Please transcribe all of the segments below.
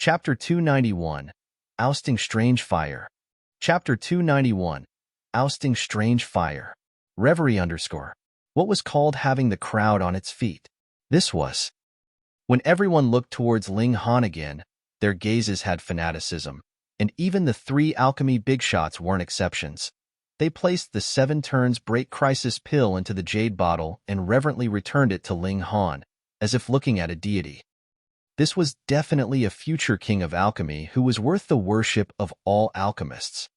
Chapter 291, Ousting Strange Fire. Chapter 291, Ousting Strange Fire. Reverie _ What was called having the crowd on its feet? This was. When everyone looked towards Ling Han again, their gazes had fanaticism, and even the three alchemy big shots weren't exceptions. They placed the 7 turns break crisis pill into the jade bottle and reverently returned it to Ling Han, as if looking at a deity. This was definitely a future king of alchemy who was worth the worship of all alchemists.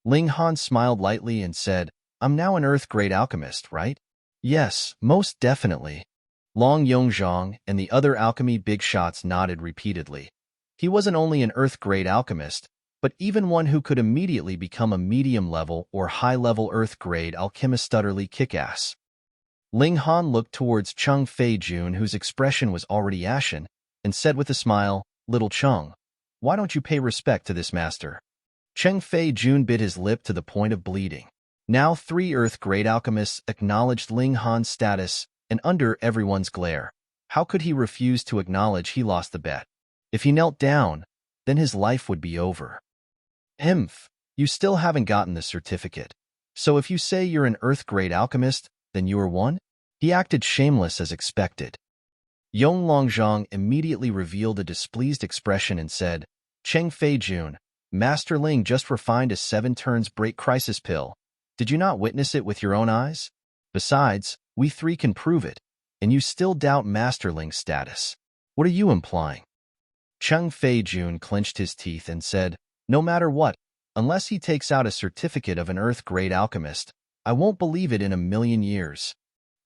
Ling Han smiled lightly and said, "I'm now an Earth-grade alchemist, right?" "Yes, most definitely." Long Yongzhang and the other alchemy big shots nodded repeatedly. He wasn't only an Earth-grade alchemist, but even one who could immediately become a medium-level or high-level Earth-grade alchemist utterly kick-ass. Ling Han looked towards Cheng Fei-jun, whose expression was already ashen, and said with a smile, "Little Cheng, why don't you pay respect to this master?" Cheng Fei-jun bit his lip to the point of bleeding. Now 3 Earth-grade alchemists acknowledged Ling Han's status, and under everyone's glare, how could he refuse to acknowledge he lost the bet? If he knelt down, then his life would be over. "Hmph, you still haven't gotten the certificate. So if you say you're an Earth-grade alchemist, then you are one?" He acted shameless as expected. Yong Longzhang immediately revealed a displeased expression and said, "Cheng Fei-jun, Master Ling just refined a 7 turns break crisis pill. Did you not witness it with your own eyes? Besides, we 3 can prove it, and you still doubt Master Ling's status. What are you implying?" Cheng Fei-jun clenched his teeth and said, "No matter what, unless he takes out a certificate of an Earth-grade alchemist, I won't believe it in a million years."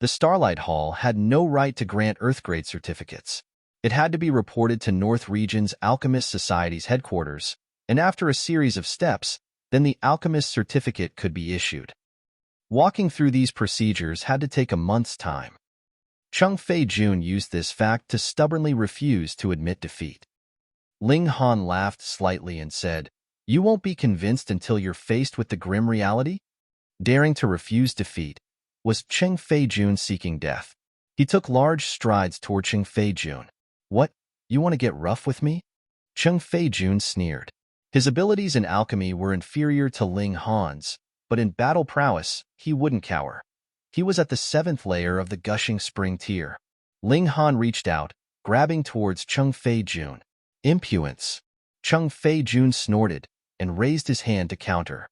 The Starlight Hall had no right to grant Earth-grade certificates. It had to be reported to North Region's Alchemist Society's headquarters, and after a series of steps, then the alchemist certificate could be issued. Walking through these procedures had to take a month's time. Cheng Fei-jun used this fact to stubbornly refuse to admit defeat. Ling Han laughed slightly and said, "You won't be convinced until you're faced with the grim reality?" Daring to refuse defeat, was Cheng Fei-jun seeking death? He took large strides toward Cheng Fei-jun. "What, you want to get rough with me?" Cheng Fei-jun sneered. His abilities in alchemy were inferior to Ling Han's, but in battle prowess, he wouldn't cower. He was at the 7th layer of the gushing spring tier. Ling Han reached out, grabbing towards Cheng Fei-jun. "Impudence!" Cheng Fei-jun snorted and raised his hand to counter.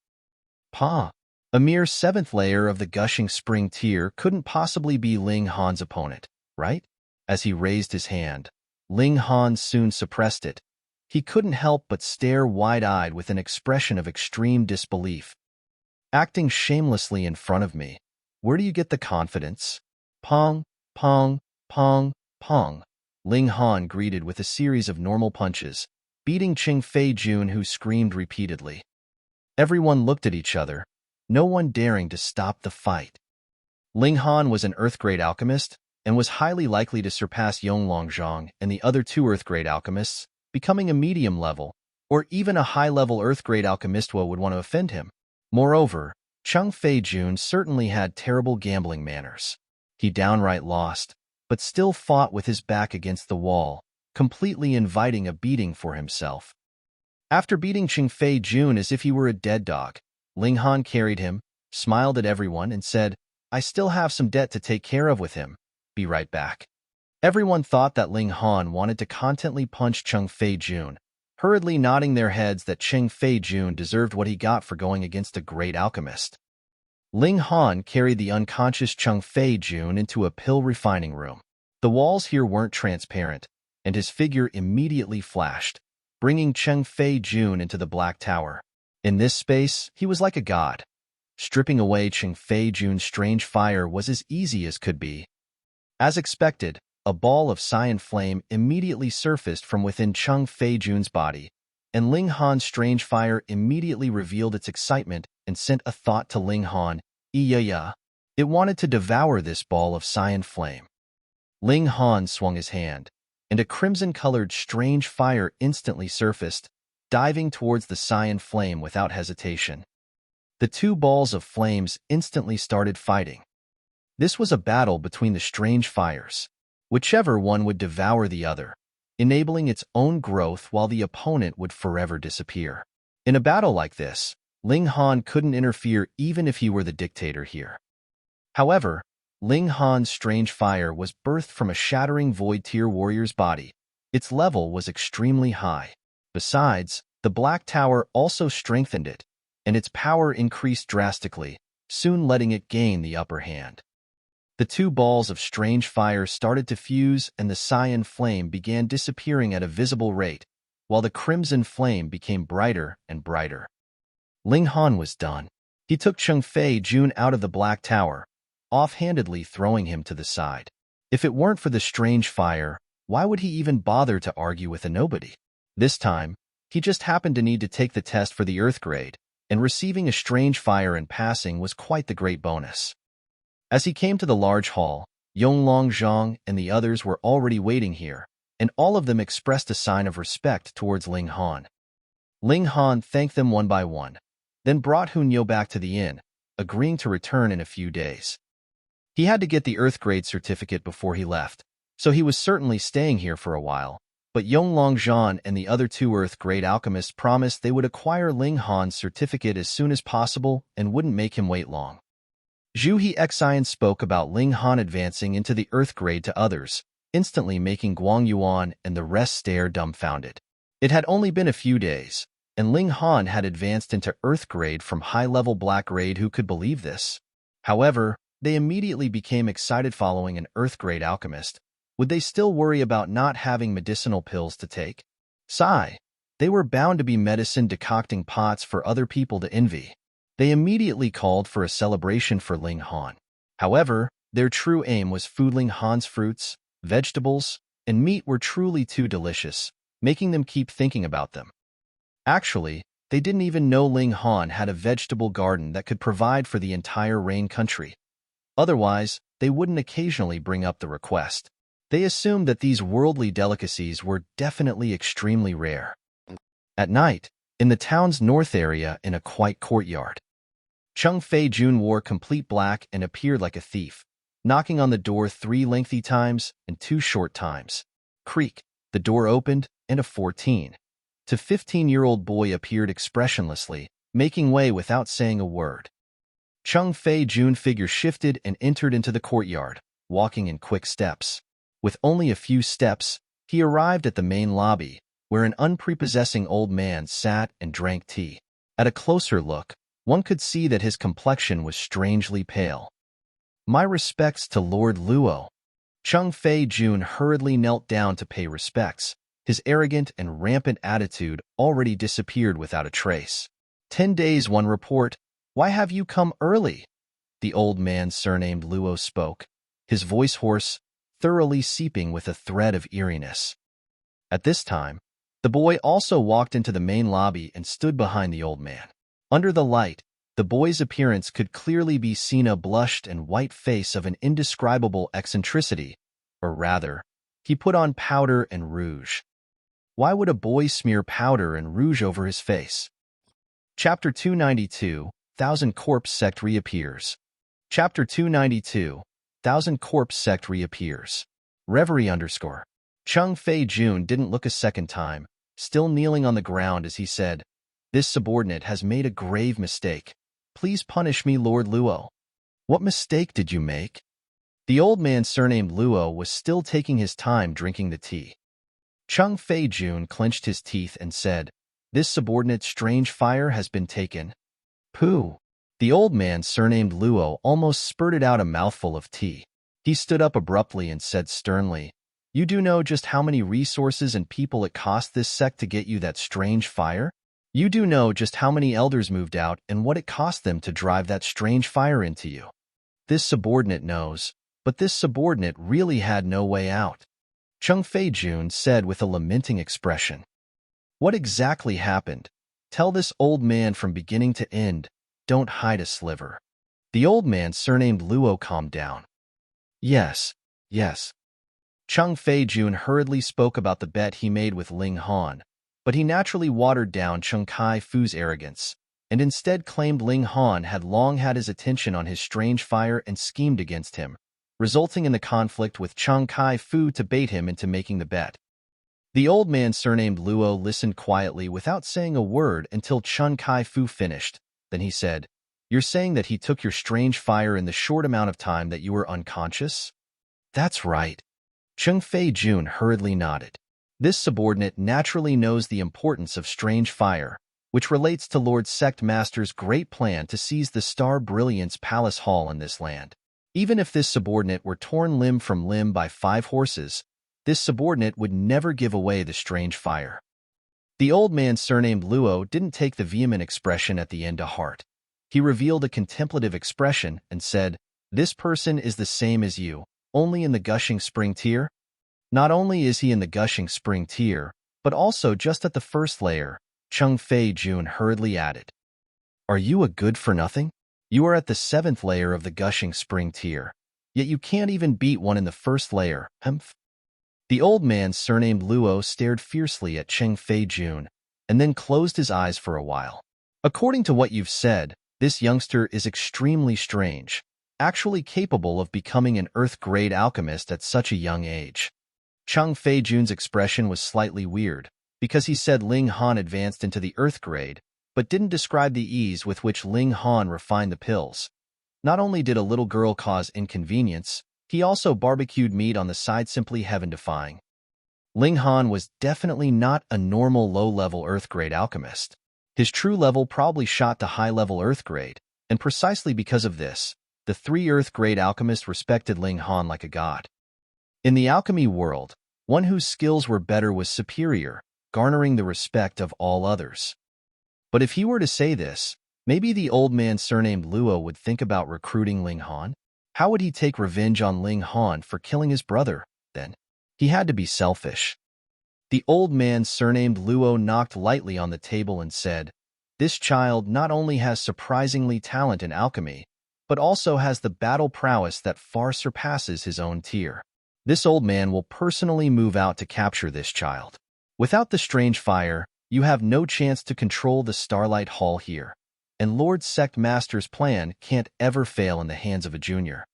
"Pa!" A mere 7th layer of the gushing spring tier couldn't possibly be Ling Han's opponent, right? As he raised his hand, Ling Han soon suppressed it. He couldn't help but stare wide-eyed with an expression of extreme disbelief. "Acting shamelessly in front of me. Where do you get the confidence?" Pong, pong, pong, pong. Ling Han greeted with a series of normal punches, beating Cheng Fei-jun, who screamed repeatedly. Everyone looked at each other, no one daring to stop the fight. Ling Han was an Earth-grade alchemist and was highly likely to surpass Yong Longzhang and the other 2 Earth-grade alchemists, becoming a medium-level, or even a high-level Earth-grade alchemist would want to offend him. Moreover, Cheng Fei-jun certainly had terrible gambling manners. He downright lost, but still fought with his back against the wall, completely inviting a beating for himself. After beating Cheng Fei-jun as if he were a dead dog, Ling Han carried him, smiled at everyone, and said, "I still have some debt to take care of with him. Be right back." Everyone thought that Ling Han wanted to contently punch Cheng Fei-jun, hurriedly nodding their heads that Cheng Fei-jun deserved what he got for going against a great alchemist. Ling Han carried the unconscious Cheng Fei-jun into a pill refining room. The walls here weren't transparent, and his figure immediately flashed, bringing Cheng Fei-jun into the Black Tower. In this space, he was like a god. Stripping away Cheng Fei-jun's strange fire was as easy as could be. As expected, a ball of cyan flame immediately surfaced from within Cheng Fei-jun's body, and Ling Han's strange fire immediately revealed its excitement and sent a thought to Ling Han. "Yeah." It wanted to devour this ball of cyan flame. Ling Han swung his hand, and a crimson-colored strange fire instantly surfaced, diving towards the cyan flame without hesitation. The 2 balls of flames instantly started fighting. This was a battle between the strange fires. Whichever one would devour the other. enabling its own growth while the opponent would forever disappear. In a battle like this, Ling Han couldn't interfere even if he were the dictator here. However, Ling Han's strange fire was birthed from a shattering void-tier warrior's body. Its level was extremely high. Besides, the Black Tower also strengthened it, and its power increased drastically, soon letting it gain the upper hand. The two balls of strange fire started to fuse and the cyan flame began disappearing at a visible rate, while the crimson flame became brighter and brighter. Ling Han was done. He took Cheng Fei Jun out of the Black Tower, offhandedly throwing him to the side. If it weren't for the strange fire, why would he even bother to argue with a nobody? This time, he just happened to need to take the test for the Earth grade, and receiving a strange fire in passing was quite the great bonus. As he came to the large hall, Yonglong Zhang and the others were already waiting here, and all of them expressed a sign of respect towards Ling Han. Ling Han thanked them one by one, then brought Hunyo back to the inn, agreeing to return in a few days. He had to get the Earth grade certificate before he left, so he was certainly staying here for a while, but Yonglong Zhan and the other two Earth grade alchemists promised they would acquire Ling Han's certificate as soon as possible and wouldn't make him wait long. Zhu He Xian spoke about Ling Han advancing into the Earth grade to others, instantly making Guang Yuan and the rest stare dumbfounded. It had only been a few days, and Ling Han had advanced into Earth grade from high-level Black grade. Who could believe this? However, they immediately became excited following an Earth grade alchemist. Would they still worry about not having medicinal pills to take? Sigh. They were bound to be medicine decocting pots for other people to envy. They immediately called for a celebration for Ling Han. However, their true aim was food. Ling Han's fruits, vegetables, and meat were truly too delicious, making them keep thinking about them. Actually, they didn't even know Ling Han had a vegetable garden that could provide for the entire Rain country. Otherwise, they wouldn't occasionally bring up the request. They assumed that these worldly delicacies were definitely extremely rare. At night, in the town's north area in a quiet courtyard, Cheng Fei Jun wore complete black and appeared like a thief, knocking on the door 3 lengthy times and 2 short times. Creak, the door opened, and a 14 to 15-year-old boy appeared expressionlessly, making way without saying a word. Cheng Fei Jun figure shifted and entered into the courtyard, walking in quick steps. With only a few steps, he arrived at the main lobby, where an unprepossessing old man sat and drank tea. At a closer look, one could see that his complexion was strangely pale. My respects to Lord Luo. Cheng Fei Jun hurriedly knelt down to pay respects. His arrogant and rampant attitude already disappeared without a trace. 10 days, one report. Why have you come early? The old man surnamed Luo spoke, his voice hoarse, thoroughly seeping with a thread of eeriness. At this time, the boy also walked into the main lobby and stood behind the old man. Under the light, the boy's appearance could clearly be seen, a blushed and white face of an indescribable eccentricity, or rather, he put on powder and rouge. Why would a boy smear powder and rouge over his face? Chapter 292, Thousand Corpse Sect Reappears. Chapter 292, Thousand Corpse Sect Reappears. Reverie _ Cheng Fei Jun didn't look a second time, still kneeling on the ground as he said, "This subordinate has made a grave mistake. Please punish me, Lord Luo." "What mistake did you make?" The old man surnamed Luo was still taking his time drinking the tea. Cheng Fei Jun clenched his teeth and said, "This subordinate's strange fire has been taken." "Pooh." The old man surnamed Luo almost spurted out a mouthful of tea. He stood up abruptly and said sternly, "You do know just how many resources and people it cost this sect to get you that strange fire? You do know just how many elders moved out and what it cost them to drive that strange fire into you. This subordinate knows, but this subordinate really had no way out." Cheng Fei Jun said with a lamenting expression. "What exactly happened? Tell this old man from beginning to end. Don't hide a sliver." The old man surnamed Luo calmed down. Yes. Cheng Fei Jun hurriedly spoke about the bet he made with Ling Han, but he naturally watered down Cheng Kai Fu's arrogance, and instead claimed Ling Han had long had his attention on his strange fire and schemed against him, resulting in the conflict with Cheng Kai Fu to bait him into making the bet. The old man surnamed Luo listened quietly without saying a word until Chun Kai-Fu finished. Then he said, "You're saying that he took your strange fire in the short amount of time that you were unconscious?" "That's right." Chung Fei-jun hurriedly nodded. This subordinate naturally knows the importance of strange fire, which relates to Lord Sect Master's great plan to seize the Star Brilliance Palace Hall in this land. Even if this subordinate were torn limb from limb by 5 horses, this subordinate would never give away the strange fire. The old man surnamed Luo didn't take the vehement expression at the end to heart. He revealed a contemplative expression and said, "This person is the same as you, only in the gushing spring tier?" Not only is he in the gushing spring tier, but also just at the first layer, Chung Fei-jun hurriedly added. "Are you a good-for-nothing? You are at the 7th layer of the gushing spring tier, yet you can't even beat one in the first layer, humph." The old man surnamed Luo stared fiercely at Chung Fei-jun and then closed his eyes for a while. "According to what you've said, this youngster is extremely strange, actually capable of becoming an Earth-grade alchemist at such a young age." Chung Fei-jun's expression was slightly weird, because he said Ling Han advanced into the Earth grade, but didn't describe the ease with which Ling Han refined the pills. Not only did a little girl cause inconvenience, he also barbecued meat on the side, simply heaven-defying. Ling Han was definitely not a normal low-level Earth grade alchemist. His true level probably shot to high-level Earth grade, and precisely because of this, the 3 Earth grade alchemists respected Ling Han like a god. In the alchemy world, one whose skills were better was superior, garnering the respect of all others. But if he were to say this, maybe the old man surnamed Luo would think about recruiting Ling Han? How would he take revenge on Ling Han for killing his brother, then? He had to be selfish. The old man surnamed Luo knocked lightly on the table and said, "This child not only has surprisingly talent in alchemy, but also has the battle prowess that far surpasses his own tier. This old man will personally move out to capture this child. Without the strange fire, you have no chance to control the Starlight Hall here, and Lord Sect Master's plan can't ever fail in the hands of a junior."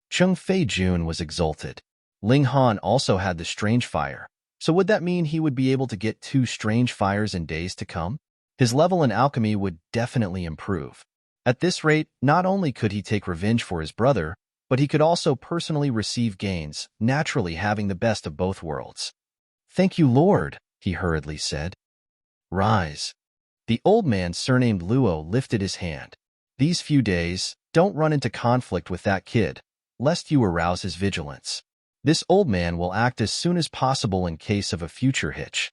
Chung Fei-jun was exulted. Ling Han also had the strange fire, so would that mean he would be able to get 2 strange fires in days to come? His level in alchemy would definitely improve. At this rate, not only could he take revenge for his brother, but he could also personally receive gains, naturally having the best of both worlds. "Thank you, Lord," he hurriedly said. "Rise." The old man surnamed Luo lifted his hand. "These few days, don't run into conflict with that kid, lest you arouse his vigilance. This old man will act as soon as possible in case of a future hitch."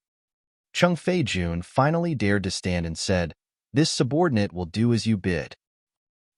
Chung Fei-jun finally dared to stand and said, "This subordinate will do as you bid."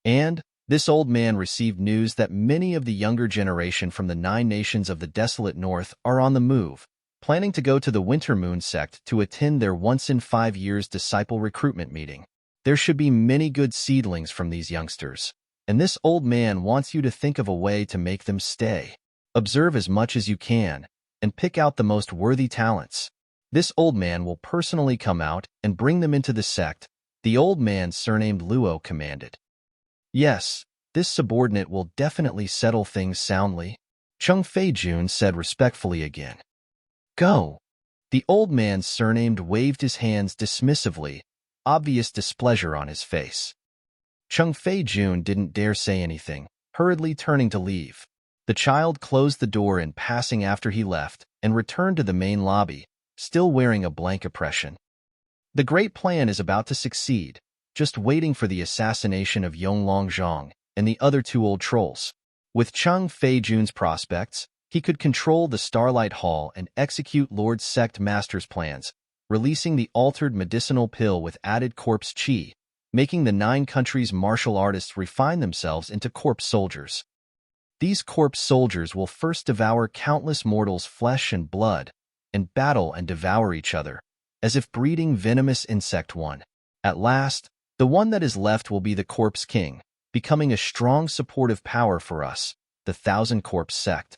And this old man received news that many of the younger generation from the 9 nations of the desolate north are on the move, planning to go to the Winter Moon Sect to attend their once-in-5 years disciple recruitment meeting. There should be many good seedlings from these youngsters, and this old man wants you to think of a way to make them stay. Observe as much as you can, and pick out the most worthy talents. This old man will personally come out and bring them into the sect, the old man surnamed Luo commanded. "Yes, this subordinate will definitely settle things soundly," Chung Fei-jun said respectfully again. "Go." The old man surnamed waved his hands dismissively, obvious displeasure on his face. Chung Fei-jun didn't dare say anything, hurriedly turning to leave. The child closed the door in passing after he left and returned to the main lobby, still wearing a blank expression. The great plan is about to succeed, just waiting for the assassination of Yonglong Zhang and the other 2 old trolls. With Chung Fei-jun's prospects, he could control the Starlight Hall and execute Lord Sect Master's plans, releasing the altered medicinal pill with added corpse chi, making the 9 countries' martial artists refine themselves into corpse soldiers. These corpse soldiers will first devour countless mortals' flesh and blood, and battle and devour each other, as if breeding venomous insect one. At last, the one that is left will be the Corpse King, becoming a strong supportive power for us, the 1,000 Corpse Sect.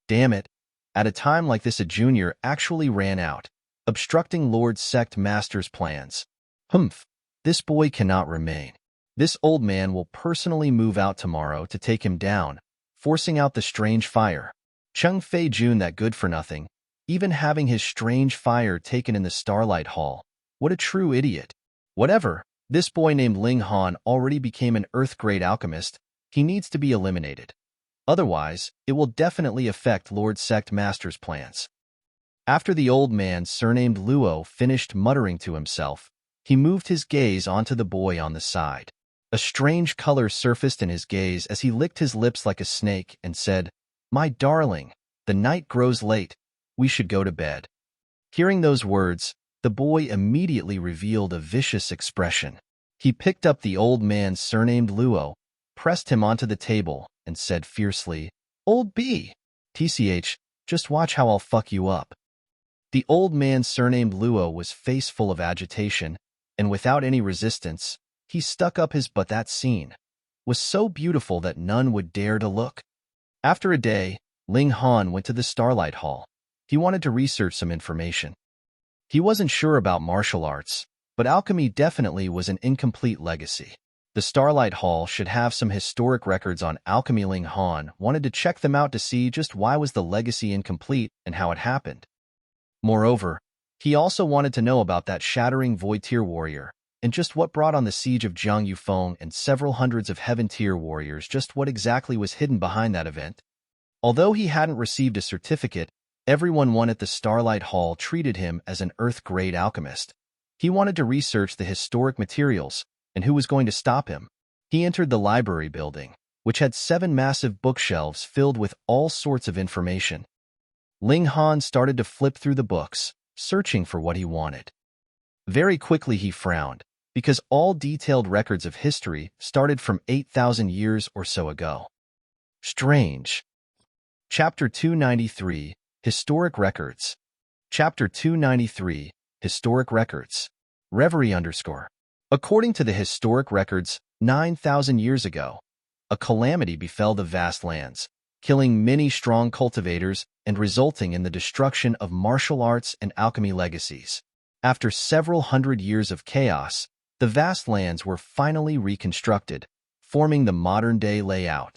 Damn it, at a time like this a junior actually ran out, obstructing Lord Sect Master's plans. Humph, this boy cannot remain. This old man will personally move out tomorrow to take him down, forcing out the strange fire. Chung Fei-jun, that good-for-nothing, even having his strange fire taken in the Starlight Hall. What a true idiot. Whatever, this boy named Ling Han already became an Earth-grade alchemist. He needs to be eliminated. Otherwise, it will definitely affect Lord Sect Master's plans. After the old man surnamed Luo finished muttering to himself, he moved his gaze onto the boy on the side. A strange color surfaced in his gaze as he licked his lips like a snake and said, "My darling, the night grows late. We should go to bed." Hearing those words, the boy immediately revealed a vicious expression. He picked up the old man surnamed Luo, pressed him onto the table, and said fiercely, "Old B, TCH, just watch how I'll fuck you up." The old man surnamed Luo was face full of agitation, and without any resistance, he stuck up his butt. That scene was so beautiful that none would dare to look. After a day, Ling Han went to the Starlight Hall. He wanted to research some information. He wasn't sure about martial arts, but alchemy definitely was an incomplete legacy. The Starlight Hall should have some historic records on alchemy. Ling Han wanted to check them out to see just why was the legacy incomplete and how it happened. Moreover, he also wanted to know about that shattering Void Tier warrior, and just what brought on the siege of Jiang Yufeng and several hundreds of Heaven Tier warriors, just what exactly was hidden behind that event. Although he hadn't received a certificate, everyone at the Starlight Hall treated him as an Earth-grade alchemist. He wanted to research the historic materials, and who was going to stop him? He entered the library building, which had 7 massive bookshelves filled with all sorts of information. Ling Han started to flip through the books, searching for what he wanted. Very quickly he frowned, because all detailed records of history started from 8,000 years or so ago. Strange. Chapter 293, Historic Records. Chapter 293, Historic Records. Reverie _ According to the historic records, 9,000 years ago, a calamity befell the vast lands, killing many strong cultivators and resulting in the destruction of martial arts and alchemy legacies. After several hundred years of chaos, the vast lands were finally reconstructed, forming the modern-day layout.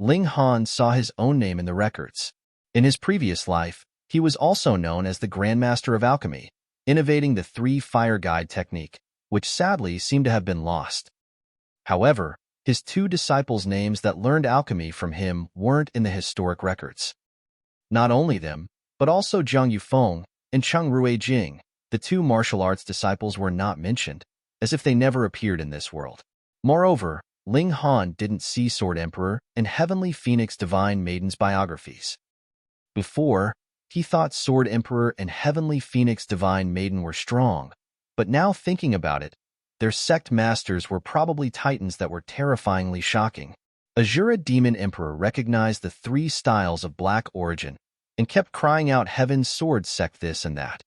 Ling Han saw his own name in the records. In his previous life, he was also known as the Grandmaster of Alchemy, innovating the 3 fire guide technique, which sadly seemed to have been lost. However, his 2 disciples' names that learned alchemy from him weren't in the historic records. Not only them, but also Jiang Yufeng and Cheng Rui Jing, the 2 martial arts disciples, were not mentioned, as if they never appeared in this world. Moreover, Ling Han didn't see Sword Emperor and Heavenly Phoenix Divine Maiden's biographies. Before, he thought Sword Emperor and Heavenly Phoenix Divine Maiden were strong, but now thinking about it, their sect masters were probably titans that were terrifyingly shocking. Azura Demon Emperor recognized the 3 styles of black origin and kept crying out Heaven's Sword Sect this and that.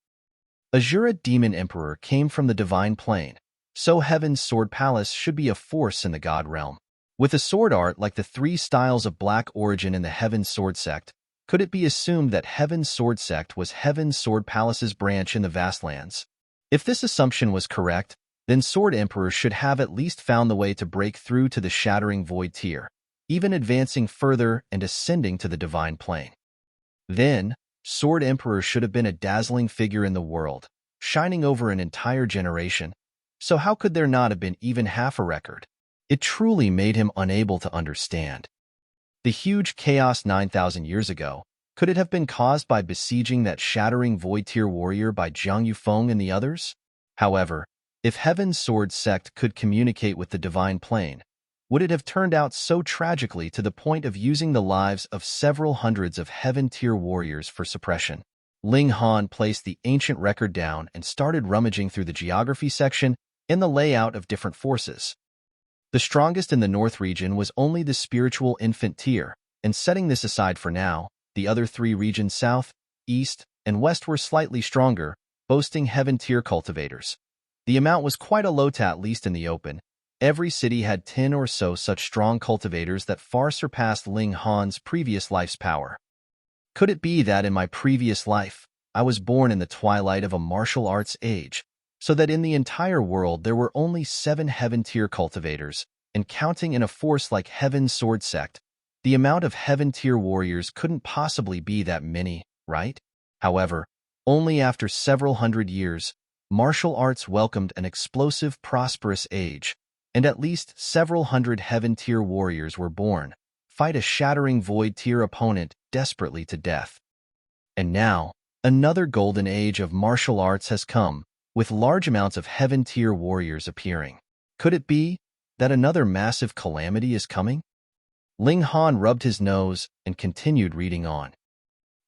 Azura Demon Emperor came from the divine plane, so Heaven's Sword Palace should be a force in the god realm. With a sword art like the 3 styles of black origin in the Heaven's Sword Sect, could it be assumed that Heaven's Sword Sect was Heaven's Sword Palace's branch in the vast lands? If this assumption was correct, then Sword Emperor should have at least found the way to break through to the shattering Void Tier, even advancing further and ascending to the divine plane. Then, Sword Emperor should have been a dazzling figure in the world, shining over an entire generation. So how could there not have been even half a record? It truly made him unable to understand. The huge chaos 9,000 years ago, could it have been caused by besieging that shattering Void Tier warrior by Jiang Yufeng and the others? However, if Heaven's Sword Sect could communicate with the divine plane, would it have turned out so tragically to the point of using the lives of several hundreds of Heaven Tier warriors for suppression? Ling Han placed the ancient record down and started rummaging through the geography section and the layout of different forces. The strongest in the North region was only the spiritual infant tier, and setting this aside for now, the other 3 regions South, East, and West were slightly stronger, boasting Heaven Tier cultivators. The amount was quite a lot, at least in the open. Every city had 10 or so such strong cultivators that far surpassed Ling Han's previous life's power. Could it be that in my previous life, I was born in the twilight of a martial arts age, so that in the entire world there were only 7 Heaven Tier cultivators, and counting in a force like Heaven's Sword Sect, the amount of Heaven Tier warriors couldn't possibly be that many, right? However, only after several hundred years, martial arts welcomed an explosive, prosperous age, and at least several hundred Heaven-tier warriors were born, fight a shattering Void-tier opponent desperately to death. And now, another golden age of martial arts has come, with large amounts of Heaven-tier warriors appearing. Could it be that another massive calamity is coming? Ling Han rubbed his nose and continued reading on.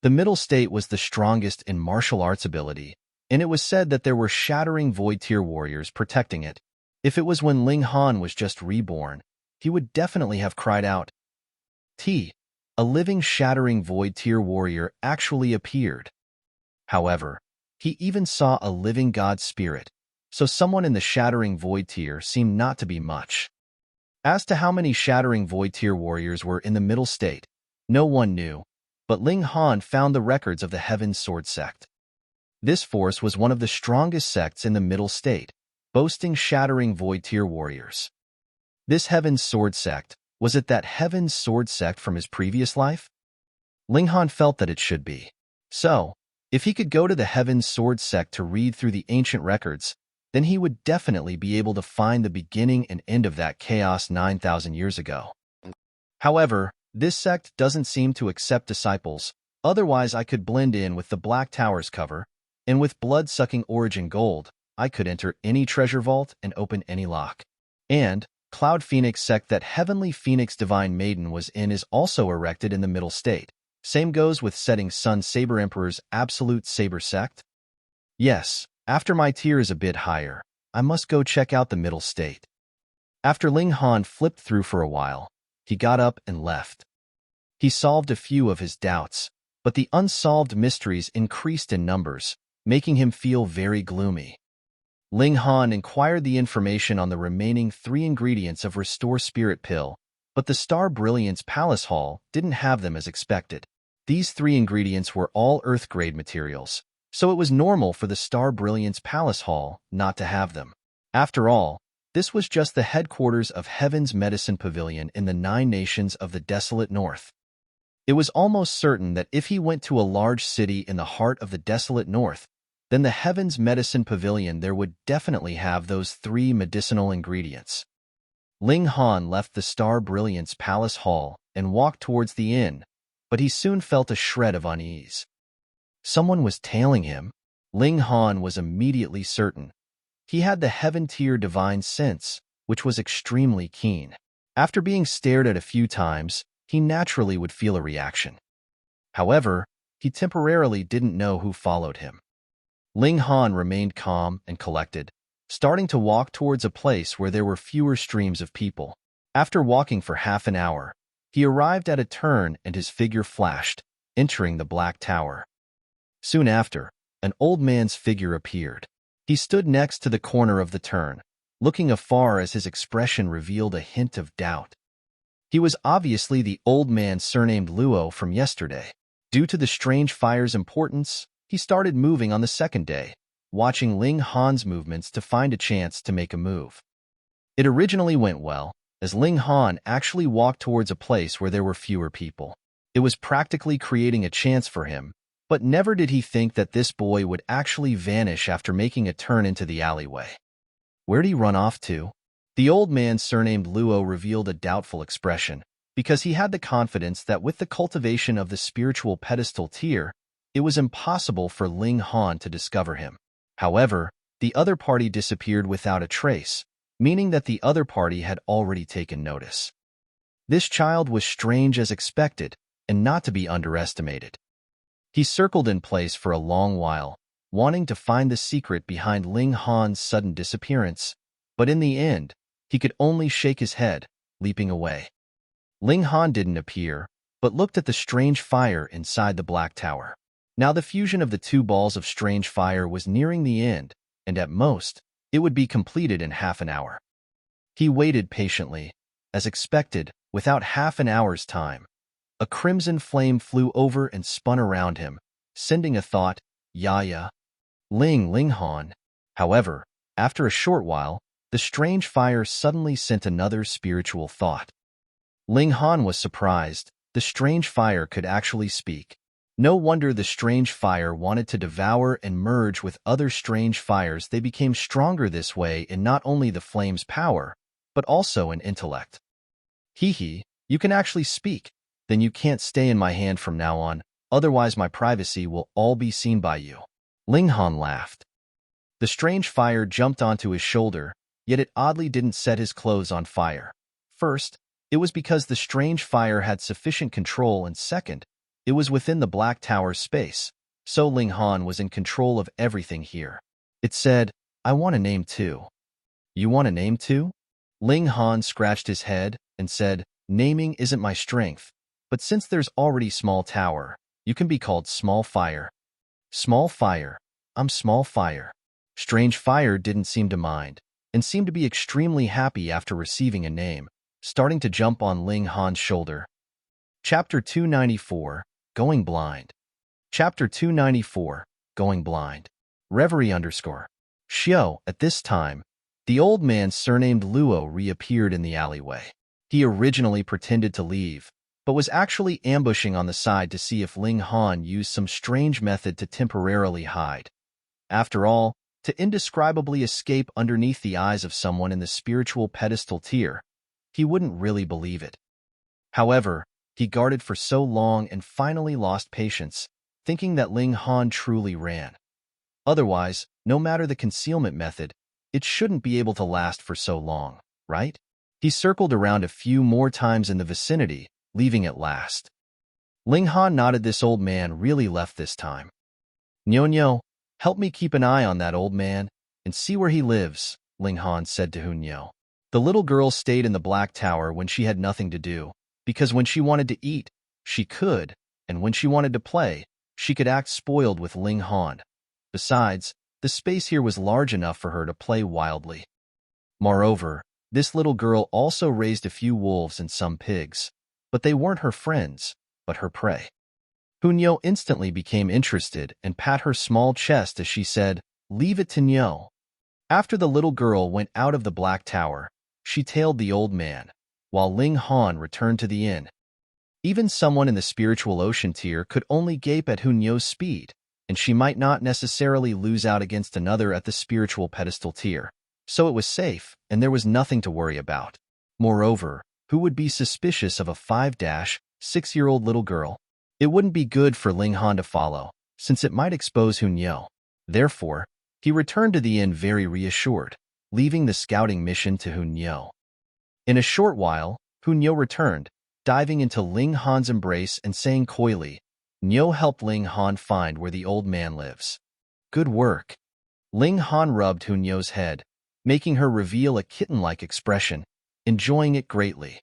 The middle state was the strongest in martial arts ability, and it was said that there were shattering Void-tier warriors protecting it. If it was when Ling Han was just reborn, he would definitely have cried out. A living shattering Void-tier warrior actually appeared. However, he even saw a living god spirit, so someone in the shattering Void-tier seemed not to be much. As to how many shattering Void-tier warriors were in the middle state, no one knew, but Ling Han found the records of the Heaven's Sword Sect. This force was one of the strongest sects in the middle state, boasting shattering Void-tier warriors. This Heaven's Sword Sect, was it that Heaven's Sword Sect from his previous life? Ling Han felt that it should be. So, if he could go to the Heaven's Sword Sect to read through the ancient records, then he would definitely be able to find the beginning and end of that chaos 9,000 years ago. However, this sect doesn't seem to accept disciples, otherwise I could blend in with the Black Tower's cover, and with blood-sucking origin gold, I could enter any treasure vault and open any lock. And Cloud Phoenix sect that Heavenly Phoenix Divine Maiden was in is also erected in the middle state. Same goes with Setting Sun Saber Emperor's Absolute Saber sect. Yes, after my tier is a bit higher, I must go check out the middle state. After Ling Han flipped through for a while, he got up and left. He solved a few of his doubts, but the unsolved mysteries increased in numbers, making him feel very gloomy. Ling Han inquired the information on the remaining 3 ingredients of Restore Spirit Pill, but the Star Brilliance Palace Hall didn't have them as expected. These 3 ingredients were all Earth-grade materials, so it was normal for the Star Brilliance Palace Hall not to have them. After all, this was just the headquarters of Heaven's Medicine Pavilion in the 9 nations of the desolate north. It was almost certain that if he went to a large city in the heart of the desolate north, then the Heaven's Medicine Pavilion there would definitely have those 3 medicinal ingredients. Ling Han left the Star Brilliance Palace Hall and walked towards the inn, but he soon felt a shred of unease. Someone was tailing him. Ling Han was immediately certain. He had the Heaven-tier divine sense, which was extremely keen. After being stared at a few times, he naturally would feel a reaction. However, he temporarily didn't know who followed him. Ling Han remained calm and collected, starting to walk towards a place where there were fewer streams of people. After walking for half an hour, he arrived at a turn and his figure flashed, entering the Black Tower. Soon after, an old man's figure appeared. He stood next to the corner of the turn, looking afar as his expression revealed a hint of doubt. He was obviously the old man surnamed Luo from yesterday. Due to the strange fire's importance, he started moving on the second day, watching Ling Han's movements to find a chance to make a move. It originally went well, as Ling Han actually walked towards a place where there were fewer people. It was practically creating a chance for him, but never did he think that this boy would actually vanish after making a turn into the alleyway. Where'd he run off to? The old man surnamed Luo revealed a doubtful expression, because he had the confidence that with the cultivation of the spiritual pedestal tier, it was impossible for Ling Han to discover him. However, the other party disappeared without a trace, meaning that the other party had already taken notice. This child was strange as expected, and not to be underestimated. He circled in place for a long while, wanting to find the secret behind Ling Han's sudden disappearance, but in the end, he could only shake his head, leaping away. Ling Han didn't appear, but looked at the strange fire inside the Black Tower. Now the fusion of the 2 balls of strange fire was nearing the end, and at most, it would be completed in half an hour. He waited patiently. As expected, without half an hour's time, a crimson flame flew over and spun around him, sending a thought, "Yaya, Ling Han." However, after a short while, the strange fire suddenly sent another spiritual thought. Ling Han was surprised. The strange fire could actually speak. No wonder the strange fire wanted to devour and merge with other strange fires. They became stronger this way in not only the flame's power, but also in intellect. Hee, you can actually speak. Then you can't stay in my hand from now on, otherwise my privacy will all be seen by you. Ling Han laughed. The strange fire jumped onto his shoulder, yet it oddly didn't set his clothes on fire. First, it was because the strange fire had sufficient control, and second, it was within the Black Tower's space, so Ling Han was in control of everything here. It said, I want a name too. You want a name too? Ling Han scratched his head and said, naming isn't my strength, but since there's already Small Tower, you can be called Small Fire. Small Fire, I'm Small Fire. Strange Fire didn't seem to mind, and seemed to be extremely happy after receiving a name, starting to jump on Ling Han's shoulder. Chapter 294, Going Blind. Chapter 294, Going Blind. Reverie _ Xiao. At this time, the old man surnamed Luo reappeared in the alleyway. He originally pretended to leave, but was actually ambushing on the side to see if Ling Han used some strange method to temporarily hide. After all, to indescribably escape underneath the eyes of someone in the spiritual pedestal tier, he wouldn't really believe it. However, he guarded for so long and finally lost patience, thinking that Ling Han truly ran. Otherwise, no matter the concealment method, it shouldn't be able to last for so long, right? He circled around a few more times in the vicinity, leaving at last. Ling Han nodded. This old man really left this time. Nyo, help me keep an eye on that old man and see where he lives, Ling Han said to Hunyo. The little girl stayed in the Black Tower when she had nothing to do, because when she wanted to eat, she could, and when she wanted to play, she could act spoiled with Ling Han. Besides, the space here was large enough for her to play wildly. Moreover, this little girl also raised a few wolves and some pigs, but they weren't her friends, but her prey. Hunyo instantly became interested and pat her small chest as she said, leave it to Nyo. After the little girl went out of the Black Tower, she tailed the old man, while Ling Han returned to the inn. Even someone in the spiritual ocean tier could only gape at Hunyo's speed, and she might not necessarily lose out against another at the spiritual pedestal tier, so it was safe, and there was nothing to worry about. Moreover, who would be suspicious of a 5-6-year-old little girl? It wouldn't be good for Ling Han to follow, since it might expose Hunyo. Therefore, he returned to the inn very reassured, leaving the scouting mission to Hunyo. In a short while, Hunyo returned, diving into Ling Han's embrace and saying coyly, Nyo helped Ling Han find where the old man lives. Good work. Ling Han rubbed Hunyo's head, making her reveal a kitten-like expression, enjoying it greatly.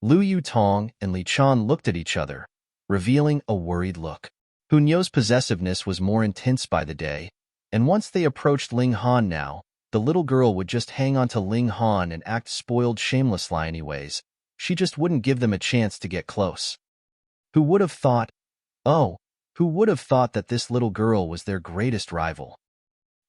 Lu Yutong and Li Chan looked at each other, revealing a worried look. Hunyo's possessiveness was more intense by the day, and once they approached Ling Han now, the little girl would just hang on to Ling Han and act spoiled shamelessly anyways. She just wouldn't give them a chance to get close. Who would have thought that this little girl was their greatest rival?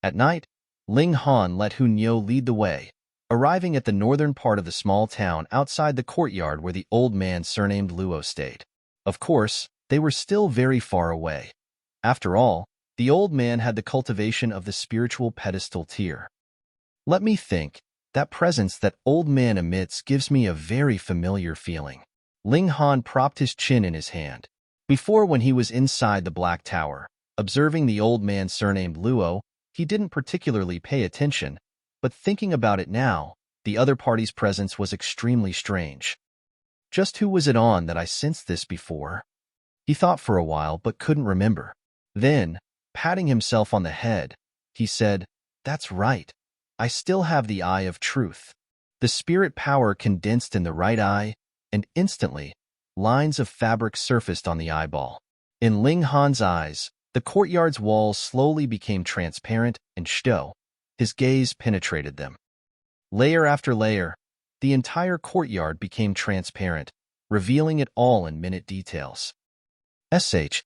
At night, Ling Han let Hunyo lead the way, arriving at the northern part of the small town outside the courtyard where the old man surnamed Luo stayed. Of course, they were still very far away. After all, the old man had the cultivation of the spiritual pedestal tier. Let me think. That presence that old man emits gives me a very familiar feeling. Ling Han propped his chin in his hand. Before, when he was inside the Black Tower, observing the old man surnamed Luo, he didn't particularly pay attention, but thinking about it now, the other party's presence was extremely strange. Just who was it on that I sensed this before? He thought for a while but couldn't remember. Then, patting himself on the head, he said, That's right. I still have the eye of truth. The spirit power condensed in the right eye, and instantly, lines of fabric surfaced on the eyeball. In Ling Han's eyes, the courtyard's walls slowly became transparent, and his gaze penetrated them. Layer after layer, the entire courtyard became transparent, revealing it all in minute details. Sht.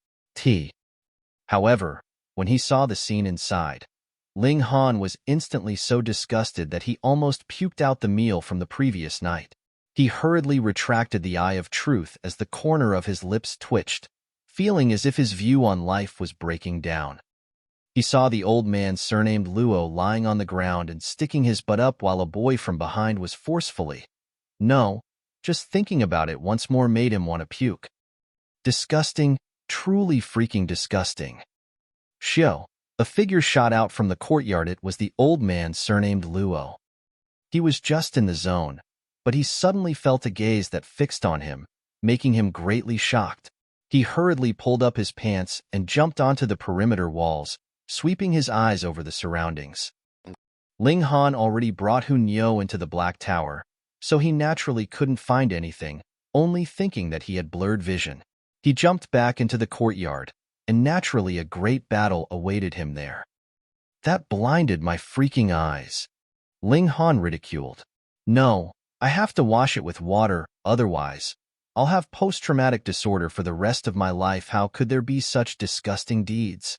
However, when he saw the scene inside, Ling Han was instantly so disgusted that he almost puked out the meal from the previous night. He hurriedly retracted the eye of truth as the corner of his lips twitched, feeling as if his view on life was breaking down. He saw the old man surnamed Luo lying on the ground and sticking his butt up while a boy from behind was forcefully. No, just thinking about it once more made him want to puke. Disgusting, truly freaking disgusting. Shio, a figure shot out from the courtyard. It was the old man surnamed Luo. He was just in the zone, but he suddenly felt a gaze that fixed on him, making him greatly shocked. He hurriedly pulled up his pants and jumped onto the perimeter walls, sweeping his eyes over the surroundings. Ling Han already brought Hunyo into the Black Tower, so he naturally couldn't find anything, only thinking that he had blurred vision. He jumped back into the courtyard, and naturally a great battle awaited him there. That blinded my freaking eyes. Ling Han ridiculed. No, I have to wash it with water, otherwise I'll have post-traumatic disorder for the rest of my life. How could there be such disgusting deeds?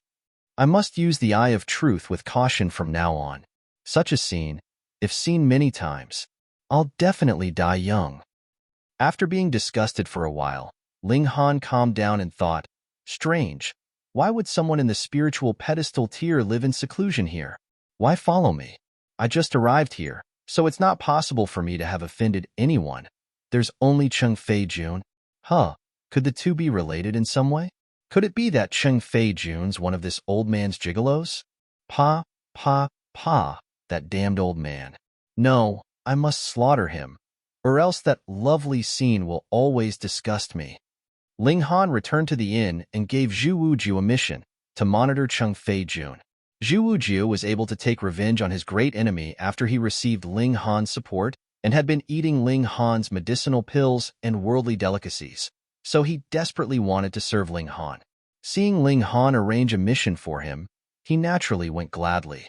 I must use the eye of truth with caution from now on. Such a scene, if seen many times, I'll definitely die young. After being disgusted for a while, Ling Han calmed down and thought, strange, why would someone in the spiritual pedestal tier live in seclusion here? Why follow me? I just arrived here, so it's not possible for me to have offended anyone. There's only Cheng Fei Jun. Could the two be related in some way? Could it be that Cheng Fei Jun's one of this old man's gigolos? Pa, that damned old man. No, I must slaughter him, or else that lovely scene will always disgust me. Ling Han returned to the inn and gave Zhu Wujiu a mission to monitor Cheng Fei Jun. Zhu Wujiu was able to take revenge on his great enemy after he received Ling Han's support and had been eating Ling Han's medicinal pills and worldly delicacies, so he desperately wanted to serve Ling Han. Seeing Ling Han arrange a mission for him, he naturally went gladly.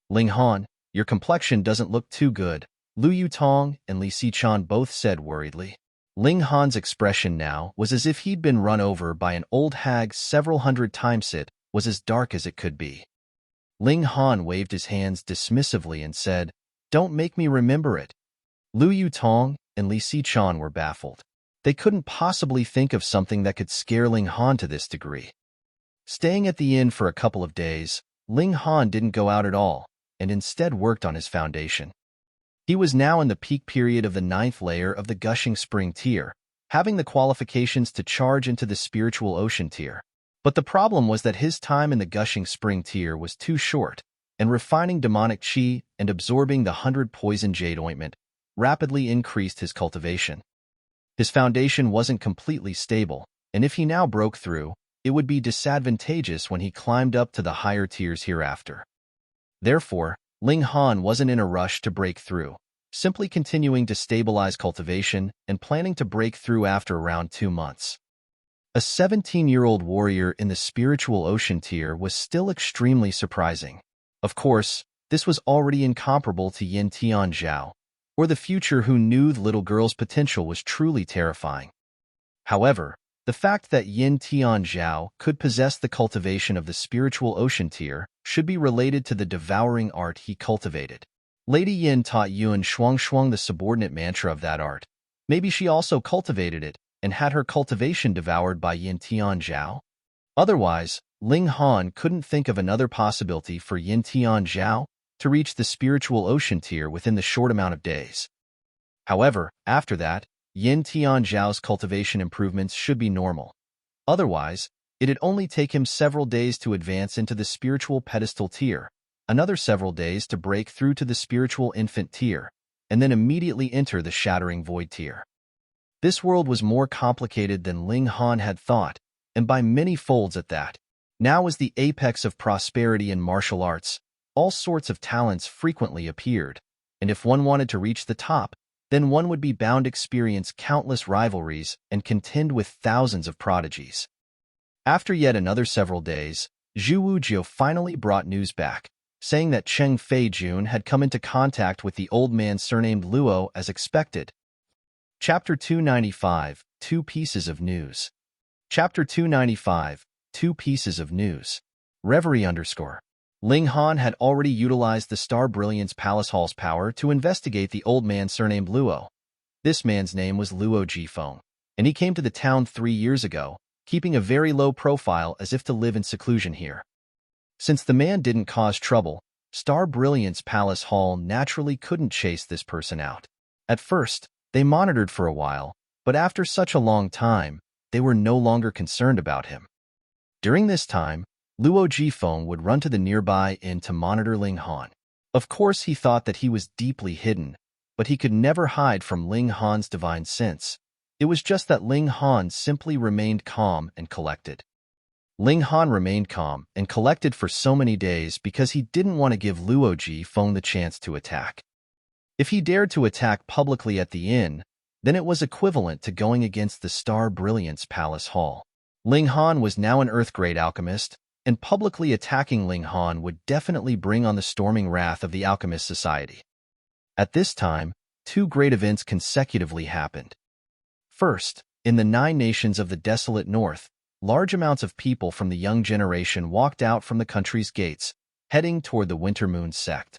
Ling Han, your complexion doesn't look too good, Lu Yutong and Li Xichan both said worriedly. Ling Han's expression now was as if he'd been run over by an old hag several hundred times. It was as dark as it could be. Ling Han waved his hands dismissively and said, "Don't make me remember it." Lu Yutong and Li Xichan were baffled. They couldn't possibly think of something that could scare Ling Han to this degree. Staying at the inn for a couple of days, Ling Han didn't go out at all, and instead worked on his foundation. He was now in the peak period of the 9th layer of the Gushing Spring tier, having the qualifications to charge into the Spiritual Ocean tier. But the problem was that his time in the Gushing Spring tier was too short, and refining demonic chi and absorbing the 100 poison jade ointment rapidly increased his cultivation. His foundation wasn't completely stable, and if he now broke through, it would be disadvantageous when he climbed up to the higher tiers hereafter. Therefore, Ling Han wasn't in a rush to break through, simply continuing to stabilize cultivation and planning to break through after around 2 months. A 17-year-old warrior in the Spiritual Ocean tier was still extremely surprising. Of course, this was already incomparable to Yin Tian Zhao, or the future who knew the little girl's potential was truly terrifying. However, the fact that Yin Tian Zhao could possess the cultivation of the Spiritual Ocean tier should be related to the devouring art he cultivated. Lady Yin taught Yuan Shuang the subordinate mantra of that art. Maybe she also cultivated it and had her cultivation devoured by Yin Tian Zhao? Otherwise, Ling Han couldn't think of another possibility for Yin Tian Zhao to reach the Spiritual Ocean tier within the short amount of days. However, after that, Yin Tian Zhao's cultivation improvements should be normal. Otherwise, it'd only take him several days to advance into the Spiritual Pedestal tier, another several days to break through to the Spiritual Infant tier, and then immediately enter the Shattering Void tier. This world was more complicated than Ling Han had thought, and by many folds at that. Now as the apex of prosperity in martial arts, all sorts of talents frequently appeared, and if one wanted to reach the top, then one would be bound to experience countless rivalries and contend with thousands of prodigies. After yet another several days, Zhu Wujiu finally brought news back, saying that Cheng Fei Jun had come into contact with the old man surnamed Luo as expected. Chapter 295, 2 Pieces of News. Chapter 295, 2 Pieces of News. Reverie _ Ling Han had already utilized the Star Brilliance Palace Hall's power to investigate the old man surnamed Luo. This man's name was Luo Jifeng, and he came to the town 3 years ago, keeping a very low profile as if to live in seclusion here. Since the man didn't cause trouble, Star Brilliant's Palace Hall naturally couldn't chase this person out. At first, they monitored for a while, but after such a long time, they were no longer concerned about him. During this time, Luo Jifeng would run to the nearby inn to monitor Ling Han. Of course, he thought that he was deeply hidden, but he could never hide from Ling Han's divine sense. It was just that Ling Han simply remained calm and collected. Ling Han remained calm and collected for so many days because he didn't want to give Luo Jifeng the chance to attack. If he dared to attack publicly at the inn, then it was equivalent to going against the Star Brilliant's Palace Hall. Ling Han was now an Earth-grade alchemist, and publicly attacking Ling Han would definitely bring on the storming wrath of the Alchemist Society. At this time, two great events consecutively happened. First, in the 9 nations of the desolate north, large amounts of people from the young generation walked out from the country's gates, heading toward the Winter Moon Sect.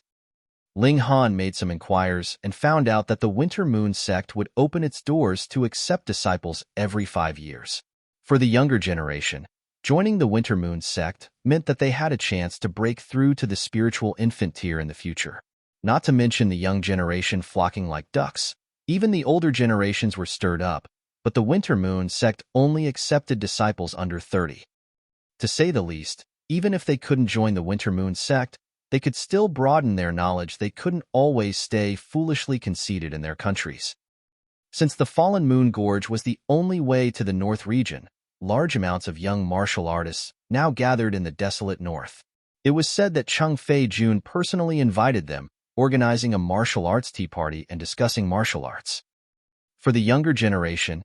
Ling Han made some inquiries and found out that the Winter Moon Sect would open its doors to accept disciples every 5 years. For the younger generation, joining the Winter Moon Sect meant that they had a chance to break through to the spiritual infant tier in the future. Not to mention the young generation flocking like ducks. Even the older generations were stirred up, but the Winter Moon Sect only accepted disciples under 30. To say the least, even if they couldn't join the Winter Moon Sect, they could still broaden their knowledge. They couldn't always stay foolishly conceited in their countries. Since the Fallen Moon Gorge was the only way to the North region, large amounts of young martial artists now gathered in the desolate north. It was said that Cheng Fei-jun personally invited them, organizing a martial arts tea party and discussing martial arts. For the younger generation,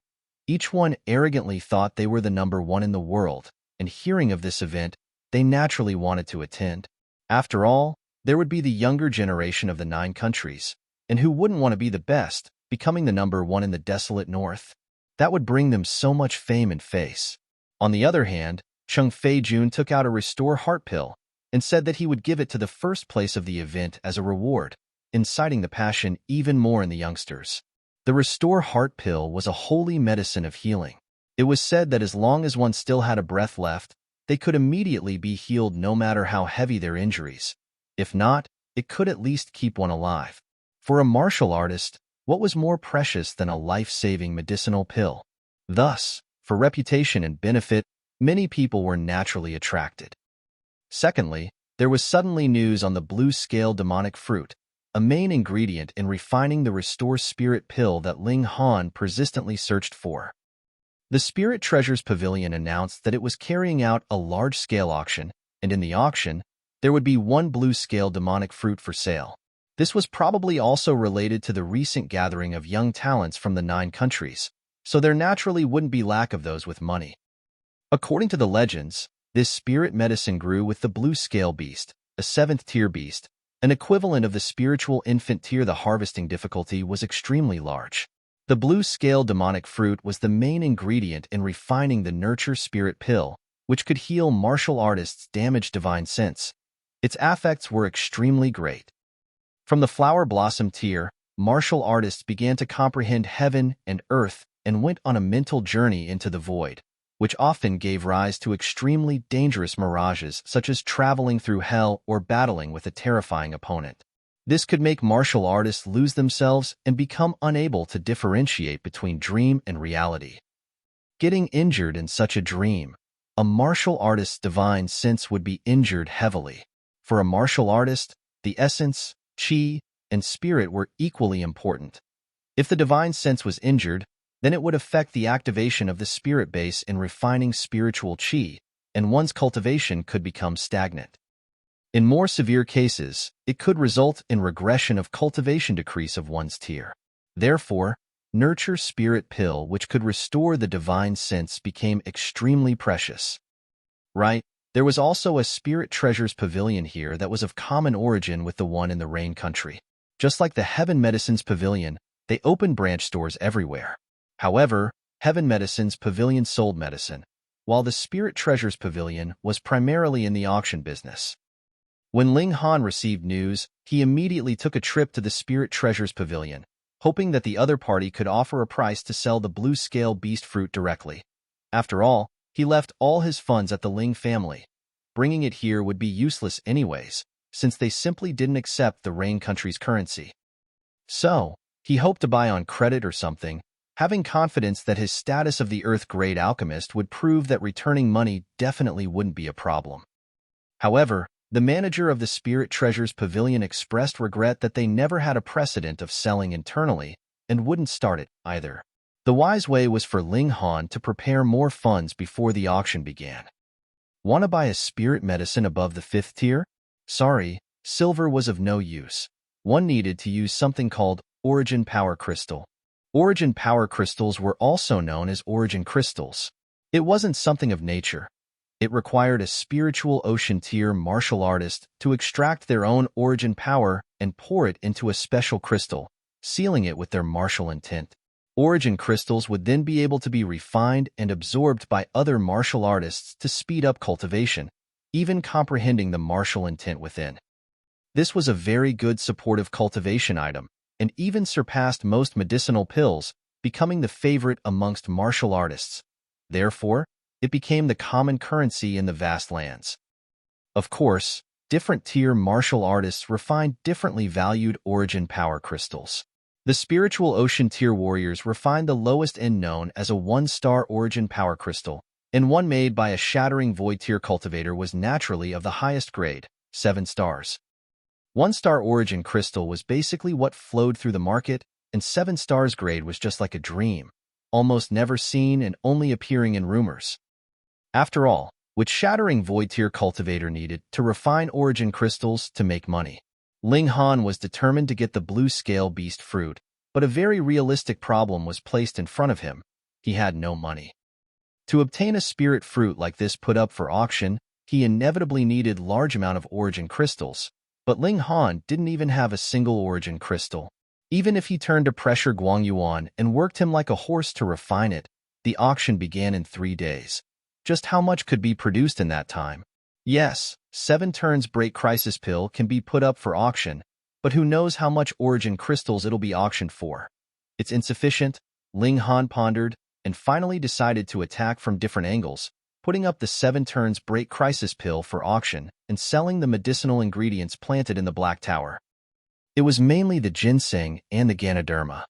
each one arrogantly thought they were the #1 in the world, and hearing of this event, they naturally wanted to attend. After all, there would be the younger generation of the 9 countries, and who wouldn't want to be the best, becoming the #1 in the desolate north? That would bring them so much fame and face. On the other hand, Cheng Fei-jun took out a Restore Heart pill and said that he would give it to the first place of the event as a reward, inciting the passion even more in the youngsters. The Restore Heart pill was a holy medicine of healing. It was said that as long as one still had a breath left, they could immediately be healed no matter how heavy their injuries. If not, it could at least keep one alive. For a martial artist, what was more precious than a life-saving medicinal pill? Thus, for reputation and benefit, many people were naturally attracted. Secondly, there was suddenly news on the blue-scale demonic fruit, a main ingredient in refining the Restore Spirit pill that Ling Han persistently searched for. The Spirit Treasures Pavilion announced that it was carrying out a large-scale auction, and in the auction, there would be 1 blue-scale demonic fruit for sale. This was probably also related to the recent gathering of young talents from the 9 countries, so there naturally wouldn't be lack of those with money. According to the legends, this spirit medicine grew with the blue-scale beast, a 7th-tier beast, an equivalent of the spiritual infant tier. The harvesting difficulty was extremely large. The blue-scale demonic fruit was the main ingredient in refining the Nurture Spirit pill, which could heal martial artists' damaged divine sense. Its effects were extremely great. From the Flower Blossom tier, martial artists began to comprehend heaven and earth and went on a mental journey into the void, which often gave rise to extremely dangerous mirages such as traveling through hell or battling with a terrifying opponent. This could make martial artists lose themselves and become unable to differentiate between dream and reality. Getting injured in such a dream, a martial artist's divine sense would be injured heavily. For a martial artist, the essence, chi, and spirit were equally important. If the divine sense was injured, then it would affect the activation of the spirit base in refining spiritual chi, and one's cultivation could become stagnant. In more severe cases, it could result in regression of cultivation decrease of one's tier. Therefore, Nurture Spirit pill, which could restore the divine sense, became extremely precious. Right? There was also a Spirit Treasures Pavilion here that was of common origin with the one in the Rain Country. Just like the Heaven Medicines Pavilion, they opened branch stores everywhere. However, Heaven Medicines Pavilion sold medicine, while the Spirit Treasures Pavilion was primarily in the auction business. When Ling Han received news, he immediately took a trip to the Spirit Treasures Pavilion, hoping that the other party could offer a price to sell the blue-scale beast fruit directly. After all, He left all his funds at the Ling family. Bringing it here would be useless anyways, since they simply didn't accept the Rain country's currency. So, he hoped to buy on credit or something, having confidence that his status of the Earth-grade alchemist would prove that returning money definitely wouldn't be a problem. However, the manager of the Spirit Treasures Pavilion expressed regret that they never had a precedent of selling internally and wouldn't start it either. The wise way was for Ling Han to prepare more funds before the auction began. Want to buy a spirit medicine above the 5th tier? Sorry, silver was of no use. One needed to use something called Origin Power Crystal. Origin Power Crystals were also known as Origin Crystals. It wasn't something of nature. It required a spiritual ocean tier martial artist to extract their own origin power and pour it into a special crystal, sealing it with their martial intent. Origin crystals would then be able to be refined and absorbed by other martial artists to speed up cultivation, even comprehending the martial intent within. This was a very good supportive cultivation item, and even surpassed most medicinal pills, becoming the favorite amongst martial artists. Therefore, it became the common currency in the vast lands. Of course, different tier martial artists refined differently valued origin power crystals. The spiritual ocean tier warriors refined the lowest end known as a 1-star origin power crystal, and one made by a shattering void tier cultivator was naturally of the highest grade, 7 stars. 1-star origin crystal was basically what flowed through the market, and 7 stars grade was just like a dream, almost never seen and only appearing in rumors. After all, which shattering void tier cultivator needed to refine origin crystals to make money? Ling Han was determined to get the blue scale beast fruit, but a very realistic problem was placed in front of him. He had no money. To obtain a spirit fruit like this put up for auction, he inevitably needed large amount of origin crystals, but Ling Han didn't even have a single origin crystal. Even if he turned to pressure Guang Yuan and worked him like a horse to refine it, the auction began in 3 days. Just how much could be produced in that time? Yes, 7 turns break crisis pill can be put up for auction, but who knows how much origin crystals it'll be auctioned for. It's insufficient, Ling Han pondered, and finally decided to attack from different angles, putting up the 7 turns break crisis pill for auction and selling the medicinal ingredients planted in the Black Tower. It was mainly the ginseng and the Ganoderma.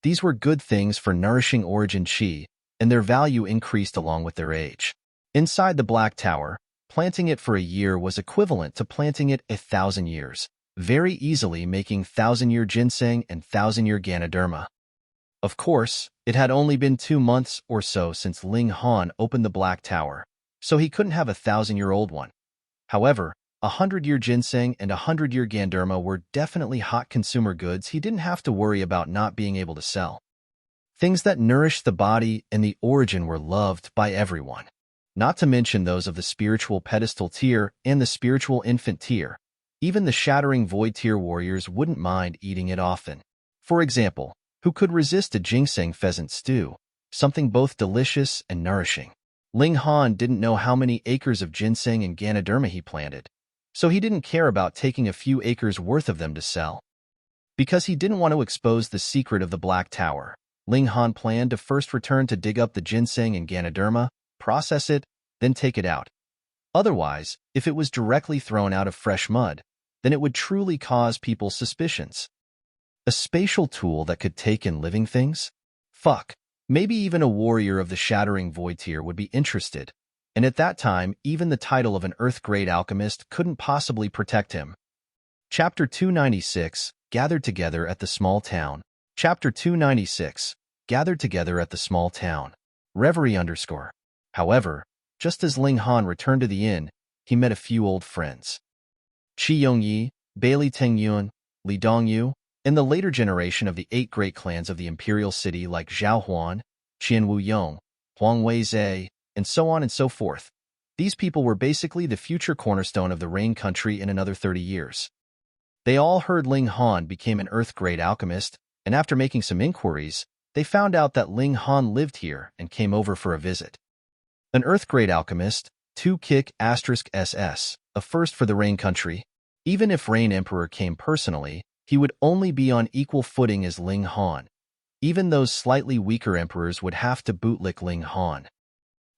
These were good things for nourishing origin chi, and their value increased along with their age. Inside the Black Tower, planting it for a year was equivalent to planting it 1,000 years, very easily making 1,000-year ginseng and 1,000-year Ganoderma. Of course, it had only been 2 months or so since Ling Han opened the Black Tower, so he couldn't have a 1,000-year-old one. However, 100-year ginseng and 100-year Ganoderma were definitely hot consumer goods he didn't have to worry about not being able to sell. Things that nourished the body and the origin were loved by everyone. Not to mention those of the spiritual pedestal tier and the spiritual infant tier. Even the shattering void tier warriors wouldn't mind eating it often. For example, who could resist a ginseng pheasant stew, something both delicious and nourishing? Ling Han didn't know how many acres of ginseng and Ganoderma he planted, so he didn't care about taking a few acres worth of them to sell. Because he didn't want to expose the secret of the Black Tower, Ling Han planned to first return to dig up the ginseng and Ganoderma, process it, then take it out. Otherwise, if it was directly thrown out of fresh mud, then it would truly cause people's suspicions. A spatial tool that could take in living things? Fuck. Maybe even a warrior of the shattering void tier would be interested, and at that time, even the title of an Earth-grade alchemist couldn't possibly protect him. Chapter 296, Gathered Together at the Small Town. Chapter 296, Gathered Together at the Small Town. Reverie _. However, just as Ling Han returned to the inn, he met a few old friends. Qi Yongyi, Bailey Tengyuan, Li Dongyu, and the later generation of the 8 great clans of the imperial city like Zhao Huan, Qian Wu Yong, Huang Weizhe, and so on and so forth. These people were basically the future cornerstone of the Rain country in another 30 years. They all heard Ling Han became an Earth-grade alchemist, and after making some inquiries, they found out that Ling Han lived here and came over for a visit. An Earth-grade alchemist, 2-kick *SS, a first for the Rain country. Even if Rain Emperor came personally, he would only be on equal footing as Ling Han. Even those slightly weaker emperors would have to bootlick Ling Han.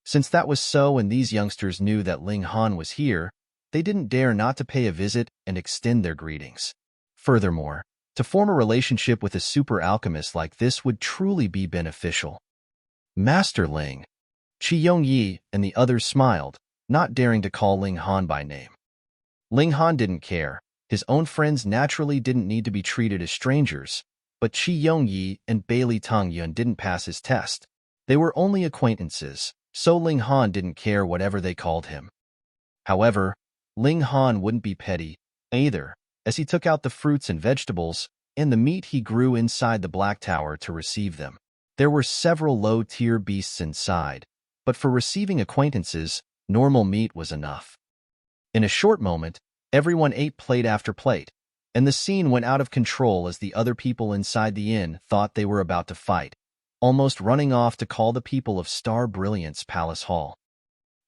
Since that was so and these youngsters knew that Ling Han was here, they didn't dare not to pay a visit and extend their greetings. Furthermore, to form a relationship with a super alchemist like this would truly be beneficial. Master Ling. Qi Yongyi and the others smiled, not daring to call Ling Han by name. Ling Han didn't care. His own friends naturally didn't need to be treated as strangers, but Qi Yongyi and Bailey Tongyun didn't pass his test. They were only acquaintances, so Ling Han didn't care whatever they called him. However, Ling Han wouldn't be petty either, as he took out the fruits and vegetables and the meat he grew inside the Black Tower to receive them. There were several low-tier beasts inside, but for receiving acquaintances, normal meat was enough. In a short moment, everyone ate plate after plate, and the scene went out of control as the other people inside the inn thought they were about to fight, almost running off to call the people of Star Brilliance Palace Hall.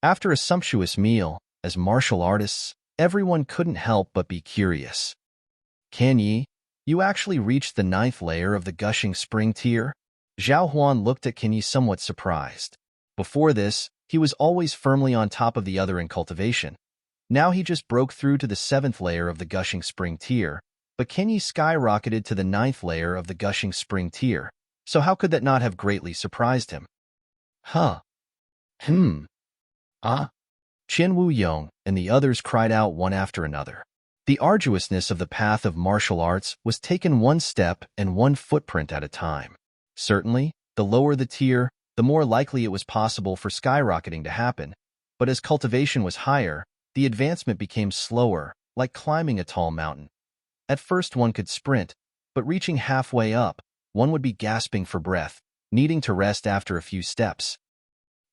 After a sumptuous meal, as martial artists, everyone couldn't help but be curious. Can Yi, you actually reached the 9th layer of the Gushing Spring tier? Zhao Huan looked at Can Yi somewhat surprised. Before this, he was always firmly on top of the other in cultivation. Now he just broke through to the 7th layer of the Gushing Spring tier, but Can Yi skyrocketed to the 9th layer of the Gushing Spring tier, so how could that not have greatly surprised him? Huh. Qian Wuyong and the others cried out one after another. The arduousness of the path of martial arts was taken one step and one footprint at a time. Certainly, the lower the tier, the more likely it was possible for skyrocketing to happen, but as cultivation was higher, the advancement became slower, like climbing a tall mountain. At first one could sprint, but reaching halfway up, one would be gasping for breath, needing to rest after a few steps.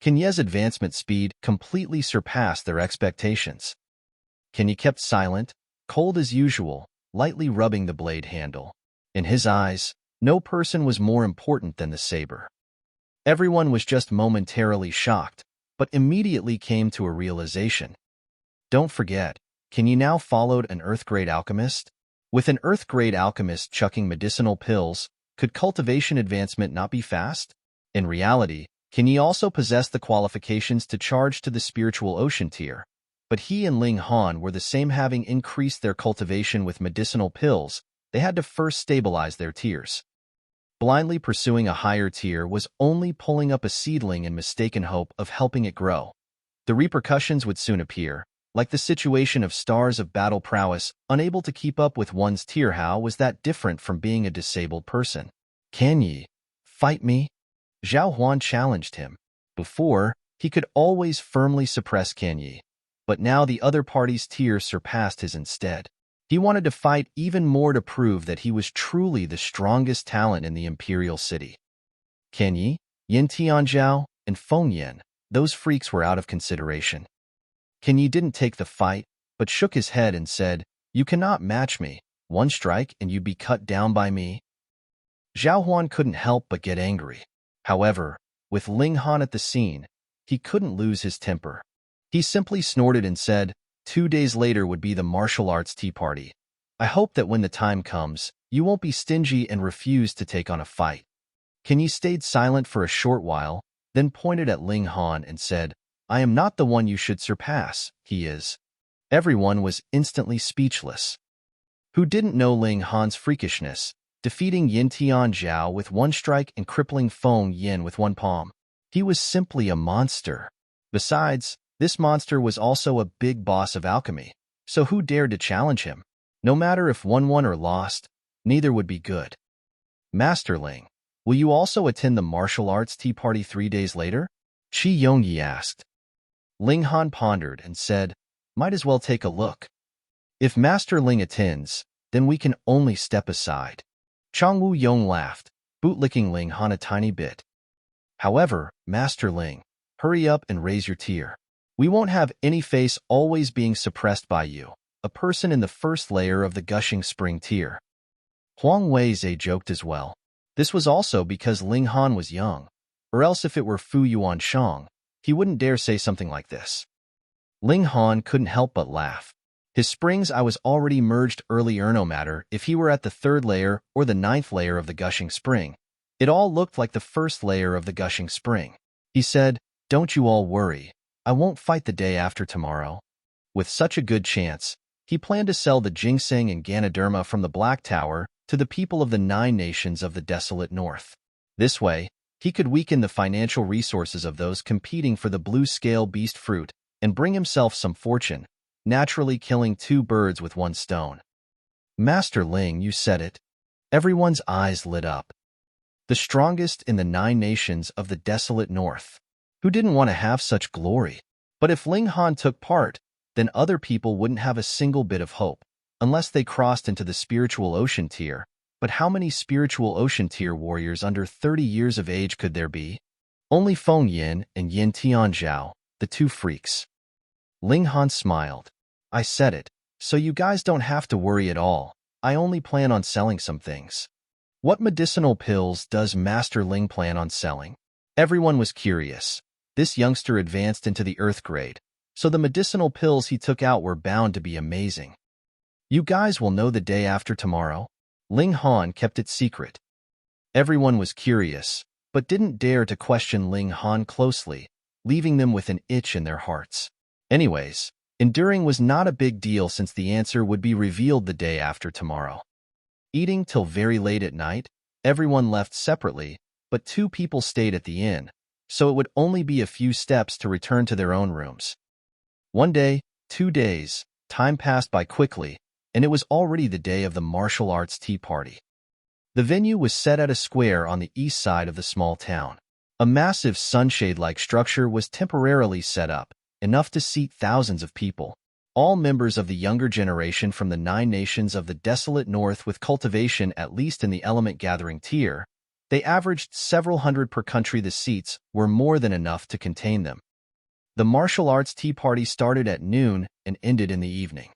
Can Ye's advancement speed completely surpassed their expectations. Can Ye kept silent, cold as usual, lightly rubbing the blade handle. In his eyes, no person was more important than the saber. Everyone was just momentarily shocked, but immediately came to a realization. Don't forget, Can Ye now followed an Earth-grade alchemist? With an Earth-grade alchemist chucking medicinal pills, could cultivation advancement not be fast? In reality, Can Ye also possess the qualifications to charge to the spiritual ocean tier, but he and Ling Han were the same. Having increased their cultivation with medicinal pills, they had to first stabilize their tiers. Blindly pursuing a higher tier was only pulling up a seedling in mistaken hope of helping it grow. The repercussions would soon appear, like the situation of stars of battle prowess unable to keep up with one's tier. How was that different from being a disabled person? Can Ye fight me? Zhao Huan challenged him. Before, he could always firmly suppress Can Ye, but now the other party's tier surpassed his instead. He wanted to fight even more to prove that he was truly the strongest talent in the Imperial City. Can Ye, Yin Tianzhao, and Feng Yin, those freaks were out of consideration. Can Ye didn't take the fight, but shook his head and said, "You cannot match me. One strike and you'd be cut down by me." Zhao Huan couldn't help but get angry. However, with Ling Han at the scene, he couldn't lose his temper. He simply snorted and said, 2 days later would be the martial arts tea party. I hope that when the time comes, you won't be stingy and refuse to take on a fight. Can Ye stayed silent for a short while, then pointed at Ling Han and said, I am not the one you should surpass, he is. Everyone was instantly speechless. Who didn't know Ling Han's freakishness, defeating Yin Tianzhao with one strike and crippling Feng Yin with one palm? He was simply a monster. Besides, this monster was also a big boss of alchemy, so who dared to challenge him? No matter if one won or lost, neither would be good. Master Ling, will you also attend the martial arts tea party 3 days later? Qi Yongyi asked. Ling Han pondered and said, might as well take a look. If Master Ling attends, then we can only step aside. Chang Wu Yong laughed, bootlicking Ling Han a tiny bit. However, Master Ling, hurry up and raise your tier. We won't have any face always being suppressed by you, a person in the first layer of the Gushing Spring tier. Huang Weizhe joked as well. This was also because Ling Han was young, or else if it were Fu Yuanshang, he wouldn't dare say something like this. Ling Han couldn't help but laugh. His springs I was already merged earlier no matter if he were at the 3rd layer or the 9th layer of the Gushing Spring. It all looked like the 1st layer of the Gushing Spring. He said, Don't you all worry. I won't fight the day after tomorrow. With such a good chance, he planned to sell the Ginseng and Ganoderma from the Black Tower to the people of the 9 nations of the desolate north. This way, he could weaken the financial resources of those competing for the blue-scale beast fruit and bring himself some fortune, naturally killing 2 birds with 1 stone. Master Ling, you said it. Everyone's eyes lit up. The strongest in the 9 nations of the desolate north. Who didn't want to have such glory? But if Ling Han took part, then other people wouldn't have a single bit of hope, unless they crossed into the spiritual ocean tier. But how many spiritual ocean tier warriors under 30 years of age could there be? Only Feng Yin and Yin Tianzhao, the 2 freaks. Ling Han smiled. I said it, so you guys don't have to worry at all. I only plan on selling some things. What medicinal pills does Master Ling plan on selling? Everyone was curious. This youngster advanced into the Earth grade, so the medicinal pills he took out were bound to be amazing. You guys will know the day after tomorrow. Ling Han kept it secret. Everyone was curious, but didn't dare to question Ling Han closely, leaving them with an itch in their hearts. Anyways, enduring was not a big deal since the answer would be revealed the day after tomorrow. Eating till very late at night, everyone left separately, but 2 people stayed at the inn, so it would only be a few steps to return to their own rooms. 1 day, 2 days, time passed by quickly, and it was already the day of the martial arts tea party. The venue was set at a square on the east side of the small town. A massive sunshade-like structure was temporarily set up, enough to seat thousands of people, all members of the younger generation from the 9 nations of the desolate north with cultivation at least in the element-gathering tier. They averaged several hundred per country. The seats were more than enough to contain them. The martial arts tea party started at noon and ended in the evening.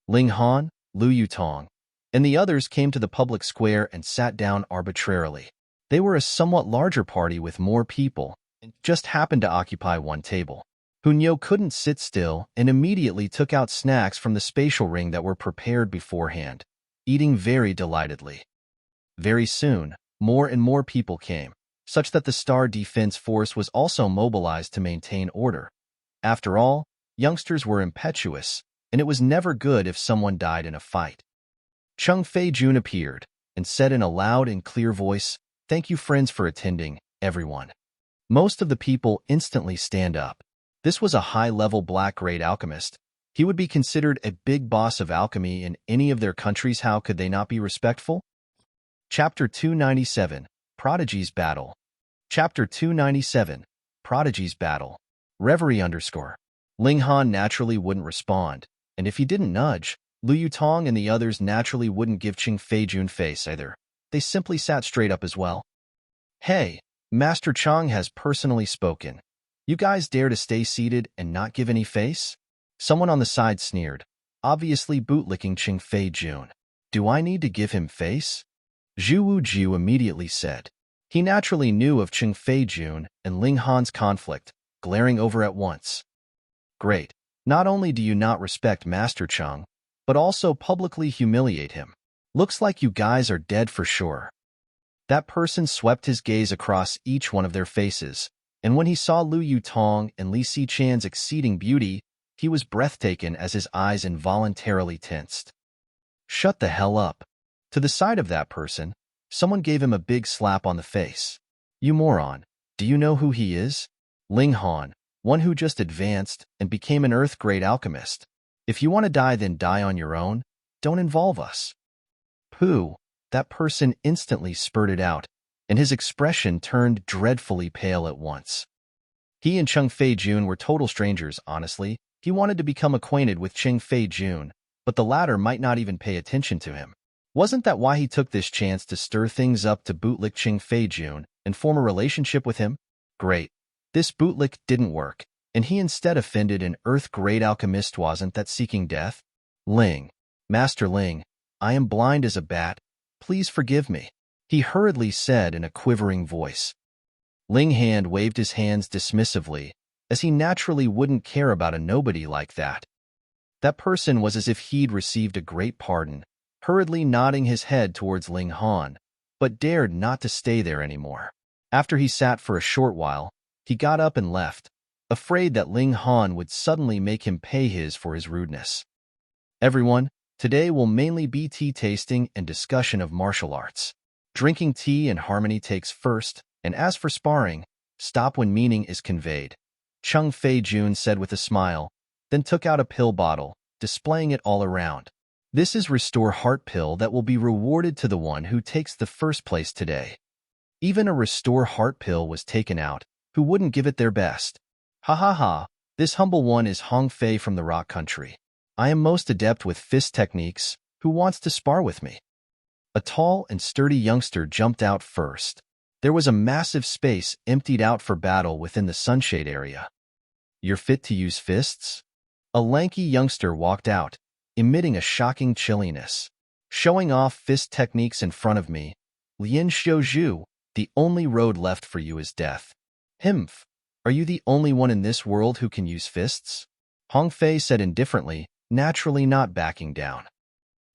Ling Han, Lu Yutong, and the others came to the public square and sat down arbitrarily. They were a somewhat larger party with more people, and just happened to occupy 1 table. Hunyo couldn't sit still and immediately took out snacks from the spatial ring that were prepared beforehand, eating very delightedly. Very soon, more and more people came, such that the Star Defense Force was also mobilized to maintain order. After all, youngsters were impetuous, and it was never good if someone died in a fight. Chung Fei-jun appeared and said in a loud and clear voice, "Thank you friends for attending, everyone." Most of the people instantly stand up. This was a high-level black-grade alchemist. He would be considered a big boss of alchemy in any of their countries. How could they not be respectful? Chapter 297, Prodigies Battle. Chapter 297, Prodigies Battle. Reverie _ Ling Han naturally wouldn't respond, and if he didn't nudge, Lu Yutong and the others naturally wouldn't give Chung Fei-jun face either. They simply sat straight up as well. Hey, Master Chang has personally spoken. You guys dare to stay seated and not give any face? Someone on the side sneered, obviously bootlicking Chung Fei-jun. Do I need to give him face? Zhu Wujiu immediately said. He naturally knew of Chung Fei-jun and Ling Han's conflict, glaring over at once. Great. Not only do you not respect Master Chang, but also publicly humiliate him. Looks like you guys are dead for sure. That person swept his gaze across each one of their faces, and when he saw Lu Yutong and Li Xichan's exceeding beauty, he was breathtaken as his eyes involuntarily tensed. Shut the hell up. To the side of that person, someone gave him a big slap on the face. You moron, do you know who he is? Ling Han, one who just advanced and became an Earth-grade alchemist. If you want to die, then die on your own. Don't involve us. Pooh, that person instantly spurted out, and his expression turned dreadfully pale at once. He and Chung Fei-jun were total strangers, honestly. He wanted to become acquainted with Chung Fei-jun, but the latter might not even pay attention to him. Wasn't that why he took this chance to stir things up to bootlick Chung Fei-jun and form a relationship with him? Great. This bootlick didn't work, and he instead offended an Earth-grade alchemist. Wasn't that seeking death? Ling, Master Ling, I am blind as a bat. Please forgive me, he hurriedly said in a quivering voice. Ling Han waved his hands dismissively, as he naturally wouldn't care about a nobody like that. That person was as if he'd received a great pardon, hurriedly nodding his head towards Ling Han, but dared not to stay there anymore. After he sat for a short while, He got up and left, afraid that Ling Han would suddenly make him pay his for his rudeness. Everyone, today will mainly be tea tasting and discussion of martial arts. Drinking tea in harmony takes first, and as for sparring, stop when meaning is conveyed. Chung Fei-jun said with a smile, then took out a pill bottle, displaying it all around. This is Restore Heart pill that will be rewarded to the one who takes the first place today. Even a Restore Heart pill was taken out, who wouldn't give it their best. Ha ha ha, this humble one is Hong Fei from the Rock Country. I am most adept with fist techniques, who wants to spar with me? A tall and sturdy youngster jumped out first. There was a massive space emptied out for battle within the sunshade area. You're fit to use fists? A lanky youngster walked out, emitting a shocking chilliness. Showing off fist techniques in front of me, Lin Xiaozhu, the only road left for you is death. Himph, are you the only one in this world who can use fists? Hong Fei said indifferently, naturally not backing down.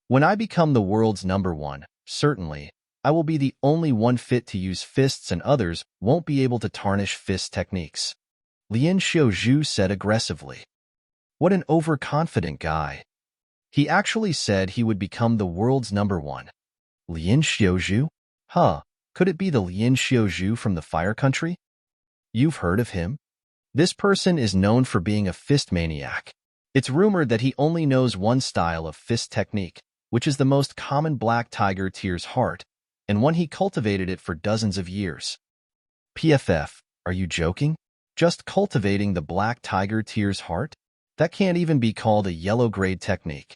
When I become the world's #1, certainly, I will be the only one fit to use fists and others won't be able to tarnish fist techniques. Lin Xiaozhu said aggressively. What an overconfident guy. He actually said he would become the world's #1. Lin Xiaozhu? Huh, could it be the Lin Xiaozhu from the Fire Country? You've heard of him? This person is known for being a fist maniac. It's rumored that he only knows one style of fist technique, which is the most common Black Tiger Tears Heart, and one he cultivated it for dozens of years. PFF, are you joking? Just cultivating the Black Tiger Tears Heart? That can't even be called a yellow grade technique.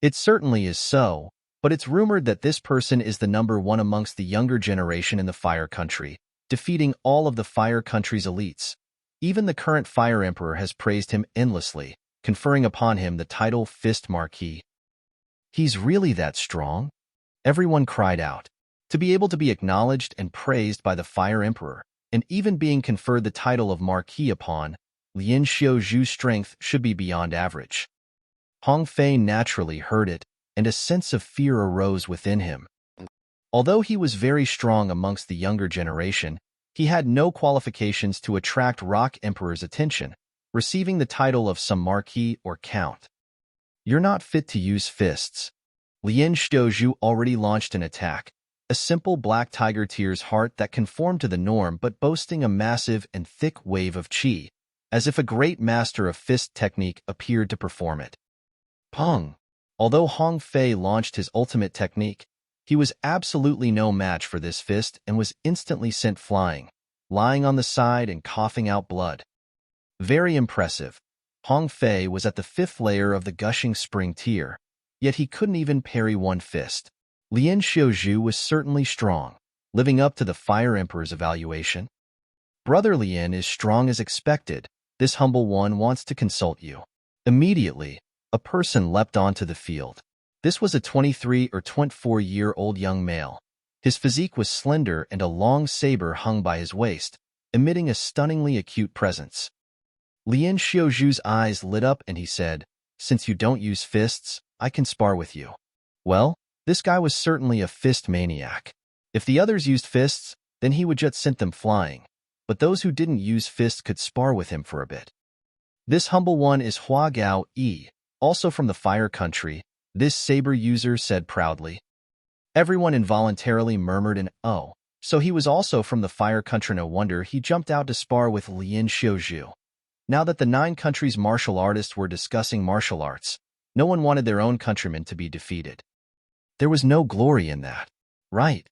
It certainly is so, but it's rumored that this person is the #1 amongst the younger generation in the Fire Country, defeating all of the Fire Country's elites. Even the current Fire Emperor has praised him endlessly, conferring upon him the title Fist Marquis. He's really that strong? Everyone cried out. To be able to be acknowledged and praised by the Fire Emperor, and even being conferred the title of Marquis upon, Lin Xiaozhu's strength should be beyond average. Hong Fei naturally heard it, and a sense of fear arose within him. Although he was very strong amongst the younger generation, he had no qualifications to attract Rock Emperor's attention, receiving the title of some Marquis or Count. You're not fit to use fists. Lin Xiaozhu already launched an attack, a simple Black Tiger Tears Heart that conformed to the norm but boasting a massive and thick wave of qi, as if a great master of fist technique appeared to perform it. Pong! Although Hong Fei launched his ultimate technique, he was absolutely no match for this fist and was instantly sent flying, lying on the side and coughing out blood. Very impressive. Hong Fei was at the 5th layer of the Gushing Spring tier, yet he couldn't even parry one fist. Lin Xiaozhu was certainly strong, living up to the Fire Emperor's evaluation. Brother Lin is strong as expected. This humble one wants to consult you. Immediately, a person leapt onto the field. This was a 23 or 24-year-old young male. His physique was slender and a long saber hung by his waist, emitting a stunningly acute presence. Lin Xiaozhu's eyes lit up and he said, "Since you don't use fists, I can spar with you." Well, this guy was certainly a fist maniac. If the others used fists, then he would just send them flying. But those who didn't use fists could spar with him for a bit. This humble one is Hua Gao Yi, also from the Fire Country, this saber user said proudly. Everyone involuntarily murmured an "oh," so he was also from the Fire Country. No wonder he jumped out to spar with Lin Xiaozhu. Now that the 9 countries' martial artists were discussing martial arts, no one wanted their own countrymen to be defeated. There was no glory in that. Right?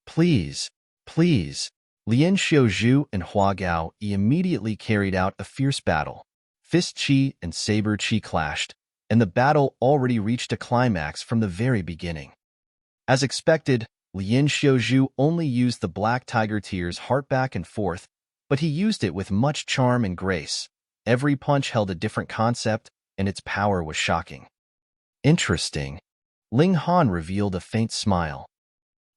Please, please. Lin Xiaozhu and Hua Gao Yi immediately carried out a fierce battle. Fist Qi and Saber Qi clashed, and the battle already reached a climax from the very beginning. As expected, Lin Xiaozhu only used the Black Tiger Tears Heart back and forth, but he used it with much charm and grace. Every punch held a different concept, and its power was shocking. Interesting. Ling Han revealed a faint smile.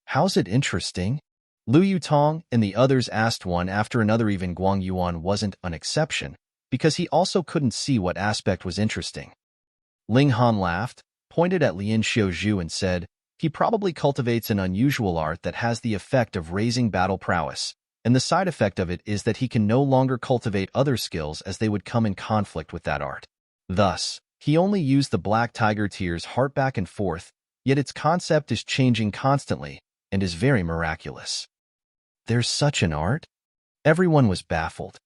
How's it interesting? Lu Yutong and the others asked one after another. Even Guang Yuan wasn't an exception, because he also couldn't see what aspect was interesting. Ling Han laughed, pointed at Lin Xiaozhu and said, "He probably cultivates an unusual art that has the effect of raising battle prowess. and the side effect of it is that he can no longer cultivate other skills as they would come in conflict with that art. Thus, he only used the Black Tiger Tier's heart back and forth, yet its concept is changing constantly and is very miraculous. There's such an art? Everyone was baffled.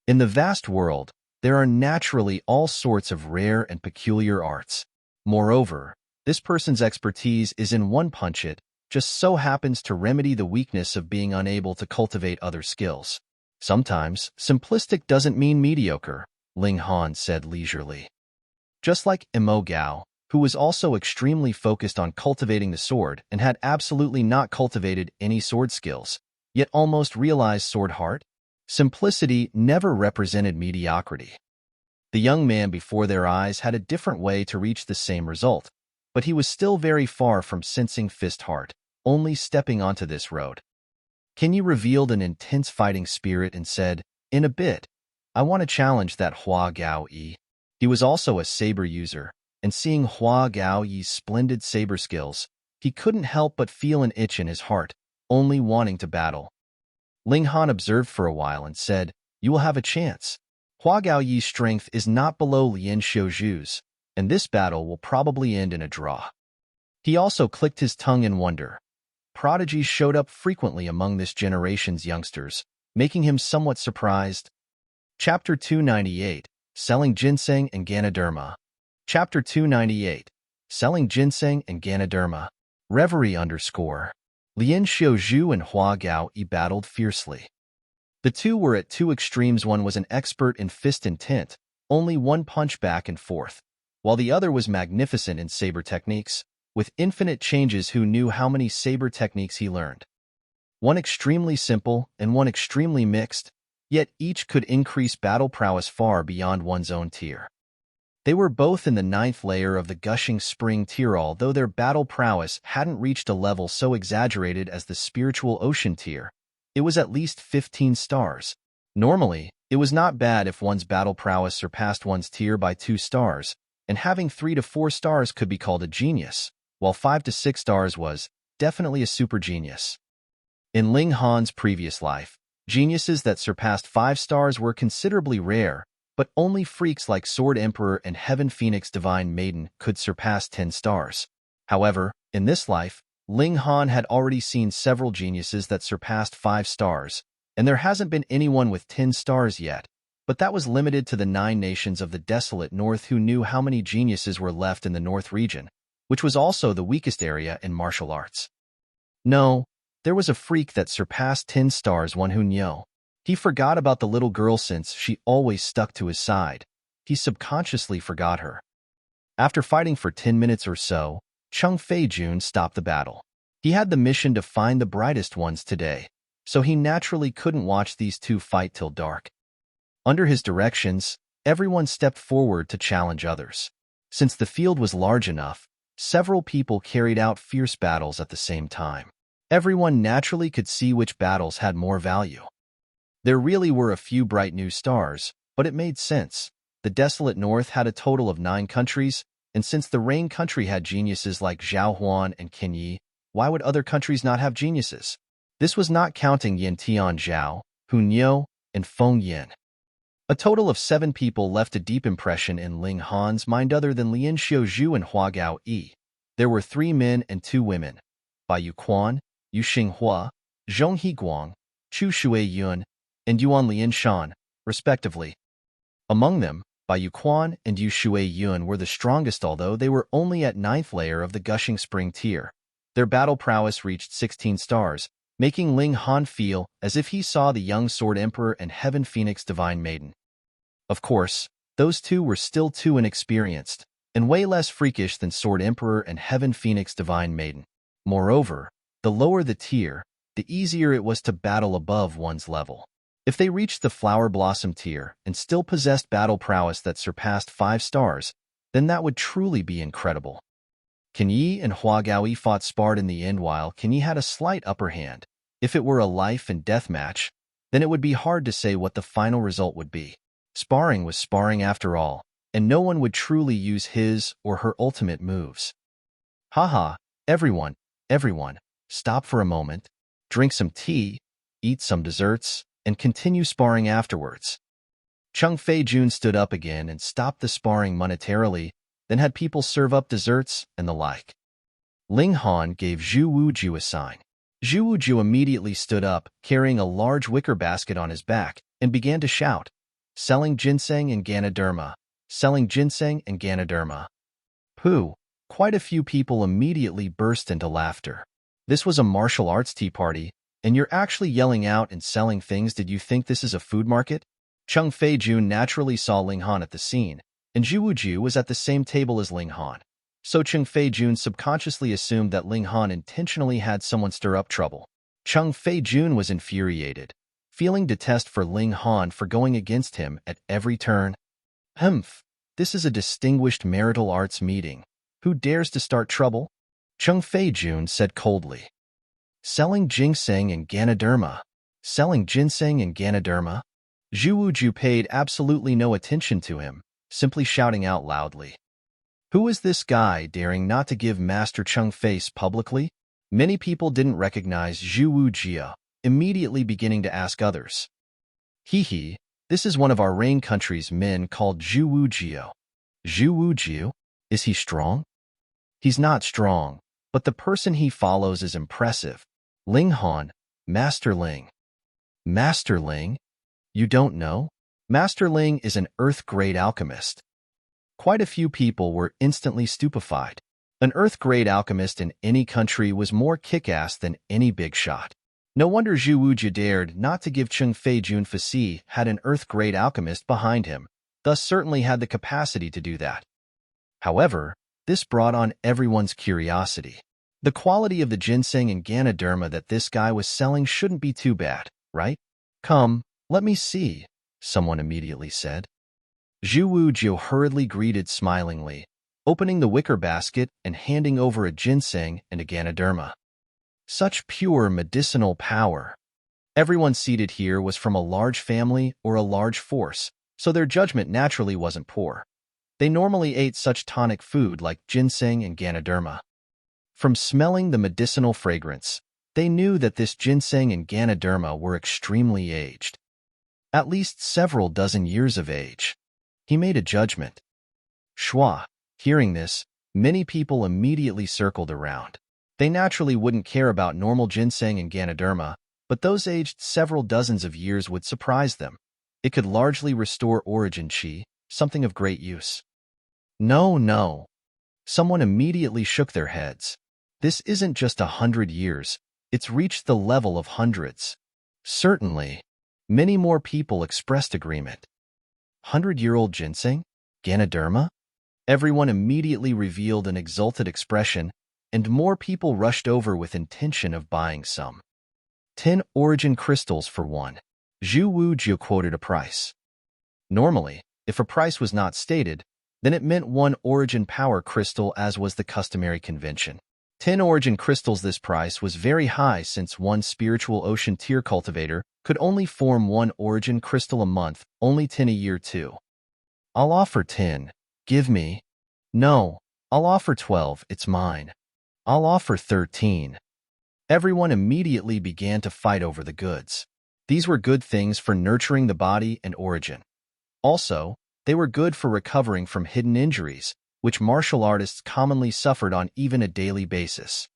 In the vast world, there are naturally all sorts of rare and peculiar arts. Moreover, this person's expertise is in one punch it just so happens to remedy the weakness of being unable to cultivate other skills. Sometimes, simplistic doesn't mean mediocre, Ling Han said leisurely. Just like Imo Gao, who was also extremely focused on cultivating the sword and had absolutely not cultivated any sword skills, yet almost realized sword heart, simplicity never represented mediocrity. The young man before their eyes had a different way to reach the same result, but he was still very far from sensing fist heart, only stepping onto this road. Kenyi revealed an intense fighting spirit and said, "In a bit, I want to challenge that Hua Gao Yi." He was also a saber user, and seeing Hua Gao Yi's splendid saber skills, he couldn't help but feel an itch in his heart, only wanting to battle. Ling Han observed for a while and said, "You will have a chance. Hua Gao Yi's strength is not below Lian Xiuzhu's, and this battle will probably end in a draw." He also clicked his tongue in wonder. Prodigies showed up frequently among this generation's youngsters, making him somewhat surprised. Chapter 298, Selling Ginseng and Ganoderma. Chapter 298, Selling Ginseng and Ganoderma. Reverie _ Lian Xiuzhu and Hua Gao Yi battled fiercely. The two were at two extremes. One was an expert in fist intent, only one punch back and forth, while the other was magnificent in saber techniques, with infinite changes. Who knew how many saber techniques he learned? One extremely simple and one extremely mixed, yet each could increase battle prowess far beyond one's own tier. They were both in the 9th layer of the Gushing Spring tier, although their battle prowess hadn't reached a level so exaggerated as the Spiritual Ocean tier. It was at least 15 stars. Normally, it was not bad if one's battle prowess surpassed one's tier by 2 stars, and having 3 to 4 stars could be called a genius, while 5 to 6 stars was definitely a super genius. In Ling Han's previous life, geniuses that surpassed 5 stars were considerably rare, but only freaks like Sword Emperor and Heaven Phoenix Divine Maiden could surpass 10 stars. However, in this life, Ling Han had already seen several geniuses that surpassed 5 stars, and there hasn't been anyone with 10 stars yet, but that was limited to the 9 nations of the desolate north. Who knew how many geniuses were left in the north region, which was also the weakest area in martial arts? No, there was a freak that surpassed 10 stars. One who knew. He forgot about the little girl since she always stuck to his side. He subconsciously forgot her. After fighting for 10 minutes or so, Chung Fei-jun stopped the battle. He had the mission to find the brightest ones today, so he naturally couldn't watch these two fight till dark. Under his directions, everyone stepped forward to challenge others. Since the field was large enough, several people carried out fierce battles at the same time. Everyone naturally could see which battles had more value. There really were a few bright new stars, but it made sense. The desolate north had a total of 9 countries, and since the Rain country had geniuses like Zhao Huan and Kenyi, why would other countries not have geniuses? This was not counting Yin Tian Zhao, Hu Niu, and Feng Yin. A total of 7 people left a deep impression in Ling Han's mind other than Lian Xiuzhu and Hua Gao Yi. There were 3 men and 2 women, Bai Yuquan, Yu Xinghua, Zhong Higuang, Chu Shuiyun, and Yuan Lianshan, respectively. Among them, Bai Yuquan and Yu Shuiyun were the strongest, although they were only at 9th layer of the Gushing Spring tier. Their battle prowess reached 16 stars, making Ling Han feel as if he saw the young Sword Emperor and Heaven Phoenix Divine Maiden. Of course, those two were still too inexperienced, and way less freakish than Sword Emperor and Heaven Phoenix Divine Maiden. Moreover, the lower the tier, the easier it was to battle above one's level. If they reached the Flower Blossom tier and still possessed battle prowess that surpassed 5 stars, then that would truly be incredible. Kenyi and Hua Gaoyi fought sparred in the end. While Kenyi had a slight upper hand, if it were a life and death match, then it would be hard to say what the final result would be. Sparring was sparring after all, and no one would truly use his or her ultimate moves. Haha, everyone, stop for a moment, drink some tea, eat some desserts, and continue sparring afterwards. Chung Fei-jun stood up again and stopped the sparring monetarily, then had people serve up desserts and the like. Ling Han gave Zhu Wuju a sign. Zhu Wuju immediately stood up, carrying a large wicker basket on his back, and began to shout, "Selling ginseng and Ganoderma! Selling ginseng and Ganoderma!" Pooh! Quite a few people immediately burst into laughter. This was a martial arts tea party, and you're actually yelling out and selling things. Did you think this is a food market? Chung Fei-jun naturally saw Ling Han at the scene, and Zhu Wuju was at the same table as Ling Han. So Chung Fei-jun subconsciously assumed that Ling Han intentionally had someone stir up trouble. Chung Fei-jun was infuriated, feeling detest for Ling Han for going against him at every turn. Humph! This is a distinguished marital arts meeting. Who dares to start trouble? Chung Fei-jun said coldly. Selling ginseng and Ganoderma. Selling ginseng and Ganoderma? Zhu Wuju paid absolutely no attention to him, simply shouting out loudly. Who is this guy daring not to give Master Chung face publicly? Many people didn't recognize Zhu Wuju, immediately beginning to ask others. Hee, this is one of our Rain country's men called Zhu Wuju. Zhu Wuju? Is he strong? He's not strong, but the person he follows is impressive. Ling Han, Master Ling. Master Ling? You don't know? Master Ling is an Earth-grade alchemist. Quite a few people were instantly stupefied. An Earth-grade alchemist in any country was more kick-ass than any big shot. No wonder Zhu Wuju dared not to give Chung Fei-jun Fasi had an Earth-grade alchemist behind him, thus certainly had the capacity to do that. However, this brought on everyone's curiosity. The quality of the ginseng and Ganoderma that this guy was selling shouldn't be too bad, right? Come, let me see, someone immediately said. Zhu Wuju hurriedly greeted smilingly, opening the wicker basket and handing over a ginseng and a Ganoderma. Such pure medicinal power. Everyone seated here was from a large family or a large force, so their judgment naturally wasn't poor. They normally ate such tonic food like ginseng and Ganoderma. From smelling the medicinal fragrance, they knew that this ginseng and Ganoderma were extremely aged. At least several dozen years of age. He made a judgment. Shua, hearing this, many people immediately circled around. They naturally wouldn't care about normal ginseng and Ganoderma, but those aged several dozens of years would surprise them. It could largely restore origin chi, something of great use. No. Someone immediately shook their heads. This isn't just 100 years, it's reached the level of hundreds. Certainly, many more people expressed agreement. 100-year-old ginseng? Ganoderma? Everyone immediately revealed an exulted expression, and more people rushed over with intention of buying some. 10 origin crystals for one. Zhu Wuju quoted a price. Normally, if a price was not stated, then it meant 1 origin power crystal as was the customary convention. 10 origin crystals. This price was very high since one spiritual ocean tier cultivator could only form 1 origin crystal a month, only 10 a year too. I'll offer 10. Give me. No, I'll offer 12. It's mine. I'll offer 13. Everyone immediately began to fight over the goods. These were good things for nurturing the body and origin. Also, they were good for recovering from hidden injuries, which martial artists commonly suffered on even a daily basis.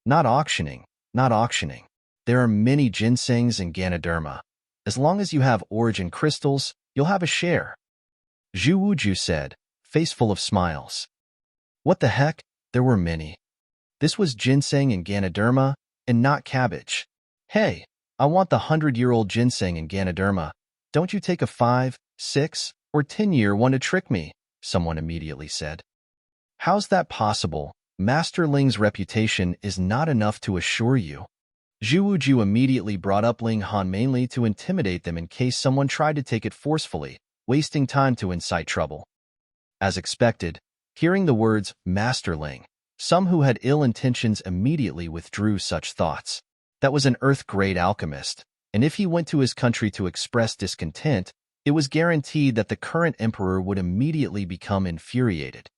Not auctioning. There are many ginsengs and Ganoderma. As long as you have origin crystals, you'll have a share. Zhu Wuju said, face full of smiles. What the heck? There were many. This was ginseng and Ganoderma, and not cabbage. Hey, I want the 100-year-old ginseng and Ganoderma. Don't you take a 5, 6, or 10-year one to trick me, someone immediately said. How's that possible? Master Ling's reputation is not enough to assure you. Zhu Wuju immediately brought up Ling Han mainly to intimidate them in case someone tried to take it forcefully, wasting time to incite trouble. As expected, hearing the words Master Ling, some who had ill intentions immediately withdrew such thoughts. That was an Earth-grade alchemist, and if he went to his country to express discontent, it was guaranteed that the current emperor would immediately become infuriated.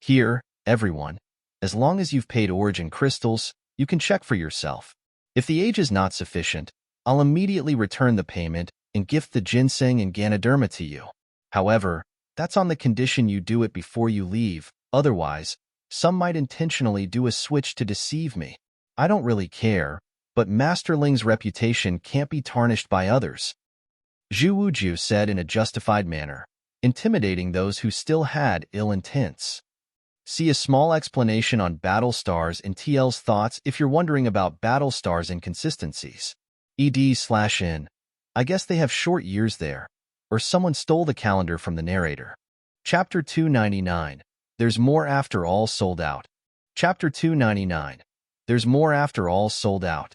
Here, everyone, as long as you've paid origin crystals, you can check for yourself. If the age is not sufficient, I'll immediately return the payment and gift the ginseng and Ganoderma to you. However, that's on the condition you do it before you leave. Otherwise, some might intentionally do a switch to deceive me. I don't really care, but Master Ling's reputation can't be tarnished by others. Zhu Wujiu said in a justified manner, intimidating those who still had ill intents. See a small explanation on battle stars in TL's thoughts if you're wondering about battle stars inconsistencies. ED/N. I guess they have short years there, or someone stole the calendar from the narrator. Chapter 299. There's more after all sold out. Chapter 299. There's more after all sold out.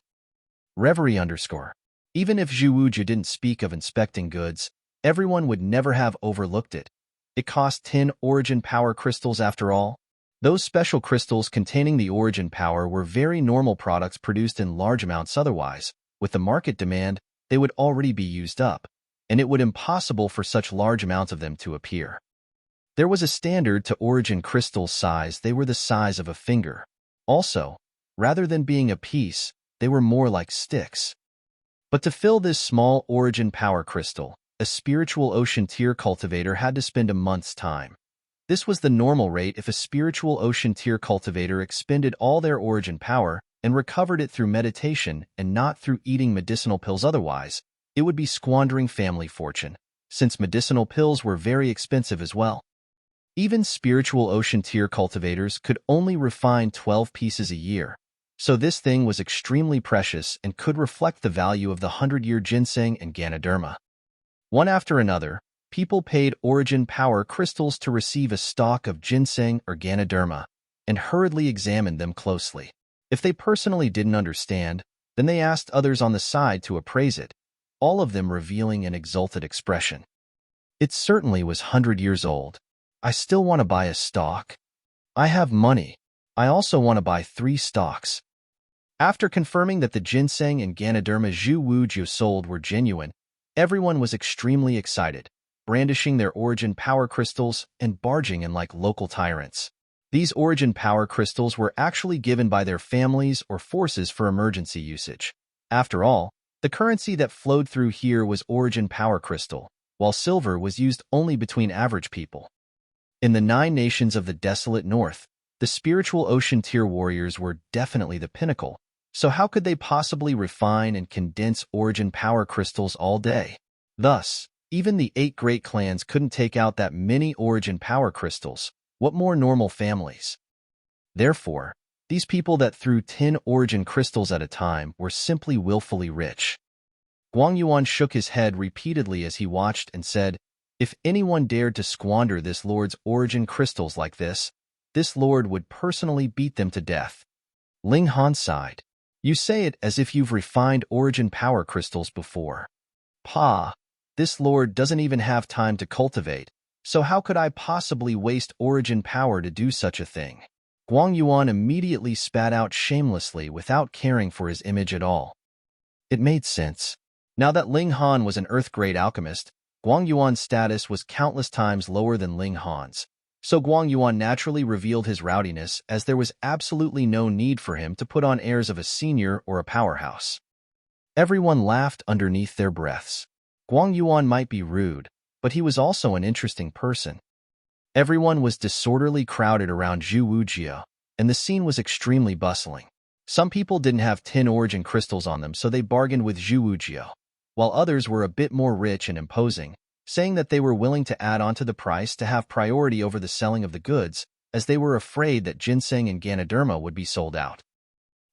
Reverie _ Even if Zhu Wujiu didn't speak of inspecting goods, everyone would never have overlooked it. It cost 10 origin power crystals after all. Those special crystals containing the origin power were very normal products produced in large amounts otherwise. With the market demand, they would already be used up, and it would be impossible for such large amounts of them to appear. There was a standard to origin crystal size. They were the size of a finger. Also, rather than being a piece, they were more like sticks. But to fill this small origin power crystal, a spiritual ocean tier cultivator had to spend a month's time. This was the normal rate if a spiritual ocean tier cultivator expended all their origin power and recovered it through meditation and not through eating medicinal pills. Otherwise, it would be squandering family fortune, since medicinal pills were very expensive as well. Even spiritual ocean tier cultivators could only refine 12 pieces a year, so this thing was extremely precious and could reflect the value of the 100-year ginseng and Ganoderma. One after another, people paid origin power crystals to receive a stock of ginseng or Ganoderma and hurriedly examined them closely. If they personally didn't understand, then they asked others on the side to appraise it, all of them revealing an exulted expression. It certainly was 100 years old. I still want to buy a stock. I have money. I also want to buy 3 stocks. After confirming that the ginseng and Ganoderma Zhu Wujiu sold were genuine, everyone was extremely excited, brandishing their origin power crystals and barging in like local tyrants. These origin power crystals were actually given by their families or forces for emergency usage. After all, the currency that flowed through here was origin power crystal, while silver was used only between average people. In the 9 nations of the desolate north, the spiritual ocean tier warriors were definitely the pinnacle, so how could they possibly refine and condense origin power crystals all day? Thus, even the 8 great clans couldn't take out that many origin power crystals. What more normal families? Therefore, these people that threw 10 origin crystals at a time were simply willfully rich. Guang Yuan shook his head repeatedly as he watched and said, if anyone dared to squander this lord's origin crystals like this lord would personally beat them to death. Ling Han sighed. You say it as if you've refined origin power crystals before. Pa, this lord doesn't even have time to cultivate, so how could I possibly waste origin power to do such a thing? Guang Yuan immediately spat out shamelessly without caring for his image at all. It made sense. Now that Ling Han was an earth-grade alchemist, Guang Yuan's status was countless times lower than Ling Han's, so Guang Yuan naturally revealed his rowdiness as there was absolutely no need for him to put on airs of a senior or a powerhouse. Everyone laughed underneath their breaths. Guang Yuan might be rude, but he was also an interesting person. Everyone was disorderly crowded around Zhu Wujiu, and the scene was extremely bustling. Some people didn't have 10 origin crystals on them, so they bargained with Zhu Wujiu, while others were a bit more rich and imposing, saying that they were willing to add on to the price to have priority over the selling of the goods, as they were afraid that ginseng and Ganoderma would be sold out.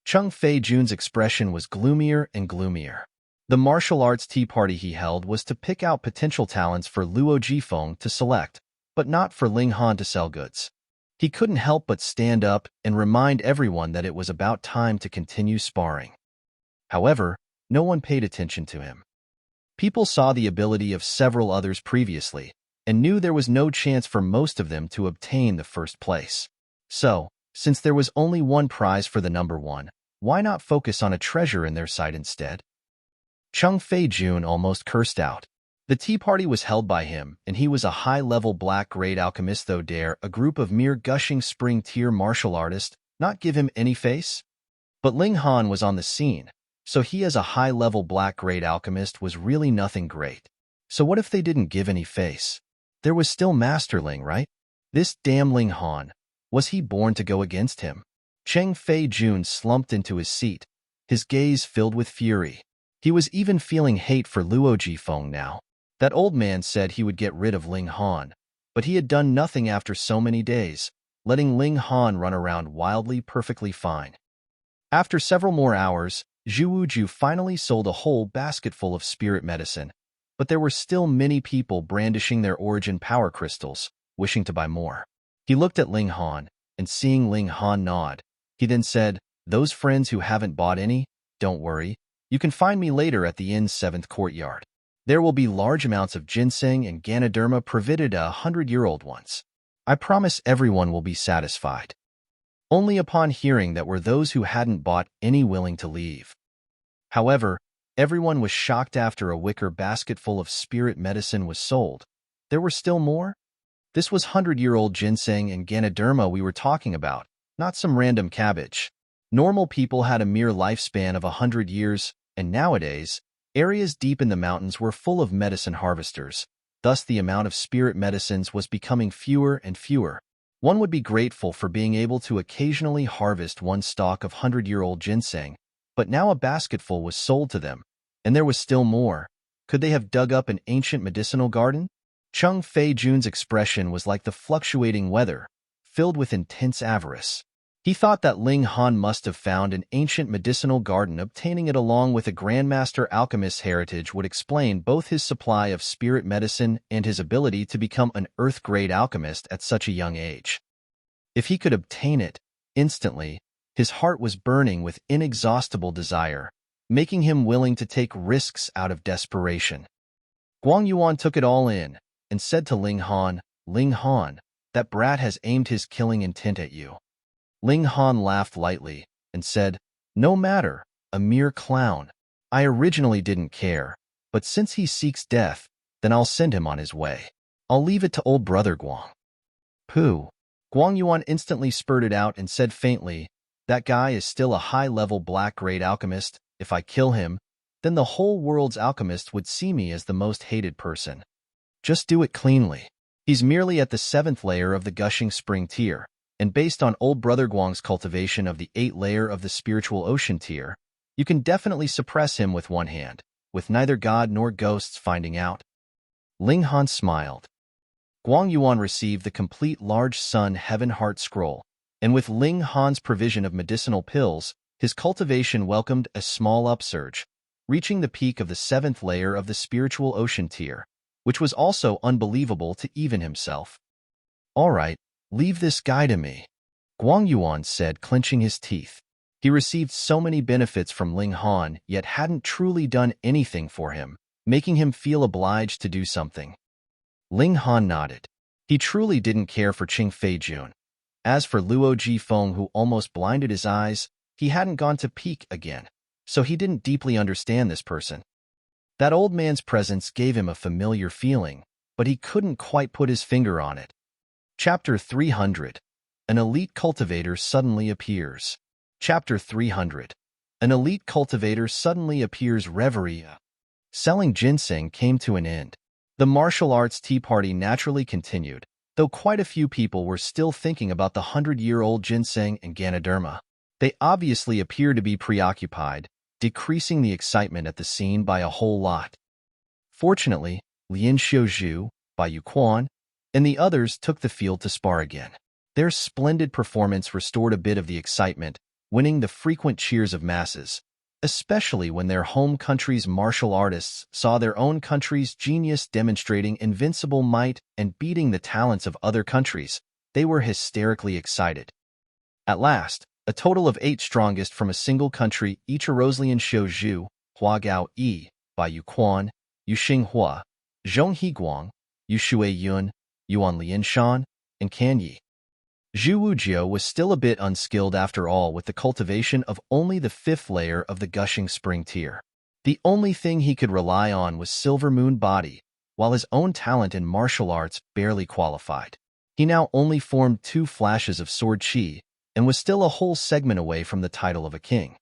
Cheng Fei Jun's expression was gloomier and gloomier. The martial arts tea party he held was to pick out potential talents for Luo Jifeng to select, but not for Ling Han to sell goods. He couldn't help but stand up and remind everyone that it was about time to continue sparring. However, no one paid attention to him. People saw the ability of several others previously and knew there was no chance for most of them to obtain the first place. So, since there was only one prize for the number 1, why not focus on a treasure in their sight instead? Cheng Fei Jun almost cursed out. The tea party was held by him, and he was a high-level black-grade alchemist. Though dare a group of mere gushing spring-tier martial artists not give him any face? But Ling Han was on the scene, So he as a high-level black-grade alchemist was really nothing great. So what if they didn't give any face? There was still Master Ling, right? This damn Ling Han. Was he born to go against him? Cheng Fei-jun slumped into his seat, his gaze filled with fury. He was even feeling hate for Luo Jifeng now. That old man said he would get rid of Ling Han, but he had done nothing after so many days, letting Ling Han run around wildly perfectly fine. After several more hours, Zhu Wuju finally sold a whole basketful of spirit medicine, but there were still many people brandishing their origin power crystals, wishing to buy more. He looked at Ling Han, and seeing Ling Han nod, he then said, "Those friends who haven't bought any, don't worry. You can find me later at the inn's 7th courtyard. There will be large amounts of ginseng and Ganoderma provided 100-year-old ones. I promise everyone will be satisfied." Only upon hearing that were those who hadn't bought any willing to leave. However, everyone was shocked after a wicker basket full of spirit medicine was sold. There were still more? This was 100-year-old ginseng and Ganoderma we were talking about, not some random cabbage. Normal people had a mere lifespan of 100 years, and nowadays, areas deep in the mountains were full of medicine harvesters. Thus the amount of spirit medicines was becoming fewer and fewer. One would be grateful for being able to occasionally harvest one stalk of 100-year-old ginseng, but now a basketful was sold to them, and there was still more. Could they have dug up an ancient medicinal garden? Cheng Fei-jun's expression was like the fluctuating weather, filled with intense avarice. He thought that Ling Han must have found an ancient medicinal garden. Obtaining it along with a Grandmaster alchemist's heritage would explain both his supply of spirit medicine and his ability to become an earth-grade alchemist at such a young age. If he could obtain it, instantly, his heart was burning with inexhaustible desire, making him willing to take risks out of desperation. Guang Yuan took it all in, and said to Ling Han, "Ling Han, that brat has aimed his killing intent at you." Ling Han laughed lightly, and said, "No matter, a mere clown. I originally didn't care, but since he seeks death, then I'll send him on his way. I'll leave it to old brother Guang." "Pooh." Guang Yuan instantly spurted out and said faintly, "That guy is still a high-level black-grade alchemist. If I kill him, then the whole world's alchemists would see me as the most hated person. Just do it cleanly. He's merely at the 7th layer of the gushing spring tier, and based on old brother Guang's cultivation of the 8th layer of the spiritual ocean tier, you can definitely suppress him with one hand, with neither God nor ghosts finding out." Ling Han smiled. Guang Yuan received the complete large sun heaven heart scroll, and with Ling Han's provision of medicinal pills, his cultivation welcomed a small upsurge, reaching the peak of the 7th layer of the spiritual ocean tier, which was also unbelievable to even himself. "All right, leave this guy to me," Guang Yuan said, clenching his teeth. He received so many benefits from Ling Han, yet hadn't truly done anything for him, making him feel obliged to do something. Ling Han nodded. He truly didn't care for Cheng Fei-jun. As for Luo Jifeng, who almost blinded his eyes, he hadn't gone to peak again, so he didn't deeply understand this person. That old man's presence gave him a familiar feeling, but he couldn't quite put his finger on it. Chapter 300. An elite cultivator suddenly appears. Chapter 300. An elite cultivator suddenly appears. Reverie. Selling ginseng came to an end. The martial arts tea party naturally continued, though quite a few people were still thinking about the 100-year-old ginseng and Ganoderma. They obviously appeared to be preoccupied, decreasing the excitement at the scene by a whole lot. Fortunately, Lian Xiuzhu, Bai Yuquan, and the others took the field to spar again. Their splendid performance restored a bit of the excitement, winning the frequent cheers of masses, especially when their home country's martial artists saw their own country's genius demonstrating invincible might and beating the talents of other countries. They were hysterically excited. At last, a total of 8 strongest from a single country each arose: Lian Xiuzhu, Hua Gao Yi, Bai Yuquan, Yu Xinghua, Zhong Higuang, Yu Shuiyun, Yuan Lianshan, and Can Yi. Zhu Wujiu was still a bit unskilled after all with the cultivation of only the 5th layer of the gushing spring tier. The only thing he could rely on was Silver Moon Body, while his own talent in martial arts barely qualified. He now only formed 2 flashes of sword chi, and was still a whole segment away from the title of a king.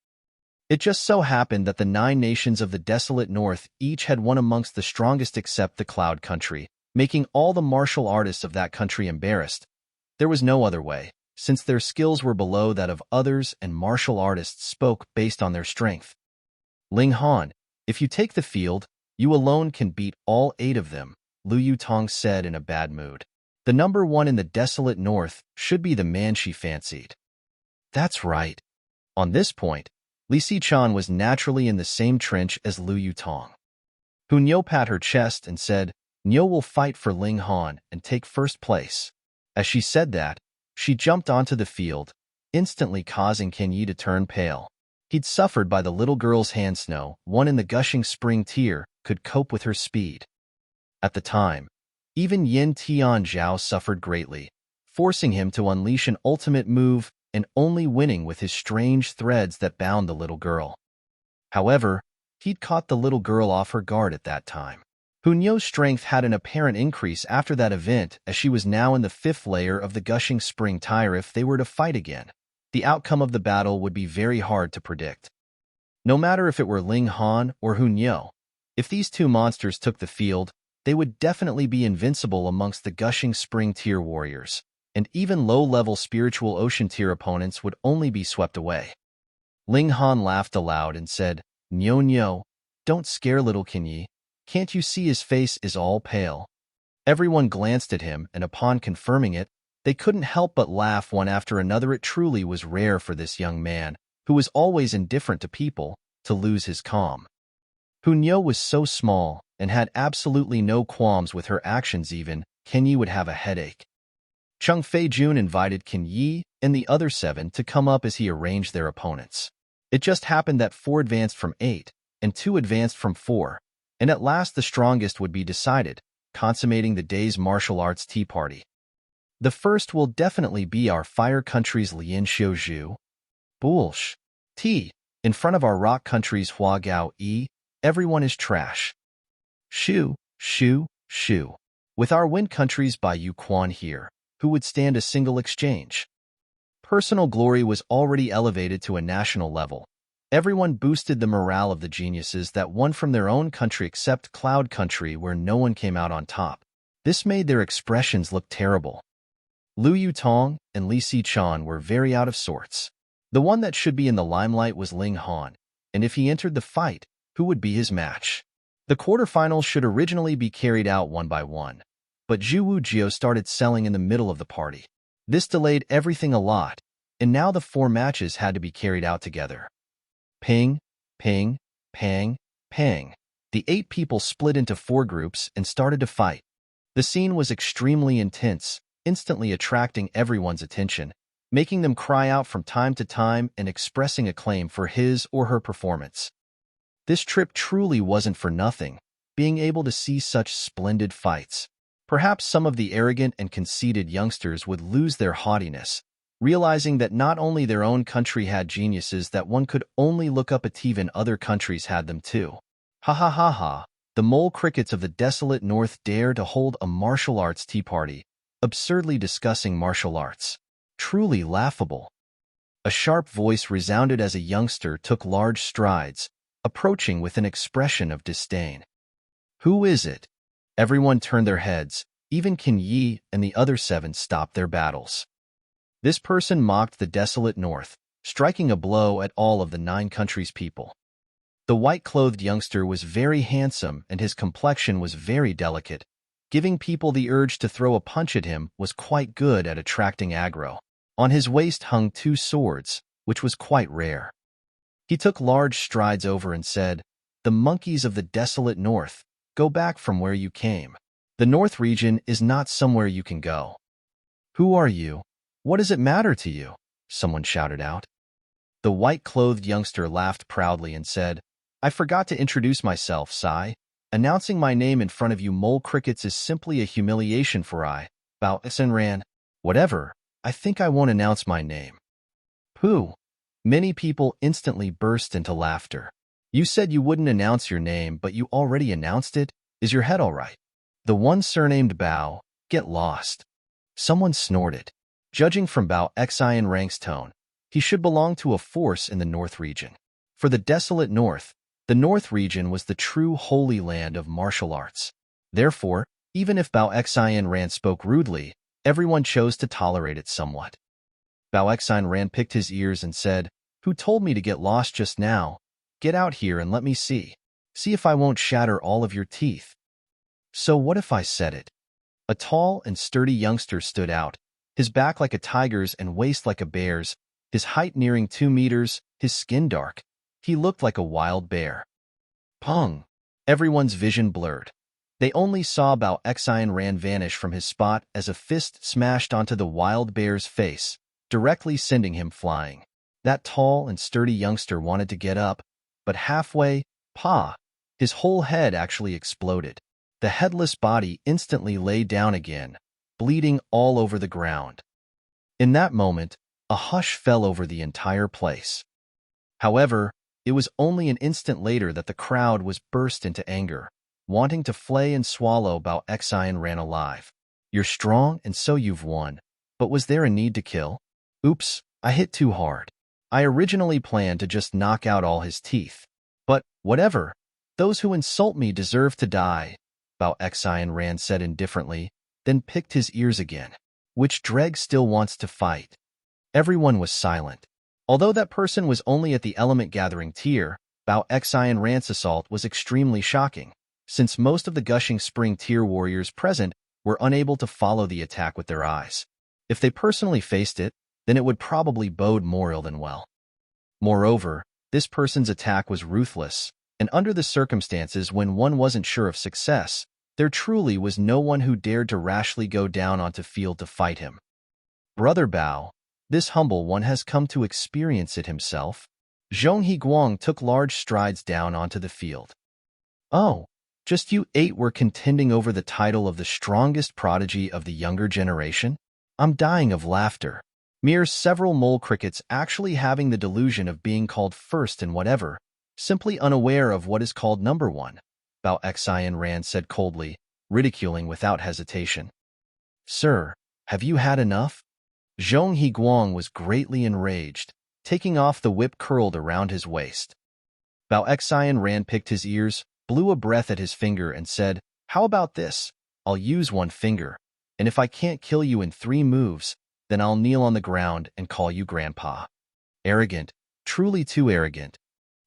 It just so happened that the 9 nations of the desolate north each had one amongst the strongest except the Cloud Country, making all the martial artists of that country embarrassed. There was no other way, since their skills were below that of others and martial artists spoke based on their strength. Ling Han, if you take the field, you alone can beat all 8 of them, Lu Yutong said in a bad mood. The number 1 in the desolate north should be the man she fancied. That's right. On this point, Li Xichan was naturally in the same trench as Lu Yutong. Hu Niu pat her chest and said, Niu will fight for Ling Han and take first place. As she said that, she jumped onto the field, instantly causing Ken Yi to turn pale. He'd suffered by the little girl's hand. No one in the gushing spring tier could cope with her speed. At the time, even Yin Tian Zhao suffered greatly, forcing him to unleash an ultimate move and only winning with his strange threads that bound the little girl. However, he'd caught the little girl off her guard at that time. Hu Niu's strength had an apparent increase after that event, as she was now in the 5th layer of the gushing spring tier. If they were to fight again, the outcome of the battle would be very hard to predict. No matter if it were Ling Han or Hu Niu, if these 2 monsters took the field, they would definitely be invincible amongst the gushing spring tier warriors, and even low-level spiritual ocean tier opponents would only be swept away. Ling Han laughed aloud and said, Niu Niu, don't scare little Ken Yi. Can't you see his face is all pale? Everyone glanced at him, and upon confirming it, they couldn't help but laugh one after another. It truly was rare for this young man, who was always indifferent to people, to lose his calm. Hu Niu was so small and had absolutely no qualms with her actions. Even Ken Yi would have a headache. Cheng Fei-jun invited Ken Yi and the other 7 to come up as he arranged their opponents. It just happened that 4 advanced from 8, and 2 advanced from 4, and at last the strongest would be decided, consummating the day's martial arts tea party. The first will definitely be our fire country's Lian Xiuzhu. Bullsh. Tea. In front of our rock country's Hua Gao Yi, everyone is trash. Shu, shu, shu. With our wind country's Bai Yu Quan here, who would stand a single exchange? Personal glory was already elevated to a national level. Everyone boosted the morale of the geniuses that won from their own country except Cloud Country, where no one came out on top. This made their expressions look terrible. Lu Yutong and Li Xichan were very out of sorts. The one that should be in the limelight was Ling Han, and if he entered the fight, who would be his match? The quarterfinals should originally be carried out one by one, but Zhu Wujio started selling in the middle of the party. This delayed everything a lot, and now the 4 matches had to be carried out together. Ping, ping, pang, pang. The 8 people split into 4 groups and started to fight. The scene was extremely intense, instantly attracting everyone's attention, making them cry out from time to time and expressing acclaim for his or her performance. This trip truly wasn't for nothing, being able to see such splendid fights. Perhaps some of the arrogant and conceited youngsters would lose their haughtiness, realizing that not only their own country had geniuses that one could only look up at, even other countries had them too. Ha ha ha ha, the mole crickets of the desolate north dare to hold a martial arts tea party, absurdly discussing martial arts. Truly laughable. A sharp voice resounded as a youngster took large strides, approaching with an expression of disdain. Who is it? Everyone turned their heads, even Ken Yi and the other 7 stopped their battles. This person mocked the desolate north, striking a blow at all of the 9 countries' people. The white-clothed youngster was very handsome and his complexion was very delicate. Giving people the urge to throw a punch at him was quite good at attracting aggro. On his waist hung 2 swords, which was quite rare. He took large strides over and said, "The monkeys of the desolate north, go back from where you came. The north region is not somewhere you can go." "Who are you? What does it matter to you?" someone shouted out. The white-clothed youngster laughed proudly and said, "I forgot to introduce myself, Sai. Announcing my name in front of you mole crickets is simply a humiliation for I, Bao Senran. Whatever, I think I won't announce my name." Pooh! Many people instantly burst into laughter. "You said you wouldn't announce your name, but you already announced it? Is your head all right? The one surnamed Bao, get lost." Someone snorted. Judging from Bao Xian Rank's tone, he should belong to a force in the North region. For the desolate north, the North region was the true holy land of martial arts. Therefore, even if Bao Xian Ran spoke rudely, everyone chose to tolerate it somewhat. Bao Xian Ran picked his ears and said, "Who told me to get lost just now? Get out here and let me see. See if I won't shatter all of your teeth." "So what if I said it?" A tall and sturdy youngster stood out, his back like a tiger's and waist like a bear's, his height nearing 2 meters, his skin dark. He looked like a wild bear. Pong! Everyone's vision blurred. They only saw Bao Xian Ran vanish from his spot as a fist smashed onto the wild bear's face, directly sending him flying. That tall and sturdy youngster wanted to get up, but halfway, his whole head actually exploded. The headless body instantly lay down again, bleeding all over the ground. In that moment, a hush fell over the entire place. However, it was only an instant later that the crowd was burst into anger, wanting to flay and swallow Bao Xian Ran alive. "You're strong and so you've won, but was there a need to kill? Oops, I hit too hard. I originally planned to just knock out all his teeth. But, whatever, those who insult me deserve to die," Bao Xian Ran said indifferently, then picked his ears again. "Which Dreg still wants to fight?" Everyone was silent. Although that person was only at the element-gathering tier, Bao Xian Ran's assault was extremely shocking, since most of the Gushing Spring tier warriors present were unable to follow the attack with their eyes. If they personally faced it, then it would probably bode more ill than well. Moreover, this person's attack was ruthless, and under the circumstances when one wasn't sure of success, there truly was no one who dared to rashly go down onto field to fight him. "Brother Bao, this humble one has come to experience it himself." Zhong Guang took large strides down onto the field. "Oh, just you 8 were contending over the title of the strongest prodigy of the younger generation? I'm dying of laughter. Mere several mole crickets actually having the delusion of being called first in whatever, simply unaware of what is called number one," Bao Xian Ran said coldly, ridiculing without hesitation. "Sir, have you had enough?" Zhong Guang was greatly enraged, taking off the whip curled around his waist. Bao Xian Ran picked his ears, blew a breath at his finger and said, "How about this? I'll use one finger, and if I can't kill you in 3 moves, then I'll kneel on the ground and call you Grandpa." Arrogant, truly too arrogant.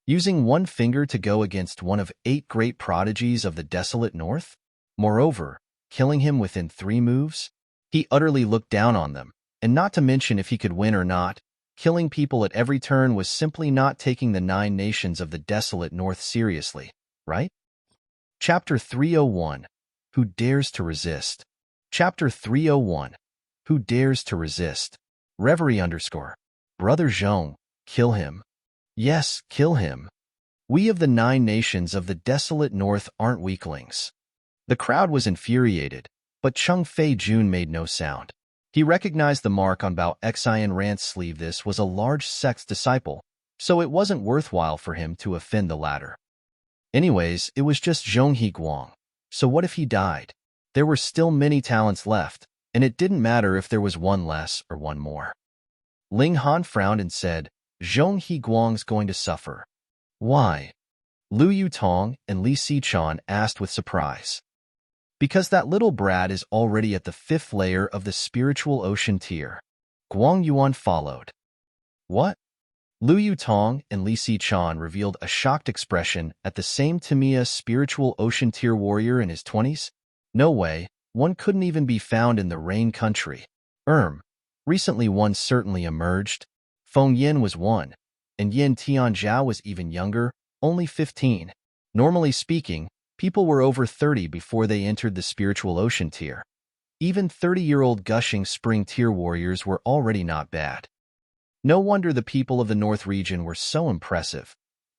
Using one finger to go against one of 8 great prodigies of the desolate north? Moreover, killing him within 3 moves? He utterly looked down on them, and not to mention if he could win or not, killing people at every turn was simply not taking the 9 nations of the desolate north seriously, right? Chapter 301. Who Dares to Resist? Chapter 301. Who Dares to Resist? Reverie _ Brother Zhong, kill him. Yes, kill him. We of the 9 nations of the desolate north aren't weaklings. The crowd was infuriated, but Chung Fei Jun made no sound. He recognized the mark on Bao Xian Ran's sleeve. This was a large Sect's disciple, so it wasn't worthwhile for him to offend the latter. Anyways, it was just Zhong Guang, so what if he died? There were still many talents left, and it didn't matter if there was one less or one more. Ling Han frowned and said, "Zhong Guang's going to suffer." "Why?" Lu Yutong and Li Sichuan asked with surprise. "Because that little brat is already at the 5th layer of the spiritual ocean tier." Guang Yuan followed. "What?" Lu Yutong and Li Sichuan revealed a shocked expression at the same Tamiya spiritual ocean tier warrior in his 20s. No way, one couldn't even be found in the Rain country. Recently one certainly emerged. Feng Yin was one, and Yin Tianzhao was even younger, only 15. Normally speaking, people were over 30 before they entered the spiritual ocean tier. Even 30-year-old Gushing Spring tier warriors were already not bad. No wonder the people of the North region were so impressive.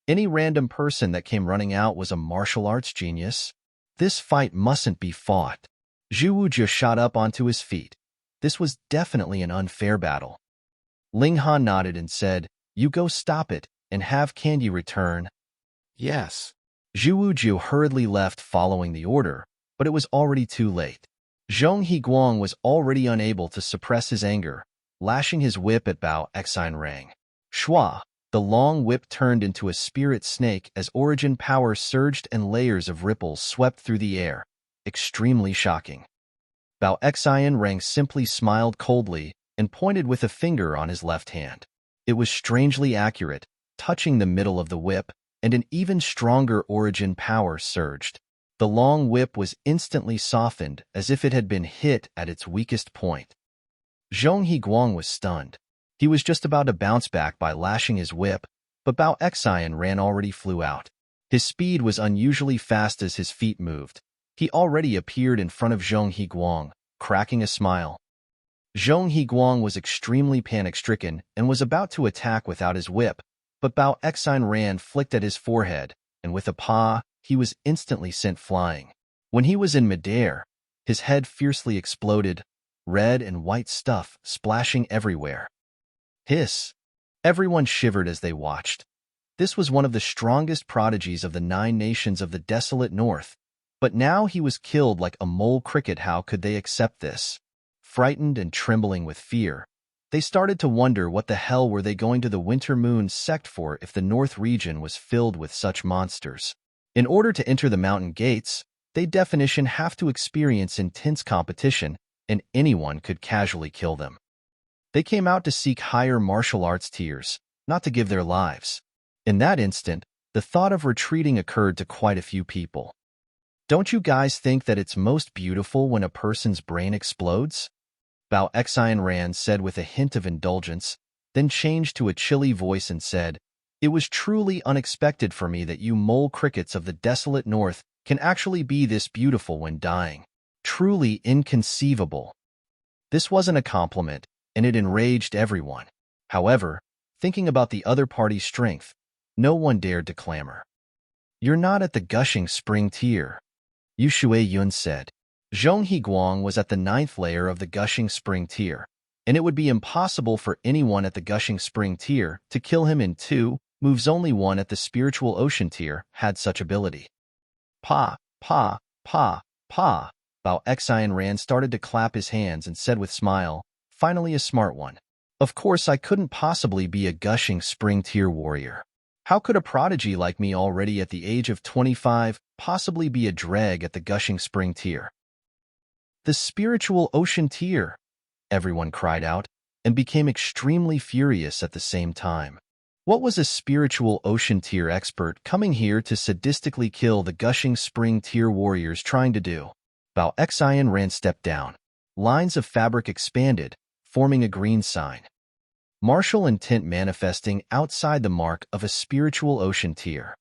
Any random person that came running out was a martial arts genius. This fight mustn't be fought. Zhu Wuzhi shot up onto his feet. This was definitely an unfair battle. Ling Han nodded and said, "You go stop it, and have Candy return." "Yes." Zhu Wuzhi hurriedly left following the order, but it was already too late. Zhong Guang was already unable to suppress his anger, lashing his whip at Bao Xian Ran. Shua! The long whip turned into a spirit snake as origin power surged and layers of ripples swept through the air. Extremely shocking. Bao Xian Rang simply smiled coldly and pointed with a finger on his left hand. It was strangely accurate, touching the middle of the whip, and an even stronger origin power surged. The long whip was instantly softened as if it had been hit at its weakest point. Zhong Higuang was stunned. He was just about to bounce back by lashing his whip, but Bao Xian Ran already flew out. His speed was unusually fast as his feet moved. He already appeared in front of Zhong Higuang, cracking a smile. Zhong Higuang was extremely panic-stricken and was about to attack without his whip, but Bao Xian Ran flicked at his forehead, and with a paw, he was instantly sent flying. When he was in midair, his head fiercely exploded, red and white stuff splashing everywhere. Hiss! Everyone shivered as they watched. This was one of the strongest prodigies of the 9 nations of the desolate north, but now he was killed like a mole cricket. How could they accept this? Frightened and trembling with fear, they started to wonder what the hell were they going to the Winter Moon Sect for if the North region was filled with such monsters. In order to enter the mountain gates, they definition have to experience intense competition, and anyone could casually kill them. They came out to seek higher martial arts tiers, not to give their lives. In that instant, the thought of retreating occurred to quite a few people. Don't you guys think that it's most beautiful when a person's brain explodes? Bao Xian Ran said with a hint of indulgence, then changed to a chilly voice and said, "It was truly unexpected for me that you mole crickets of the desolate north can actually be this beautiful when dying. Truly inconceivable." This wasn't a compliment, and it enraged everyone. However, thinking about the other party's strength, no one dared to clamor. "You're not at the gushing spring tier," Yu Shuiyun said. Zhong Higuang was at the 9th layer of the gushing spring tier, and it would be impossible for anyone at the gushing spring tier to kill him in 2 moves. Only one at the spiritual ocean tier had such ability. Pa, pa, pa, pa. Bao Xian Ran started to clap his hands and said with smile, "Finally a smart one. Of course I couldn't possibly be a gushing spring tier warrior. How could a prodigy like me already at the age of 25 possibly be a dreg at the gushing spring tier?" "The spiritual ocean tier!" everyone cried out, and became extremely furious at the same time. What was a spiritual ocean tier expert coming here to sadistically kill the gushing spring tier warriors trying to do? Bao Xian Ran stepped down. Lines of fabric expanded, forming a green sign. Martial intent manifesting outside the mark of a spiritual ocean tier.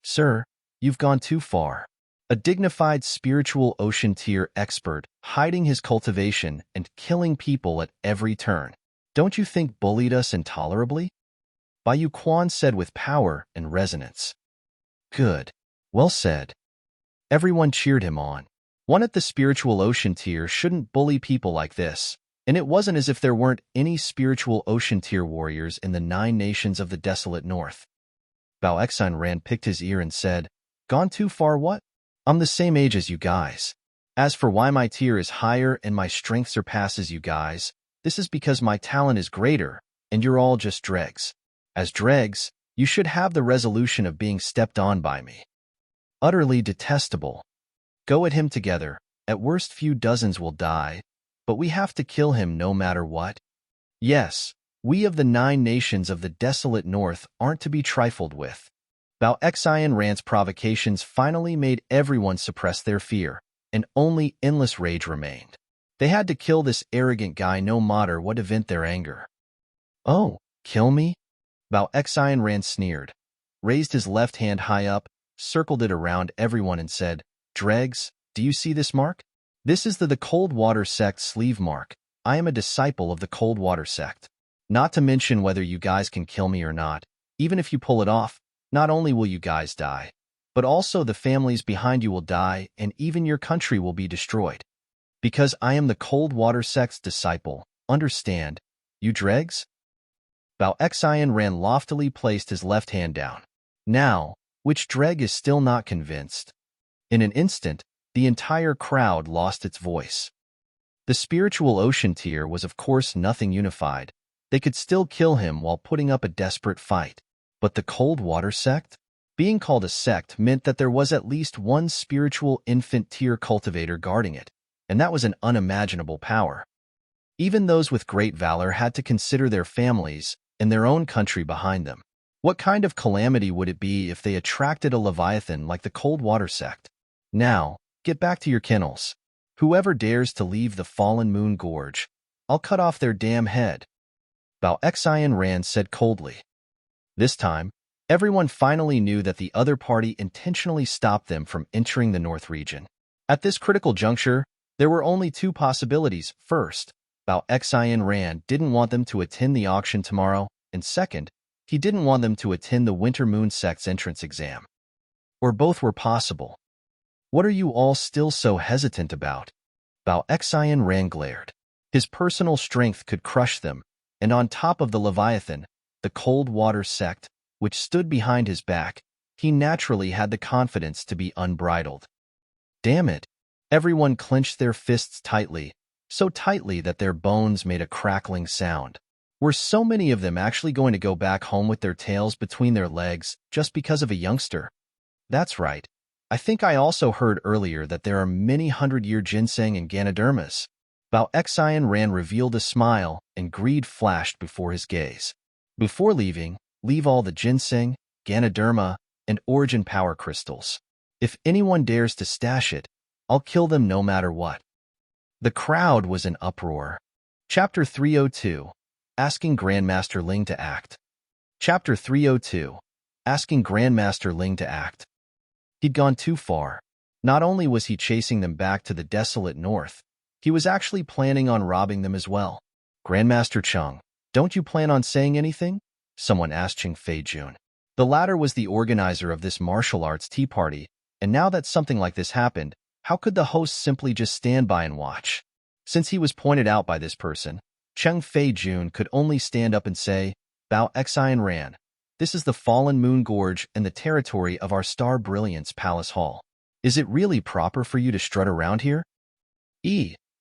"Sir, you've gone too far." A dignified spiritual ocean tier expert, hiding his cultivation and killing people at every turn. "Don't you think bullied us intolerably?" Bai Yu Quan said with power and resonance. "Good. Well said." Everyone cheered him on. One at the spiritual ocean tier shouldn't bully people like this, and it wasn't as if there weren't any spiritual ocean tier warriors in the 9 nations of the desolate north. Bao Xian Ran picked his ear and said, "Gone too far what? I'm the same age as you guys. As for why my tier is higher and my strength surpasses you guys, this is because my talent is greater, and you're all just dregs. As dregs, you should have the resolution of being stepped on by me. Utterly detestable. Go at him together, at worst few dozens will die, but we have to kill him no matter what. Yes, we of the 9 nations of the desolate north aren't to be trifled with." Bao Xian Ran's provocations finally made everyone suppress their fear, and only endless rage remained. They had to kill this arrogant guy no matter what event their anger. "Oh, kill me?" Bao Xian Ran sneered, raised his left hand high up, circled it around everyone and said, "Dregs, do you see this mark? This is the Cold Water Sect sleeve mark. I am a disciple of the Cold Water Sect. Not to mention whether you guys can kill me or not, even if you pull it off, not only will you guys die, but also the families behind you will die and even your country will be destroyed. Because I am the Cold Water Sect's disciple, understand, you dregs?" Bao Xian Ran loftily placed his left hand down. Now, which dreg is still not convinced? In an instant, the entire crowd lost its voice. The spiritual ocean tier was of course nothing unified. They could still kill him while putting up a desperate fight. But the Cold Water Sect? Being called a sect meant that there was at least one spiritual infant-tier cultivator guarding it, and that was an unimaginable power. Even those with great valor had to consider their families and their own country behind them. What kind of calamity would it be if they attracted a leviathan like the Cold Water Sect? Now, get back to your kennels. Whoever dares to leave the Fallen Moon Gorge, I'll cut off their damn head. Bao Xian Ran said coldly. This time, everyone finally knew that the other party intentionally stopped them from entering the North region. At this critical juncture, there were only two possibilities. First, Bao Xian Ran didn't want them to attend the auction tomorrow, and second, he didn't want them to attend the Winter Moon Sect's entrance exam. Or both were possible. What are you all still so hesitant about? Bao Xian Ran glared. His personal strength could crush them, and on top of the Leviathan, the Cold Water Sect, which stood behind his back, he naturally had the confidence to be unbridled. Damn it! Everyone clenched their fists tightly, so tightly that their bones made a crackling sound. Were so many of them actually going to go back home with their tails between their legs just because of a youngster? That's right. I think I also heard earlier that there are many hundred-year Ginseng and Ganodermas. Bao Xian Ran revealed a smile, and greed flashed before his gaze. Before leaving, leave all the Ginseng, Ganoderma, and Origin Power Crystals. If anyone dares to stash it, I'll kill them no matter what. The crowd was in uproar. Chapter 302. Asking Grandmaster Ling to act. Chapter 302. Asking Grandmaster Ling to act. He'd gone too far. Not only was he chasing them back to the desolate north, he was actually planning on robbing them as well. Grandmaster Chung, don't you plan on saying anything? Someone asked Cheng Fei-jun. The latter was the organizer of this martial arts tea party, and now that something like this happened, how could the host simply just stand by and watch? Since he was pointed out by this person, Cheng Fei-jun could only stand up and say, Bao Xian Ran, this is the Fallen Moon Gorge and the territory of our Star Brilliance Palace Hall. Is it really proper for you to strut around here?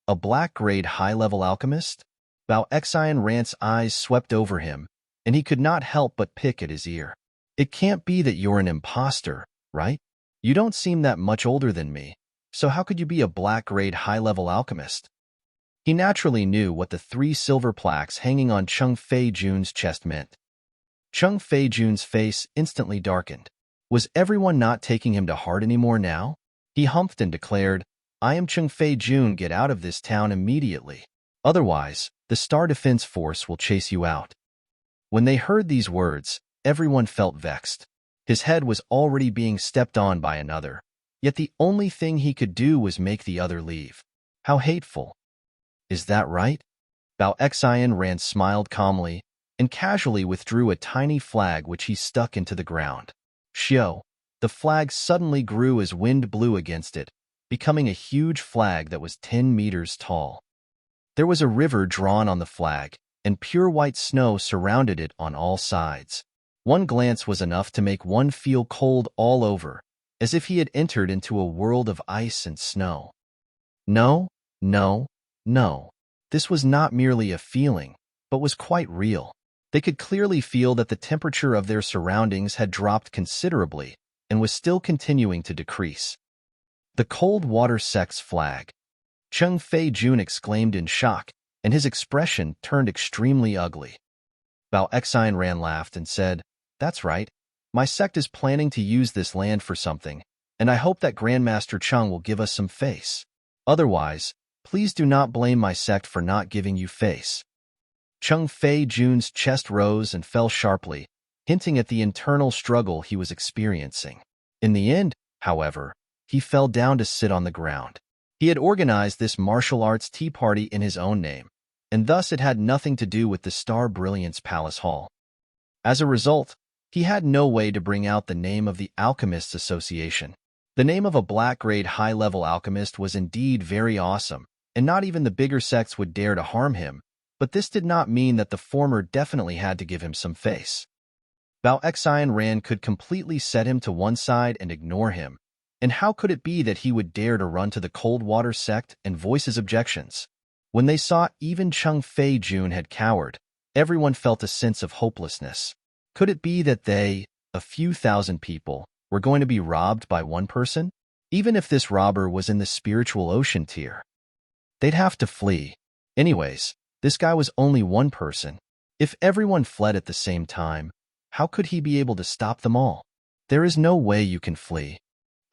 A black-grade high-level alchemist? Bao Xian Ran's eyes swept over him, and he could not help but pick at his ear. It can't be that you're an imposter, right? You don't seem that much older than me, so how could you be a black-grade high-level alchemist? He naturally knew what the 3 silver plaques hanging on Cheng Fei-jun's chest meant. Cheng Fei-jun's face instantly darkened. Was everyone not taking him to heart anymore now? He humphed and declared, I am Cheng Fei-jun, get out of this town immediately. Otherwise, the Star Defense Force will chase you out. When they heard these words, everyone felt vexed. His head was already being stepped on by another, yet the only thing he could do was make the other leave. How hateful. Is that right? Bao Xian Ran smiled calmly and casually withdrew a tiny flag which he stuck into the ground. Shio, the flag suddenly grew as wind blew against it, becoming a huge flag that was 10 meters tall. There was a river drawn on the flag, and pure white snow surrounded it on all sides. One glance was enough to make one feel cold all over, as if he had entered into a world of ice and snow. No, no, no. This was not merely a feeling, but was quite real. They could clearly feel that the temperature of their surroundings had dropped considerably and was still continuing to decrease. The Cold Water Sect's flag. Cheng Fei-jun exclaimed in shock, and his expression turned extremely ugly. Bao Xian Ran laughed and said, That's right. My sect is planning to use this land for something, and I hope that Grandmaster Chung will give us some face. Otherwise, please do not blame my sect for not giving you face. Cheng Fei-jun's chest rose and fell sharply, hinting at the internal struggle he was experiencing. In the end, however, he fell down to sit on the ground. He had organized this martial arts tea party in his own name, and thus it had nothing to do with the Star Brilliance Palace Hall. As a result, he had no way to bring out the name of the Alchemists Association. The name of a black-grade high-level alchemist was indeed very awesome, and not even the bigger sects would dare to harm him, but this did not mean that the former definitely had to give him some face. Bao Xian Ran could completely set him to one side and ignore him, and how could it be that he would dare to run to the Cold Water Sect and voice his objections? When they saw even Cheng Fei-jun had cowered, Everyone felt a sense of hopelessness. Could it be that they, a few thousand people, were going to be robbed by one person? Even if this robber was in the spiritual ocean tier, they'd have to flee. Anyways, this guy was only one person. If everyone fled at the same time, how could he be able to stop them all? There is no way you can flee.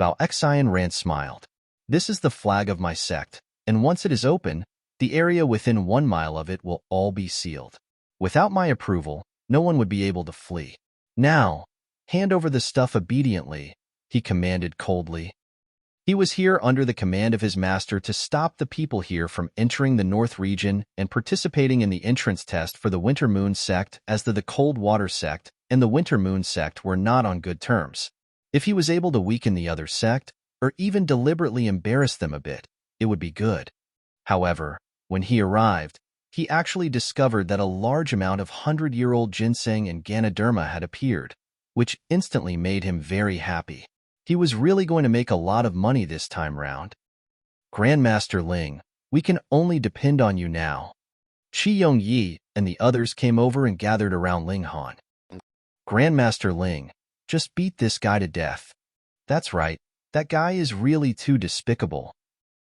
Bao Xian Ran smiled. This is the flag of my sect, and once it is open, the area within 1 mile of it will all be sealed. Without my approval, no one would be able to flee. Now, hand over the stuff obediently, he commanded coldly. He was here under the command of his master to stop the people here from entering the North region and participating in the entrance test for the Winter Moon Sect, as the Cold Water Sect and the Winter Moon Sect were not on good terms. If he was able to weaken the other sect, or even deliberately embarrass them a bit, it would be good. However, when he arrived, he actually discovered that a large amount of 100-year-old Ginseng and Ganoderma had appeared, which instantly made him very happy. He was really going to make a lot of money this time round. Grandmaster Ling, we can only depend on you now. Qi Yongyi and the others came over and gathered around Ling Han. Grandmaster Ling, just beat this guy to death. That's right, that guy is really too despicable.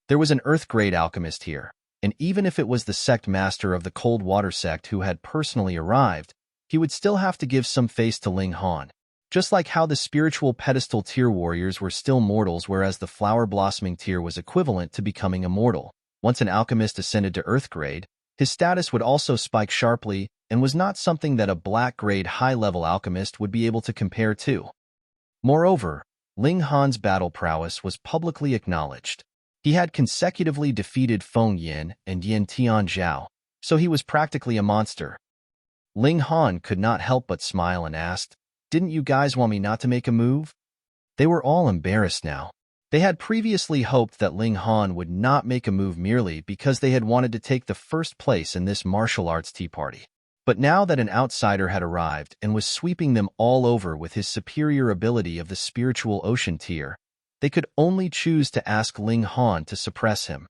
There was an Earth-grade alchemist here, and even if it was the sect master of the Cold Water Sect who had personally arrived, he would still have to give some face to Ling Han. Just like how the spiritual pedestal tier warriors were still mortals, whereas the flower blossoming tier was equivalent to becoming immortal. Once an alchemist ascended to Earth grade, his status would also spike sharply and was not something that a black grade high-level alchemist would be able to compare to. Moreover, Ling Han's battle prowess was publicly acknowledged. He had consecutively defeated Feng Yin and Yin Tianzhao, so he was practically a monster. Ling Han could not help but smile and asked, "Didn't you guys want me not to make a move?" They were all embarrassed now. They had previously hoped that Ling Han would not make a move merely because they had wanted to take the first place in this martial arts tea party. But now that an outsider had arrived and was sweeping them all over with his superior ability of the spiritual ocean tier, they could only choose to ask Ling Han to suppress him.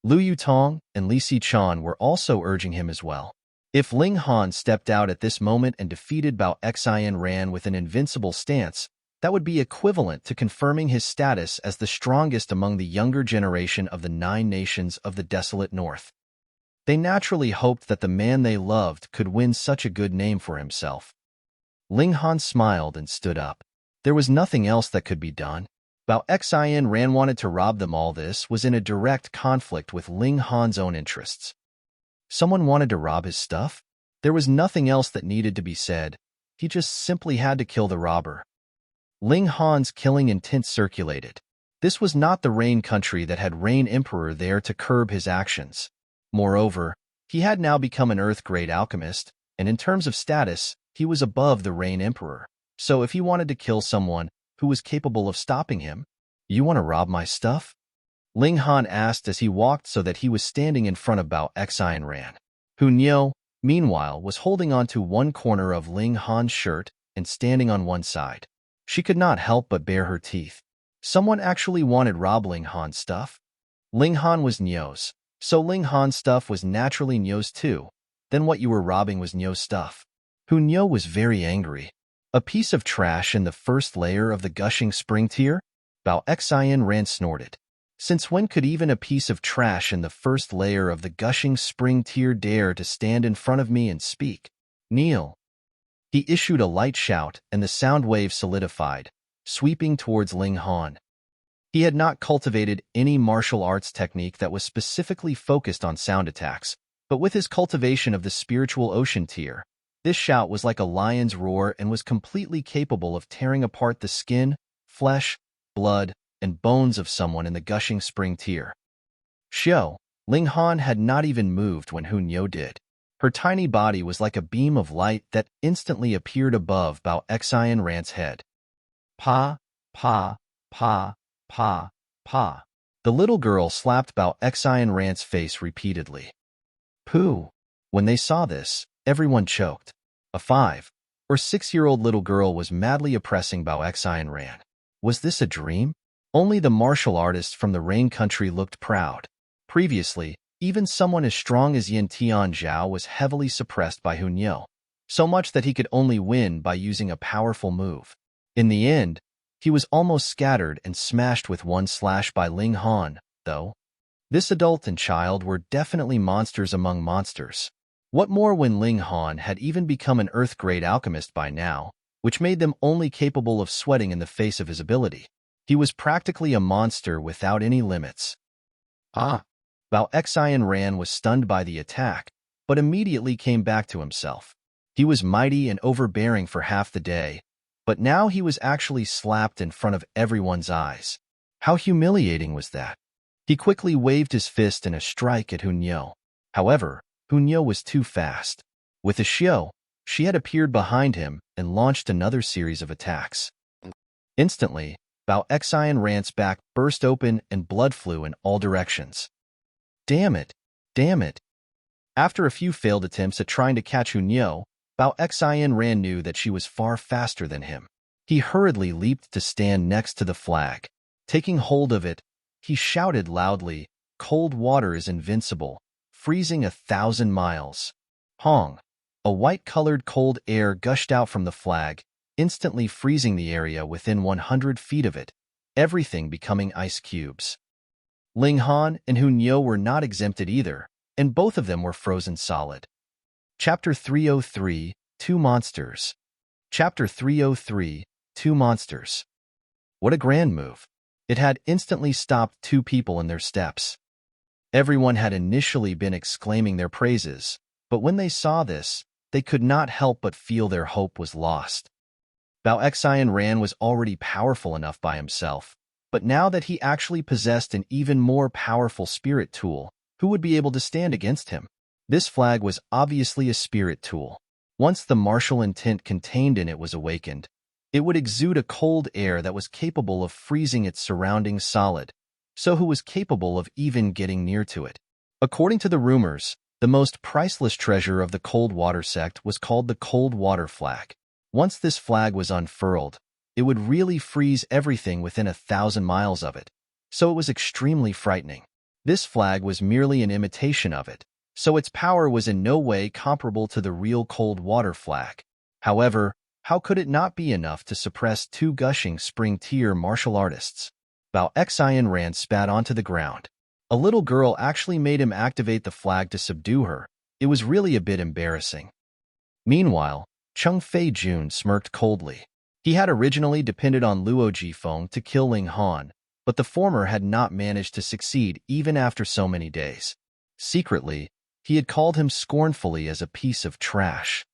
Lu Yutong and Li Sichan were also urging him as well. If Ling Han stepped out at this moment and defeated Bao Xian Ran with an invincible stance, that would be equivalent to confirming his status as the strongest among the younger generation of the 9 nations of the desolate north. They naturally hoped that the man they loved could win such a good name for himself. Ling Han smiled and stood up. There was nothing else that could be done. Bao Xian Ran wanted to rob them all. This was in a direct conflict with Ling Han's own interests. Someone wanted to rob his stuff? There was nothing else that needed to be said. He just simply had to kill the robber. Ling Han's killing intent circulated. This was not the Rain country that had Rain Emperor there to curb his actions. Moreover, he had now become an Earth-grade alchemist, and in terms of status, he was above the Rain Emperor. So if he wanted to kill someone who was capable of stopping him, "You want to rob my stuff?" Ling Han asked as he walked so that he was standing in front of Bao Xian Ran. Hu Niu, meanwhile, was holding on to one corner of Ling Han's shirt and standing on one side. She could not help but bare her teeth. Someone actually wanted rob Ling Han's stuff? Ling Han was Niu's, so Ling Han's stuff was naturally Niu's too. Then what you were robbing was Niu's stuff. Hu Niu was very angry. A piece of trash in the first layer of the gushing spring tier? Bao Xian Ran snorted. Since when could even a piece of trash in the first layer of the gushing spring tier dare to stand in front of me and speak? Kneel. He issued a light shout, and the sound wave solidified, sweeping towards Ling Han. He had not cultivated any martial arts technique that was specifically focused on sound attacks, but with his cultivation of the spiritual ocean tier, this shout was like a lion's roar and was completely capable of tearing apart the skin, flesh, blood, and bones of someone in the gushing spring tier. Xiao, Ling Han had not even moved when Hu Niu did. Her tiny body was like a beam of light that instantly appeared above Bao Xian Ran's head. Pa, pa, pa, pa, pa. The little girl slapped Bao Xian Ran's face repeatedly. Pooh! When they saw this, everyone choked. A 5 or 6-year-old little girl was madly oppressing Bao Xian Ran. Was this a dream? Only the martial artists from the Rain country looked proud. Previously, Even someone as strong as Yin Tianzhao was heavily suppressed by Hunyo, so much that he could only win by using a powerful move. In the end, he was almost scattered and smashed with one slash by Ling Han, though. This adult and child were definitely monsters among monsters. What more when Ling Han had even become an Earth-grade alchemist by now, which made them only capable of sweating in the face of his ability. He was practically a monster without any limits. Bao Xian Ran was stunned by the attack, but immediately came back to himself. He was mighty and overbearing for half the day, but now he was actually slapped in front of everyone's eyes. How humiliating was that? He quickly waved his fist in a strike at Hunyo. However, Hunyo was too fast. With a xiao, she had appeared behind him and launched another series of attacks. Instantly, Bao Xian Ran's back burst open and blood flew in all directions. Damn it! Damn it! After a few failed attempts at trying to catch Hunyo, Bao Xian Ran knew that she was far faster than him. He hurriedly leaped to stand next to the flag. Taking hold of it, he shouted loudly, "Cold water is invincible, freezing 1,000 miles. Hong!" A white-colored cold air gushed out from the flag, instantly freezing the area within 100 feet of it, everything becoming ice cubes. Ling Han and Hunyo were not exempted either, and both of them were frozen solid. Chapter 303, Two Monsters. Chapter 303, Two Monsters. What a grand move. It had instantly stopped two people in their steps. Everyone had initially been exclaiming their praises, but when they saw this, they could not help but feel their hope was lost. Bao Xian Ran was already powerful enough by himself, but now that he actually possessed an even more powerful spirit tool, who would be able to stand against him? This flag was obviously a spirit tool. Once the martial intent contained in it was awakened, it would exude a cold air that was capable of freezing its surroundings solid, so who was capable of even getting near to it? According to the rumors, the most priceless treasure of the Cold Water Sect was called the Cold Water Flag. Once this flag was unfurled, it would really freeze everything within 1,000 miles of it, so it was extremely frightening. This flag was merely an imitation of it, so its power was in no way comparable to the real Cold Water Flag. However, how could it not be enough to suppress two gushing spring-tier martial artists? Bao Xian Ran spat onto the ground. A little girl actually made him activate the flag to subdue her. It was really a bit embarrassing. Meanwhile, Cheng Fei Jun smirked coldly. He had originally depended on Luo Jifeng to kill Ling Han, but the former had not managed to succeed even after so many days. Secretly, he had called him scornfully as a piece of trash.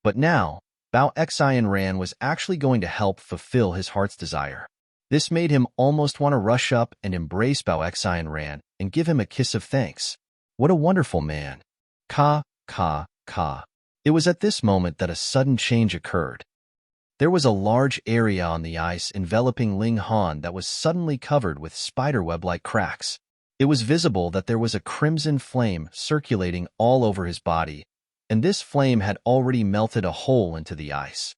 But now, Bao Xian Ran was actually going to help fulfill his heart's desire. This made him almost want to rush up and embrace Bao Xian Ran and give him a kiss of thanks. What a wonderful man. Ka. It was at this moment that a sudden change occurred. There was a large area on the ice enveloping Ling Han that was suddenly covered with spiderweb-like cracks. It was visible that there was a crimson flame circulating all over his body, and this flame had already melted a hole into the ice.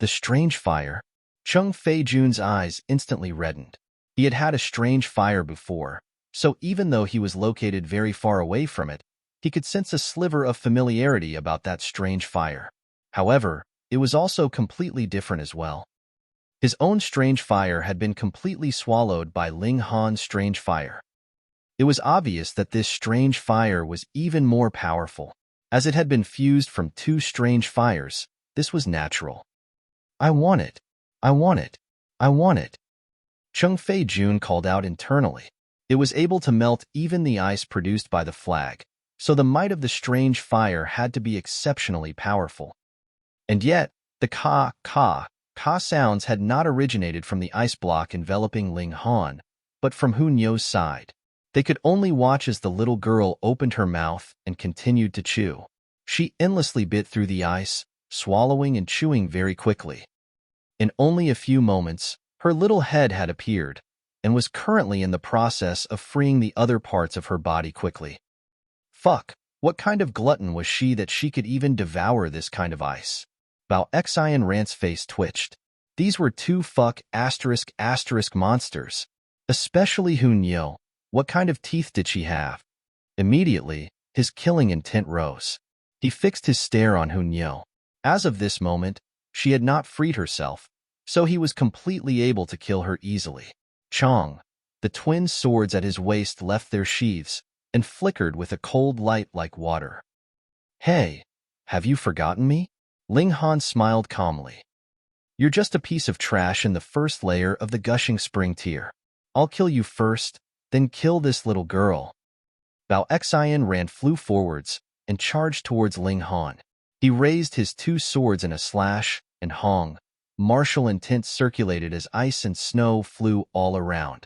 The strange fire. Cheng Fei Jun's eyes instantly reddened. He had had a strange fire before, so even though he was located very far away from it, he could sense a sliver of familiarity about that strange fire. However, it was also completely different as well. His own strange fire had been completely swallowed by Ling Han's strange fire. It was obvious that this strange fire was even more powerful. As it had been fused from two strange fires, this was natural. I want it. I want it. I want it. Cheng Fei Jun called out internally. It was able to melt even the ice produced by the flag, so the might of the strange fire had to be exceptionally powerful. And yet, the ka sounds had not originated from the ice block enveloping Ling Han, but from Hunyo's side. They could only watch as the little girl opened her mouth and continued to chew. She endlessly bit through the ice, swallowing and chewing very quickly. In only a few moments, her little head had appeared, and was currently in the process of freeing the other parts of her body quickly. Fuck, what kind of glutton was she that she could even devour this kind of ice? Bao Xian Ran's face twitched. These were two *** monsters. Especially Hunyo. What kind of teeth did she have? Immediately, his killing intent rose. He fixed his stare on Hunyo. As of this moment, she had not freed herself, so he was completely able to kill her easily. Chong. The twin swords at his waist left their sheaths and flickered with a cold light like water. Hey, have you forgotten me? Ling Han smiled calmly. You're just a piece of trash in the first layer of the gushing spring tier. I'll kill you first, then kill this little girl. Bao Xian flew forwards and charged towards Ling Han. He raised his two swords in a slash, and Hong. Martial intent circulated as ice and snow flew all around.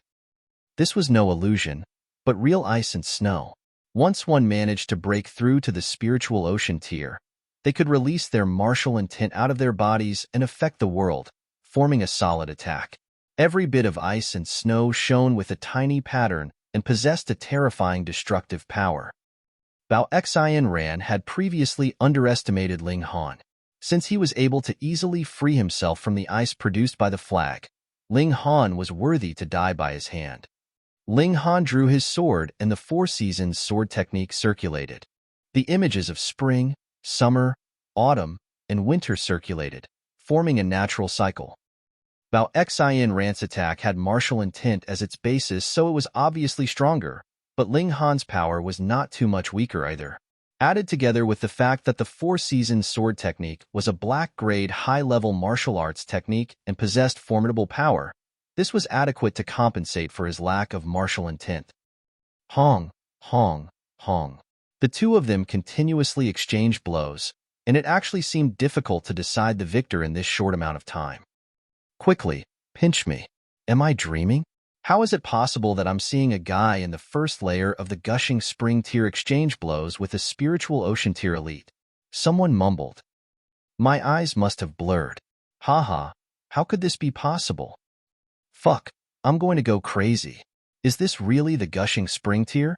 This was no illusion, but real ice and snow. Once one managed to break through to the spiritual ocean tier, they could release their martial intent out of their bodies and affect the world, forming a solid attack. Every bit of ice and snow shone with a tiny pattern and possessed a terrifying destructive power. Bao Xian had previously underestimated Ling Han. Since he was able to easily free himself from the ice produced by the flag, Ling Han was worthy to die by his hand. Ling Han drew his sword and the Four Seasons sword technique circulated. The images of spring, summer, autumn, and winter circulated, forming a natural cycle. Bao Xian's attack had martial intent as its basis, so it was obviously stronger, but Ling Han's power was not too much weaker either. Added together with the fact that the Four Seasons sword technique was a black-grade high-level martial arts technique and possessed formidable power, this was adequate to compensate for his lack of martial intent. Hong, Hong, Hong. The two of them continuously exchanged blows, and it actually seemed difficult to decide the victor in this short amount of time. Quickly, pinch me. Am I dreaming? How is it possible that I'm seeing a guy in the first layer of the gushing spring tier exchange blows with a spiritual ocean tier elite? Someone mumbled. My eyes must have blurred. Haha, how could this be possible? Fuck, I'm going to go crazy. Is this really the gushing spring tier?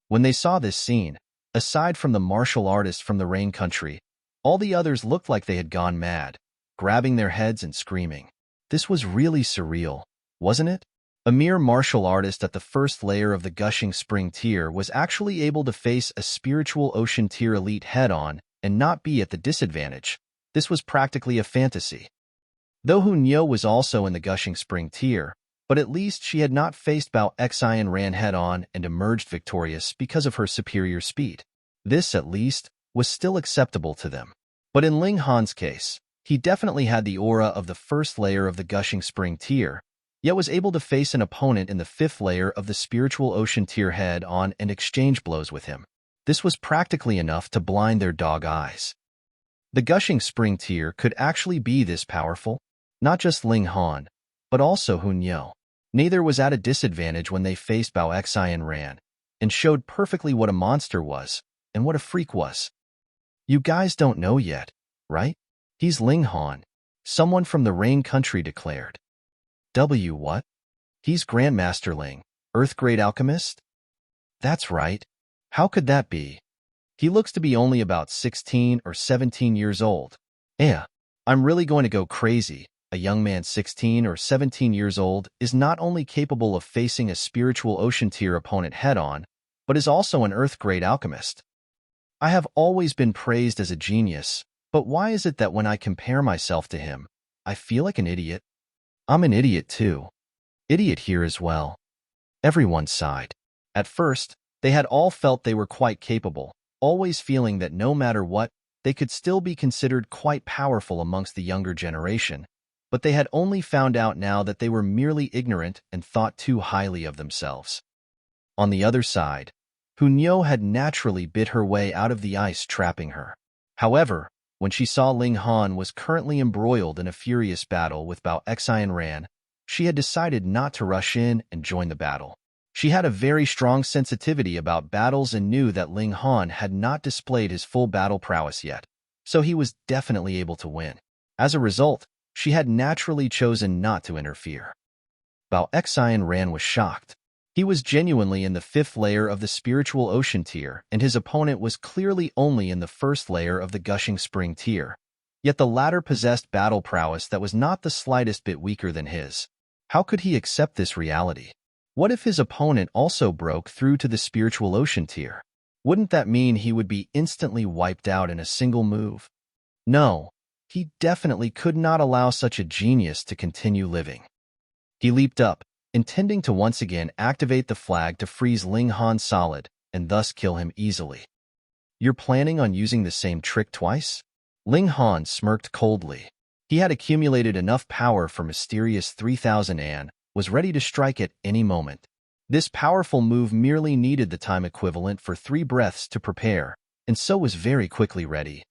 When they saw this scene, aside from the martial artists from the Rain Country, all the others looked like they had gone mad, grabbing their heads and screaming. This was really surreal, wasn't it? A mere martial artist at the first layer of the gushing spring tier was actually able to face a spiritual ocean tier elite head-on and not be at the disadvantage. This was practically a fantasy. Though Hunyo was also in the gushing spring tier, but at least she had not faced Bao Xian head-on and emerged victorious because of her superior speed. This, at least, was still acceptable to them. But in Ling Han's case, he definitely had the aura of the first layer of the gushing spring tier, yet was able to face an opponent in the fifth layer of the spiritual ocean tier head-on and exchange blows with him. This was practically enough to blind their dog eyes. The gushing spring tier could actually be this powerful? Not just Ling Han, but also Hunyo. Neither was at a disadvantage when they faced Bao Xian and showed perfectly what a monster was and what a freak was. You guys don't know yet, right? He's Ling Han, someone from the Rain Country declared. What? He's Grandmaster Ling, Earth-grade alchemist? That's right. How could that be? He looks to be only about 16 or 17 years old. Yeah, I'm really going to go crazy. A young man 16 or 17 years old is not only capable of facing a spiritual ocean tier opponent head-on, but is also an Earth-grade alchemist. I have always been praised as a genius, but why is it that when I compare myself to him, I feel like an idiot? I'm an idiot too. Idiot here as well. Everyone sighed. At first, they had all felt they were quite capable, always feeling that no matter what, they could still be considered quite powerful amongst the younger generation, but they had only found out now that they were merely ignorant and thought too highly of themselves. On the other side, Hunyo had naturally bit her way out of the ice trapping her. However, when she saw Ling Han was currently embroiled in a furious battle with Bao Xian, she had decided not to rush in and join the battle. She had a very strong sensitivity about battles and knew that Ling Han had not displayed his full battle prowess yet, so he was definitely able to win. As a result, she had naturally chosen not to interfere. Bao Xian was shocked. He was genuinely in the fifth layer of the spiritual ocean tier, and his opponent was clearly only in the first layer of the gushing spring tier. Yet the latter possessed battle prowess that was not the slightest bit weaker than his. How could he accept this reality? What if his opponent also broke through to the spiritual ocean tier? Wouldn't that mean he would be instantly wiped out in a single move? No, he definitely could not allow such a genius to continue living. He leaped up, intending to once again activate the flag to freeze Ling Han solid and thus kill him easily. You're planning on using the same trick twice? Ling Han smirked coldly. He had accumulated enough power for mysterious 3,000 An, was ready to strike at any moment. This powerful move merely needed the time equivalent for 3 breaths to prepare, and so was very quickly ready.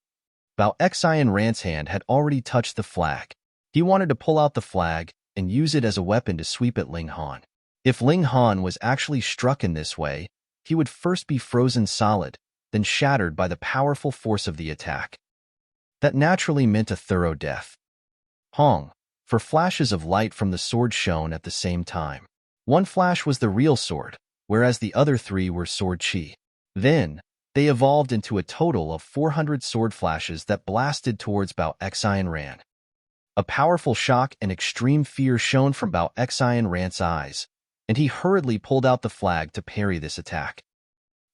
Bao Xian Ran's hand had already touched the flag. He wanted to pull out the flag and use it as a weapon to sweep at Ling Han. If Ling Han was actually struck in this way, he would first be frozen solid, then shattered by the powerful force of the attack. That naturally meant a thorough death. Hong, for flashes of light from the sword shone at the same time. One flash was the real sword, whereas the other 3 were sword chi. Then, they evolved into a total of 400 sword flashes that blasted towards Bao Xian Ran. A powerful shock and extreme fear shone from Bao Xian Ran's eyes, and he hurriedly pulled out the flag to parry this attack.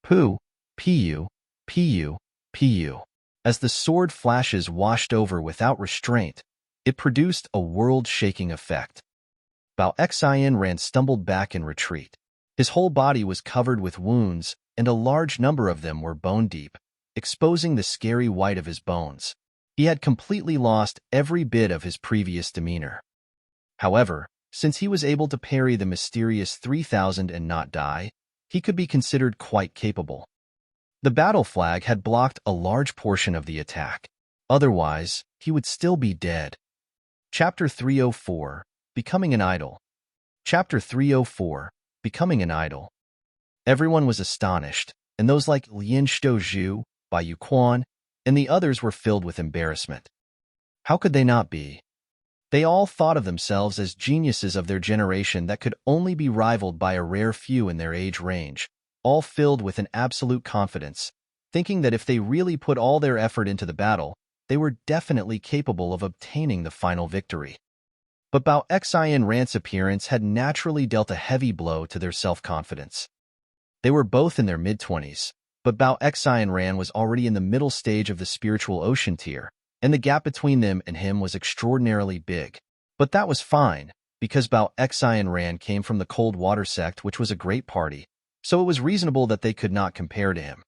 Pu, pu, pu, pu. As the sword flashes washed over without restraint, it produced a world-shaking effect. Bao Xian Ran stumbled back in retreat. His whole body was covered with wounds, and a large number of them were bone-deep, exposing the scary white of his bones. He had completely lost every bit of his previous demeanor. However, since he was able to parry the mysterious 3,000 and not die, he could be considered quite capable. The battle flag had blocked a large portion of the attack. Otherwise, he would still be dead. Chapter 304, Becoming an Idol. Chapter 304, Becoming an Idol. Everyone was astonished, and those like Lian Shizhu, Bai Yuquan, and the others were filled with embarrassment. How could they not be? They all thought of themselves as geniuses of their generation that could only be rivaled by a rare few in their age range, all filled with an absolute confidence, thinking that if they really put all their effort into the battle, they were definitely capable of obtaining the final victory. But Bao Xian Ran's appearance had naturally dealt a heavy blow to their self-confidence. They were both in their mid-20s, but Bao Xian Ran was already in the middle stage of the spiritual ocean tier, and the gap between them and him was extraordinarily big. But that was fine, because Bao Xian Ran came from the Cold Water Sect, which was a great party, so it was reasonable that they could not compare to him.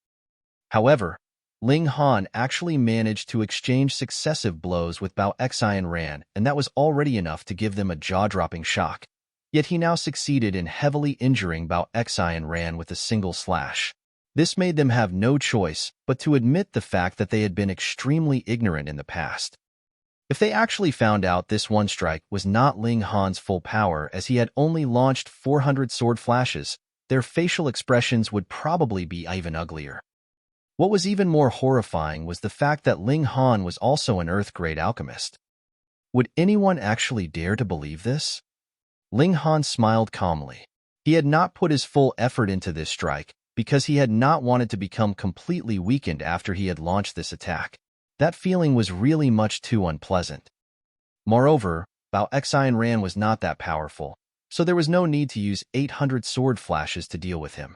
However, Ling Han actually managed to exchange successive blows with Bao Xian Ran, and that was already enough to give them a jaw-dropping shock. Yet he now succeeded in heavily injuring Bao Xian Ran with a single slash. This made them have no choice but to admit the fact that they had been extremely ignorant in the past. If they actually found out this one strike was not Ling Han's full power as he had only launched 400 sword flashes, their facial expressions would probably be even uglier. What was even more horrifying was the fact that Ling Han was also an Earth-grade alchemist. Would anyone actually dare to believe this? Ling Han smiled calmly. He had not put his full effort into this strike because he had not wanted to become completely weakened after he had launched this attack. That feeling was really much too unpleasant. Moreover, Bao Xian Ran was not that powerful, so there was no need to use 800 sword flashes to deal with him.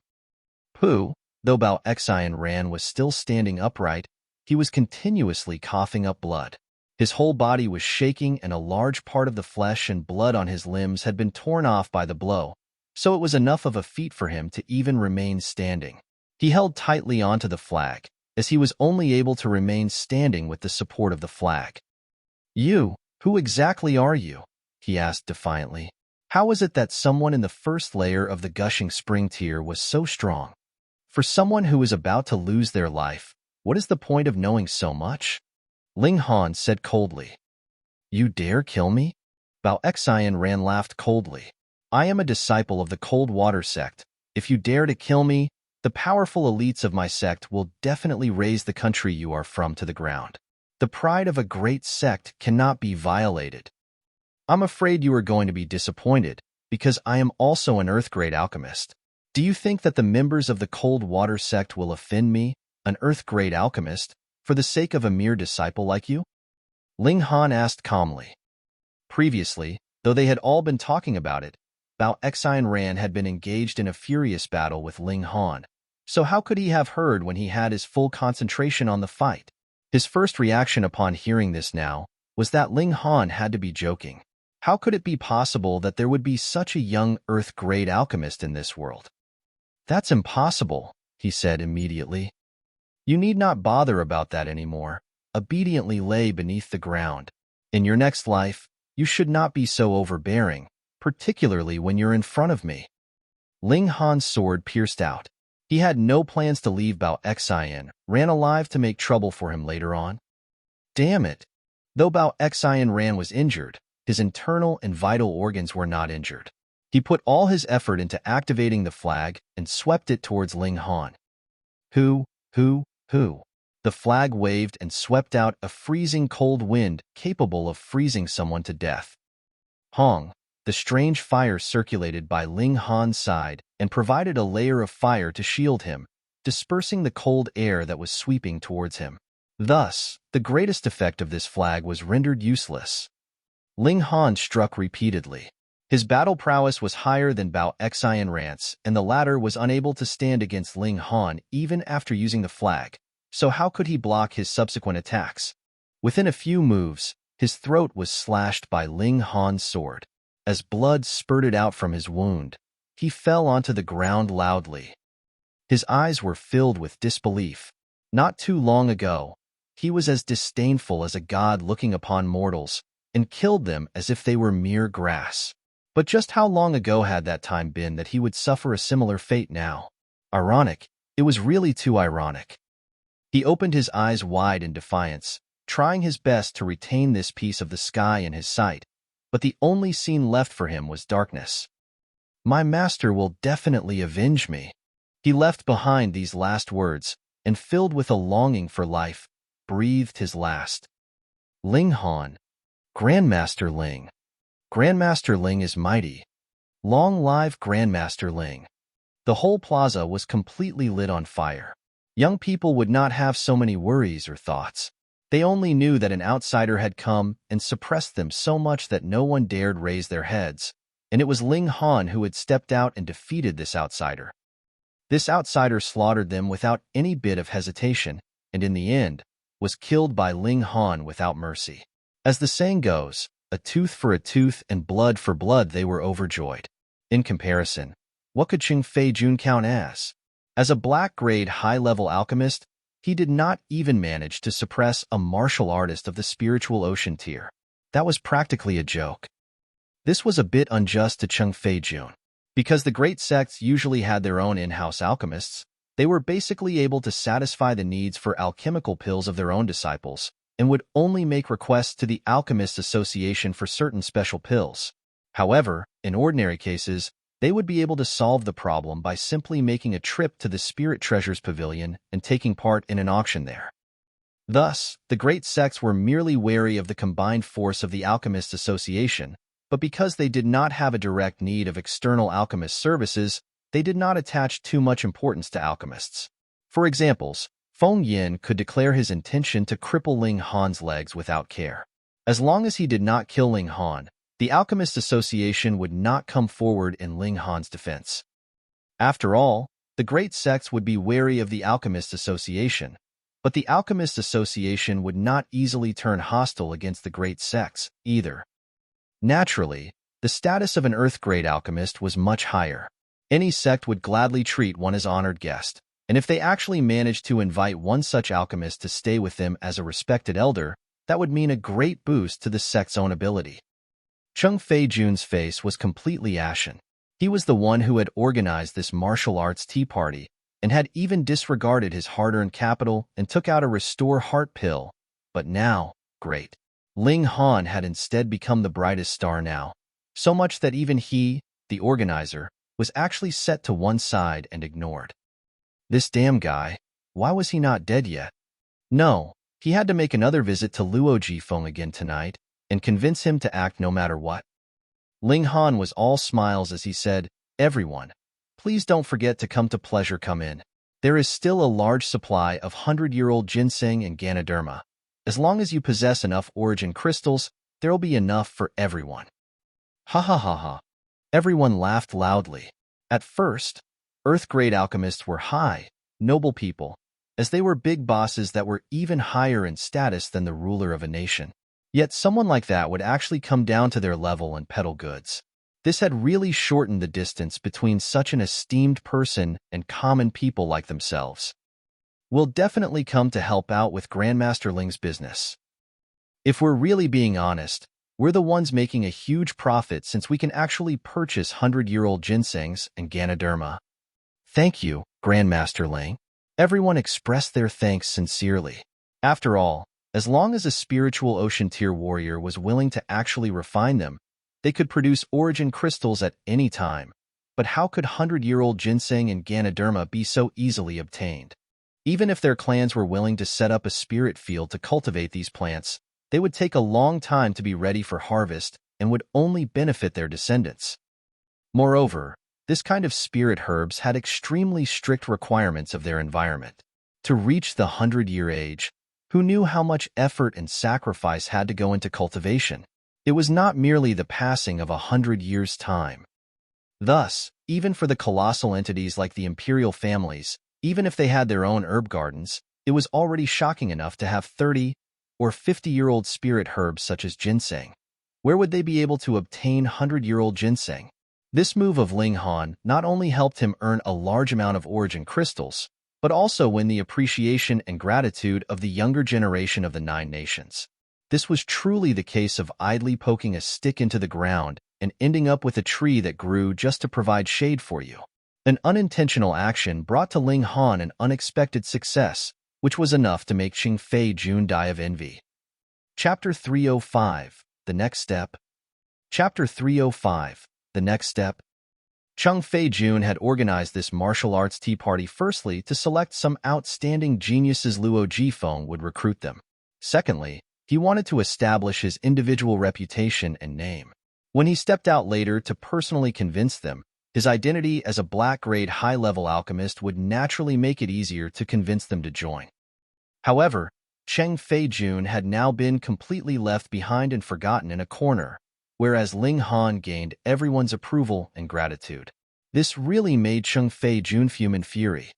Pu, though Bao Xian Ran was still standing upright, he was continuously coughing up blood. His whole body was shaking and a large part of the flesh and blood on his limbs had been torn off by the blow, so it was enough of a feat for him to even remain standing. He held tightly onto the flag, as he was only able to remain standing with the support of the flag. "You, who exactly are you?" he asked defiantly. How is it that someone in the first layer of the gushing spring tier was so strong? For someone who is about to lose their life, what is the point of knowing so much? Ling Han said coldly. "You dare kill me?" Bao Xian Ran laughed coldly. "I am a disciple of the Cold Water Sect. If you dare to kill me, the powerful elites of my sect will definitely raze the country you are from to the ground. The pride of a great sect cannot be violated. I'm afraid you are going to be disappointed, because I am also an Earth-grade alchemist. Do you think that the members of the Cold Water Sect will offend me, an Earth-grade alchemist, for the sake of a mere disciple like you?" Ling Han asked calmly. Previously, though they had all been talking about it, Bao Xian Ran had been engaged in a furious battle with Ling Han, so how could he have heard when he had his full concentration on the fight? His first reaction upon hearing this now was that Ling Han had to be joking. How could it be possible that there would be such a young Earth-grade alchemist in this world? That's impossible, he said immediately. You need not bother about that anymore. Obediently lay beneath the ground. In your next life, you should not be so overbearing, particularly when you're in front of me. Ling Han's sword pierced out. He had no plans to leave Bao Xian Ran alive to make trouble for him later on. Damn it! Though Bao Xian Ran was injured, his internal and vital organs were not injured. He put all his effort into activating the flag and swept it towards Ling Han. Who? The flag waved and swept out a freezing cold wind capable of freezing someone to death. Hong, the strange fire circulated by Ling Han's side and provided a layer of fire to shield him, dispersing the cold air that was sweeping towards him. Thus, the greatest effect of this flag was rendered useless. Ling Han struck repeatedly. His battle prowess was higher than Bao Xian Ran's, and the latter was unable to stand against Ling Han even after using the flag, so how could he block his subsequent attacks? Within a few moves, his throat was slashed by Ling Han's sword. As blood spurted out from his wound, he fell onto the ground loudly. His eyes were filled with disbelief. Not too long ago, he was as disdainful as a god looking upon mortals, and killed them as if they were mere grass. But just how long ago had that time been that he would suffer a similar fate now? Ironic, it was really too ironic. He opened his eyes wide in defiance, trying his best to retain this piece of the sky in his sight, but the only scene left for him was darkness. My master will definitely avenge me. He left behind these last words, and filled with a longing for life, breathed his last. Ling Han. Grandmaster Ling. Grandmaster Ling is mighty. Long live Grandmaster Ling. The whole plaza was completely lit on fire. Young people would not have so many worries or thoughts. They only knew that an outsider had come and suppressed them so much that no one dared raise their heads, and it was Ling Han who had stepped out and defeated this outsider. This outsider slaughtered them without any bit of hesitation, and in the end, was killed by Ling Han without mercy. As the saying goes, a tooth for a tooth and blood for blood, they were overjoyed. In comparison, what could Qing Fei Jun count as? As a black-grade high-level alchemist, he did not even manage to suppress a martial artist of the spiritual ocean tier. That was practically a joke. This was a bit unjust to Qing Fei Jun. Because the great sects usually had their own in-house alchemists, they were basically able to satisfy the needs for alchemical pills of their own disciples, and would only make requests to the Alchemist Association for certain special pills. However, in ordinary cases, they would be able to solve the problem by simply making a trip to the Spirit Treasures Pavilion and taking part in an auction there. Thus, the great sects were merely wary of the combined force of the Alchemist Association, but because they did not have a direct need of external alchemist services, they did not attach too much importance to alchemists. For examples, Feng Yin could declare his intention to cripple Ling Han's legs without care. As long as he did not kill Ling Han, the Alchemist Association would not come forward in Ling Han's defense. After all, the great sects would be wary of the Alchemist Association, but the Alchemist Association would not easily turn hostile against the great sects, either. Naturally, the status of an Earth-grade alchemist was much higher. Any sect would gladly treat one as honored guest, and if they actually managed to invite one such alchemist to stay with them as a respected elder, that would mean a great boost to the sect's own ability. Qing Fei Jun's face was completely ashen. He was the one who had organized this martial arts tea party, and had even disregarded his hard-earned capital and took out a restore heart pill. But now, great. Ling Han had instead become the brightest star now, so much that even he, the organizer, was actually set to one side and ignored. This damn guy, why was he not dead yet? No, he had to make another visit to Luo Jifeng again tonight, and convince him to act no matter what. Ling Han was all smiles as he said, "Everyone, please don't forget to come to Pleasure Come In. There is still a large supply of 100-year-old ginseng and Ganoderma. As long as you possess enough origin crystals, there'll be enough for everyone." Ha ha ha ha. Everyone laughed loudly. At first, Earth-grade alchemists were high, noble people, as they were big bosses that were even higher in status than the ruler of a nation. Yet someone like that would actually come down to their level and peddle goods. This had really shortened the distance between such an esteemed person and common people like themselves. We'll definitely come to help out with Grandmaster Ling's business. If we're really being honest, we're the ones making a huge profit since we can actually purchase 100-year-old ginsengs and Ganoderma. Thank you, Grandmaster Ling. Everyone expressed their thanks sincerely. After all, as long as a spiritual ocean-tier warrior was willing to actually refine them, they could produce origin crystals at any time. But how could 100-year-old ginseng and Ganoderma be so easily obtained? Even if their clans were willing to set up a spirit field to cultivate these plants, they would take a long time to be ready for harvest and would only benefit their descendants. Moreover, this kind of spirit herbs had extremely strict requirements of their environment. To reach the 100-year age, who knew how much effort and sacrifice had to go into cultivation? It was not merely the passing of 100 years' time. Thus, even for the colossal entities like the imperial families, even if they had their own herb gardens, it was already shocking enough to have 30 or 50-year-old spirit herbs such as ginseng. Where would they be able to obtain 100-year-old ginseng? This move of Ling Han not only helped him earn a large amount of origin crystals, but also win the appreciation and gratitude of the younger generation of the Nine Nations. This was truly the case of idly poking a stick into the ground and ending up with a tree that grew just to provide shade for you. An unintentional action brought to Ling Han an unexpected success, which was enough to make Qing Fei Jun die of envy. Chapter 305, The Next Step. Chapter 305, The Next Step. Qing Fei Jun had organized this martial arts tea party firstly to select some outstanding geniuses Luo Jifeng would recruit them. Secondly, he wanted to establish his individual reputation and name. When he stepped out later to personally convince them, his identity as a black-grade high-level alchemist would naturally make it easier to convince them to join. However, Qing Fei Jun had now been completely left behind and forgotten in a corner, whereas Ling Han gained everyone's approval and gratitude. This really made Qing Fei Jun fume in fury,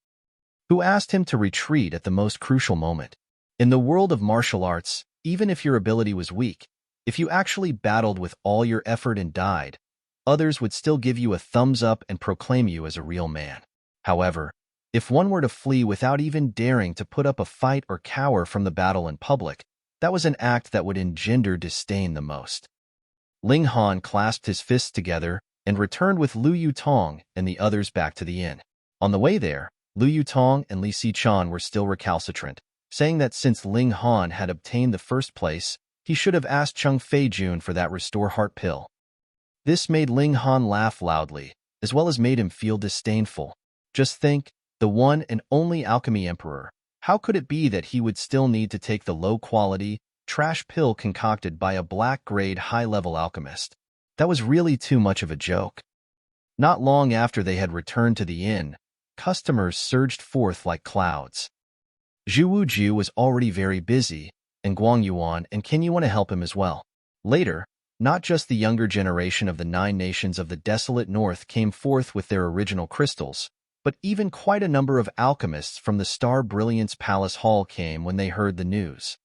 who asked him to retreat at the most crucial moment. In the world of martial arts, even if your ability was weak, if you actually battled with all your effort and died, others would still give you a thumbs up and proclaim you as a real man. However, if one were to flee without even daring to put up a fight or cower from the battle in public, that was an act that would engender disdain the most. Ling Han clasped his fists together and returned with Lu Yutong and the others back to the inn. On the way there, Lu Yutong and Li Sichan were still recalcitrant, saying that since Ling Han had obtained the first place, he should have asked Qing Fei Jun for that restore heart pill. This made Ling Han laugh loudly, as well as made him feel disdainful. Just think, the one and only alchemy emperor, how could it be that he would still need to take the low-quality, trash pill concocted by a black-grade high-level alchemist? That was really too much of a joke. Not long after they had returned to the inn, customers surged forth like clouds. Zhu Wuju was already very busy, and Guang Yuan and Qin Yuan to help him as well. Later, not just the younger generation of the Nine Nations of the desolate north came forth with their original crystals, but even quite a number of alchemists from the Star Brilliance Palace Hall came when they heard the news.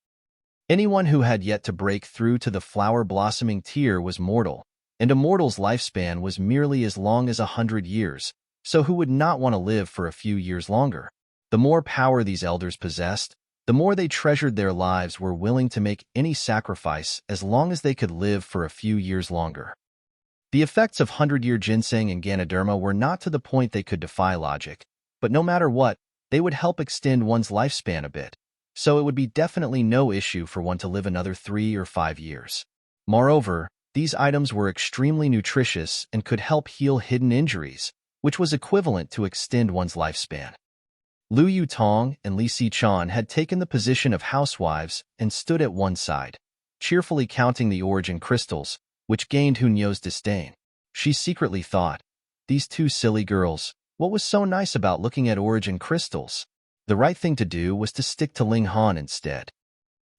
Anyone who had yet to break through to the flower-blossoming tier was mortal, and a mortal's lifespan was merely as long as 100 years, so who would not want to live for a few years longer? The more power these elders possessed, the more they treasured their lives, were willing to make any sacrifice as long as they could live for a few years longer. The effects of 100-year ginseng and Ganoderma were not to the point they could defy logic, but no matter what, they would help extend one's lifespan a bit, so it would be definitely no issue for one to live another 3 or 5 years. Moreover, these items were extremely nutritious and could help heal hidden injuries, which was equivalent to extend one's lifespan. Lu Yutong and Li Sichan had taken the position of housewives and stood at one side, cheerfully counting the origin crystals, which gained Hunyo's disdain. She secretly thought, these two silly girls, what was so nice about looking at origin crystals? The right thing to do was to stick to Ling Han instead.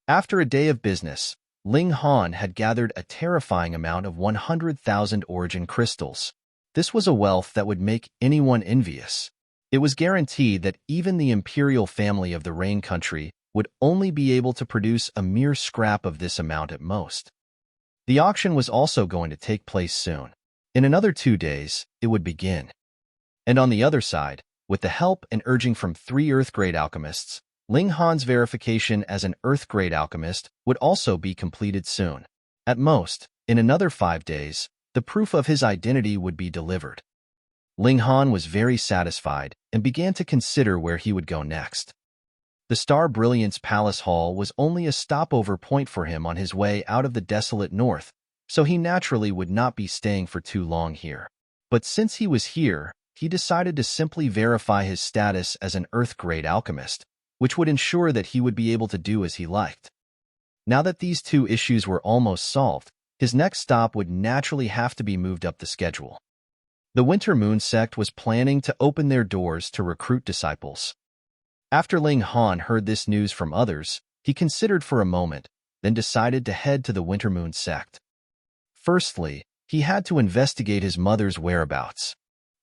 After a day of business, Ling Han had gathered a terrifying amount of 100,000 origin crystals. This was a wealth that would make anyone envious. It was guaranteed that even the imperial family of the Rain Country would only be able to produce a mere scrap of this amount at most. The auction was also going to take place soon. In another 2 days, it would begin. And on the other side, with the help and urging from 3 Earth-grade alchemists, Ling Han's verification as an Earth-grade alchemist would also be completed soon. At most, in another 5 days, the proof of his identity would be delivered. Ling Han was very satisfied and began to consider where he would go next. The Star Brilliance Palace Hall was only a stopover point for him on his way out of the desolate north, so he naturally would not be staying for too long here. But since he was here, he decided to simply verify his status as an Earth-grade alchemist, which would ensure that he would be able to do as he liked. Now that these 2 issues were almost solved, his next stop would naturally have to be moved up the schedule. The Winter Moon Sect was planning to open their doors to recruit disciples. After Ling Han heard this news from others, he considered for a moment, then decided to head to the Winter Moon Sect. Firstly, he had to investigate his mother's whereabouts.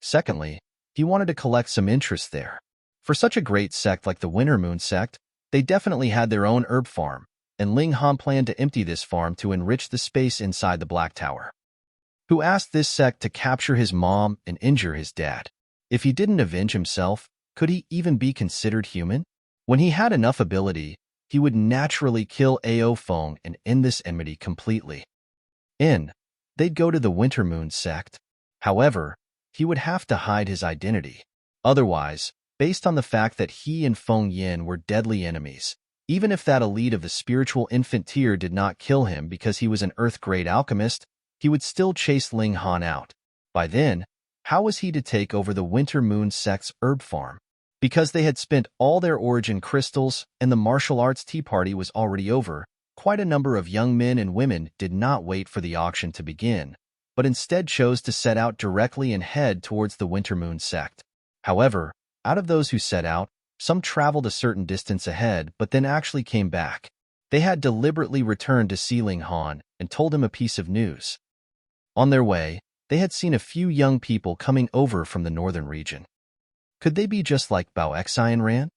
Secondly, he wanted to collect some interest there. For such a great sect like the Winter Moon Sect, they definitely had their own herb farm, and Ling Han planned to empty this farm to enrich the space inside the Black Tower. Who asked this sect to capture his mom and injure his dad? If he didn't avenge himself, could he even be considered human? When he had enough ability, he would naturally kill Ao Feng and end this enmity completely. They'd go to the Winter Moon Sect. However, he would have to hide his identity. Otherwise, based on the fact that he and Feng Yin were deadly enemies, even if that elite of the spiritual infant tier did not kill him because he was an Earth-grade alchemist, he would still chase Ling Han out. By then, how was he to take over the Winter Moon Sect's herb farm? Because they had spent all their origin crystals and the martial arts tea party was already over, quite a number of young men and women did not wait for the auction to begin, but instead chose to set out directly and head towards the Winter Moon Sect. However, out of those who set out, some traveled a certain distance ahead but then actually came back. They had deliberately returned to see Ling Han and told him a piece of news. On their way, they had seen a few young people coming over from the northern region. Could they be just like Bao Xi and Ran?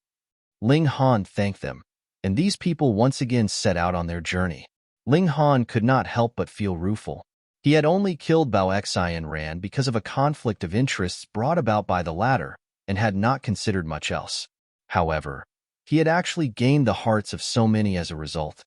Ling Han thanked them, and these people once again set out on their journey. Ling Han could not help but feel rueful. He had only killed Bao Xi and Ran because of a conflict of interests brought about by the latter, and had not considered much else. However, he had actually gained the hearts of so many as a result.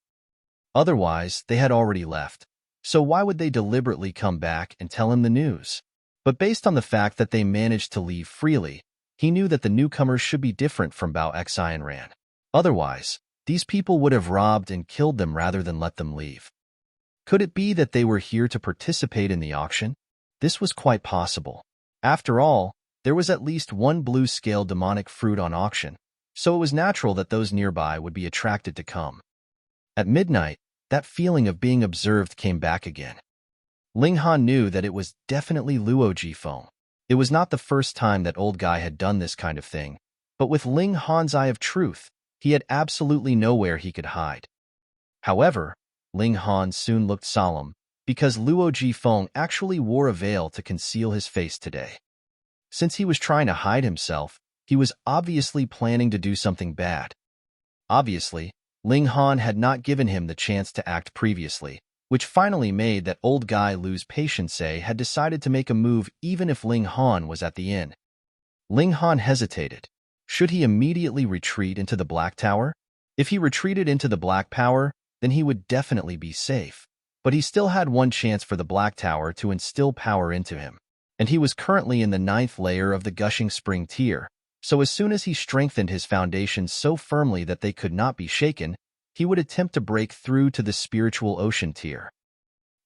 Otherwise, they had already left. So why would they deliberately come back and tell him the news? But based on the fact that they managed to leave freely, he knew that the newcomers should be different from Bao Xi and Ran. Otherwise, these people would have robbed and killed them rather than let them leave. Could it be that they were here to participate in the auction? This was quite possible. After all, there was at least one blue-scale demonic fruit on auction, so it was natural that those nearby would be attracted to come. At midnight, that feeling of being observed came back again. Ling Han knew that it was definitely Luo Jifeng. It was not the first time that old guy had done this kind of thing, but with Ling Han's eye of truth, he had absolutely nowhere he could hide. However, Ling Han soon looked solemn, because Luo Jifeng actually wore a veil to conceal his face today. Since he was trying to hide himself, he was obviously planning to do something bad. Obviously, Ling Han had not given him the chance to act previously, which finally made that old guy lose patience. Had decided to make a move even if Ling Han was at the inn. Ling Han hesitated. Should he immediately retreat into the Black Tower? If he retreated into the Black Tower, then he would definitely be safe. But he still had one chance for the Black Tower to instill power into him. And he was currently in the 9th layer of the Gushing Spring tier, so as soon as he strengthened his foundations so firmly that they could not be shaken, he would attempt to break through to the Spiritual Ocean tier.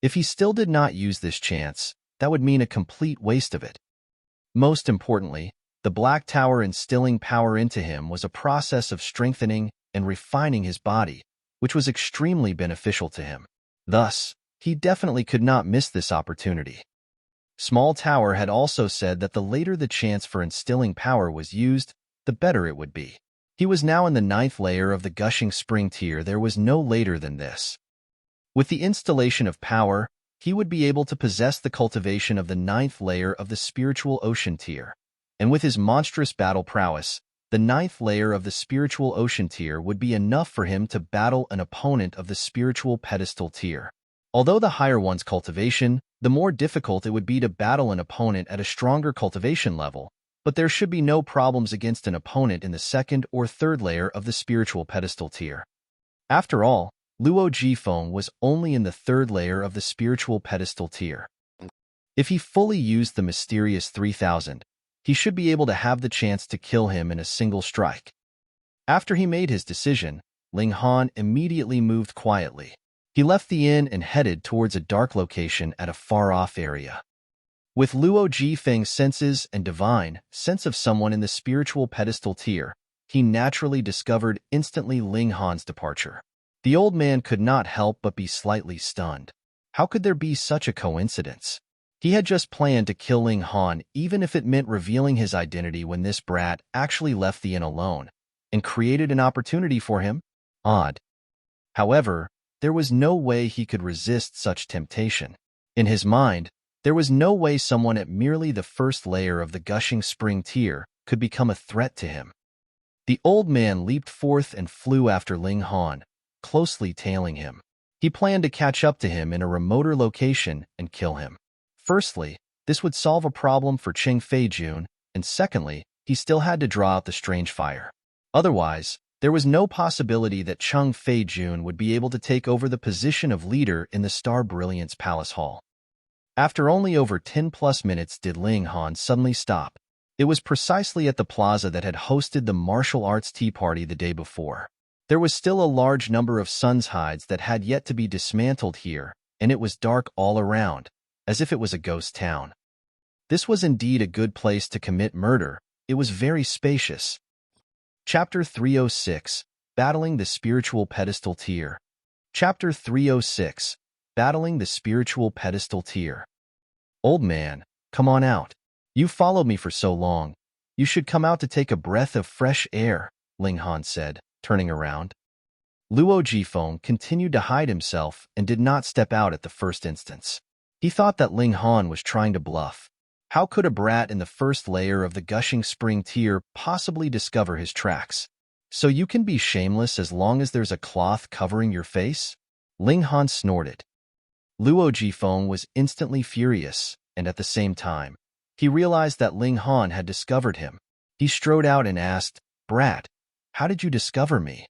If he still did not use this chance, that would mean a complete waste of it. Most importantly, the Black Tower instilling power into him was a process of strengthening and refining his body, which was extremely beneficial to him. Thus, he definitely could not miss this opportunity. Small Tower had also said that the later the chance for instilling power was used, the better it would be. He was now in the 9th layer of the Gushing Spring tier. There was no later than this. With the installation of power, he would be able to possess the cultivation of the 9th layer of the spiritual ocean tier. And with his monstrous battle prowess, the 9th layer of the spiritual ocean tier would be enough for him to battle an opponent of the spiritual pedestal tier. Although the higher one's cultivation, the more difficult it would be to battle an opponent at a stronger cultivation level, but there should be no problems against an opponent in the 2nd or 3rd layer of the spiritual pedestal tier. After all, Luo Jifeng was only in the 3rd layer of the spiritual pedestal tier. If he fully used the mysterious 3000, he should be able to have the chance to kill him in a single strike. After he made his decision, Ling Han immediately moved quietly. He left the inn and headed towards a dark location at a far-off area. With Luo Jifeng's senses and divine sense of someone in the spiritual pedestal tier, he naturally discovered instantly Ling Han's departure. The old man could not help but be slightly stunned. How could there be such a coincidence? He had just planned to kill Ling Han even if it meant revealing his identity when this brat actually left the inn alone and created an opportunity for him? Odd. However, there was no way he could resist such temptation. In his mind, there was no way someone at merely the 1st layer of the gushing spring tier could become a threat to him. The old man leaped forth and flew after Ling Han, closely tailing him. He planned to catch up to him in a remoter location and kill him. Firstly, this would solve a problem for Cheng Feijun, and secondly, he still had to draw out the strange fire. Otherwise, there was no possibility that Cheng Feijun would be able to take over the position of leader in the Star Brilliance Palace Hall. After only over 10+ minutes did Ling Han suddenly stop. It was precisely at the plaza that had hosted the martial arts tea party the day before. There was still a large number of sun's hides that had yet to be dismantled here, and it was dark all around, as if it was a ghost town. This was indeed a good place to commit murder. It was very spacious. Chapter 306, Battling the Spiritual Pedestal Tier. Chapter 306, Battling the Spiritual Pedestal Tier. Old man, come on out. You followed me for so long. You should come out to take a breath of fresh air, Ling Han said, turning around. Luo Jifeng continued to hide himself and did not step out at the first instance. He thought that Ling Han was trying to bluff. How could a brat in the 1st layer of the gushing spring tier possibly discover his tracks? So you can be shameless as long as there's a cloth covering your face? Ling Han snorted. Luo Jifeng was instantly furious, and at the same time, he realized that Ling Han had discovered him. He strode out and asked, "Brat, how did you discover me?"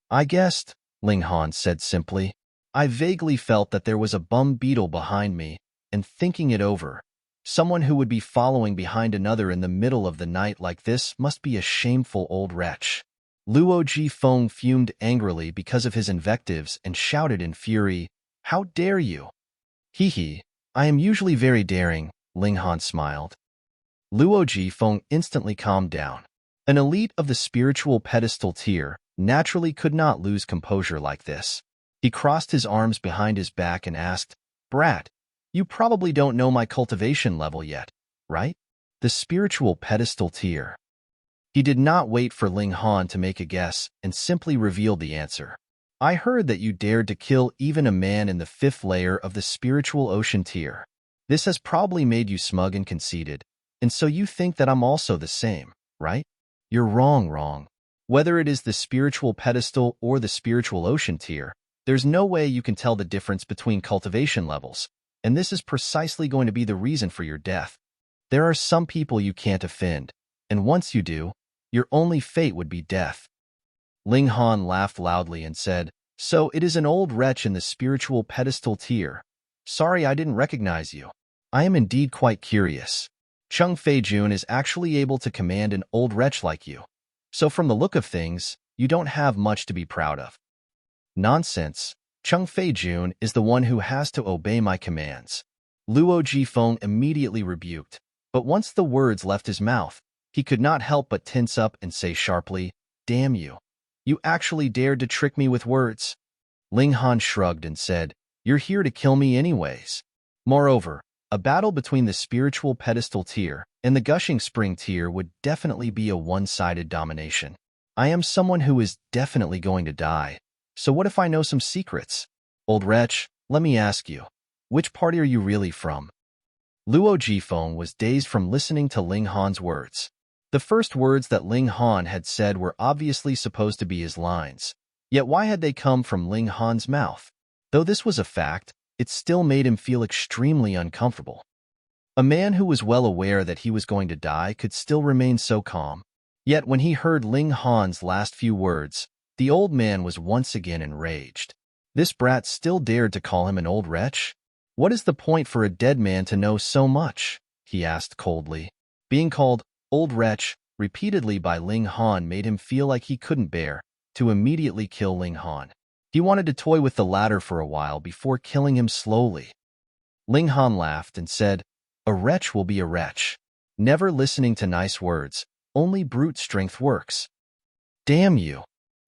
"I guessed," Ling Han said simply. "I vaguely felt that there was a bum beetle behind me, and thinking it over, someone who would be following behind another in the middle of the night like this must be a shameful old wretch." Luo Jifeng fumed angrily because of his invectives and shouted in fury, "How dare you?" "Hee, I am usually very daring," Ling Han smiled. Luo Jifeng instantly calmed down. An elite of the spiritual pedestal tier naturally could not lose composure like this. He crossed his arms behind his back and asked, "Brat, you probably don't know my cultivation level yet, right? The spiritual pedestal tier." He did not wait for Ling Han to make a guess and simply revealed the answer. "I heard that you dared to kill even a man in the 5th layer of the spiritual ocean tier. This has probably made you smug and conceited, and so you think that I'm also the same, right? You're wrong. Whether it is the spiritual pedestal or the spiritual ocean tier, there's no way you can tell the difference between cultivation levels, and this is precisely going to be the reason for your death. There are some people you can't offend, and once you do, your only fate would be death." Ling Han laughed loudly and said, "So it is an old wretch in the spiritual pedestal tier. Sorry I didn't recognize you. I am indeed quite curious. Cheng Feijun is actually able to command an old wretch like you. So from the look of things, you don't have much to be proud of." "Nonsense. Cheng Feijun is the one who has to obey my commands," Luo Jifeng immediately rebuked. But once the words left his mouth, he could not help but tense up and say sharply, "Damn you. You actually dared to trick me with words." Ling Han shrugged and said, "You're here to kill me anyways. Moreover, a battle between the spiritual pedestal tier and the gushing spring tier would definitely be a one-sided domination. I am someone who is definitely going to die. So what if I know some secrets? Old wretch, let me ask you. Which party are you really from? Luo Jifeng was dazed from listening to Ling Han's words. The first words that Ling Han had said were obviously supposed to be his lines. Yet why had they come from Ling Han's mouth? Though this was a fact, it still made him feel extremely uncomfortable. A man who was well aware that he was going to die could still remain so calm. Yet when he heard Ling Han's last few words, the old man was once again enraged. This brat still dared to call him an old wretch? What is the point for a dead man to know so much? He asked coldly. Being called old wretch repeatedly by Ling Han made him feel like he couldn't bear to immediately kill Ling Han. He wanted to toy with the latter for a while before killing him slowly. Ling Han laughed and said, "A wretch will be a wretch. Never listening to nice words, only brute strength works." Damn you!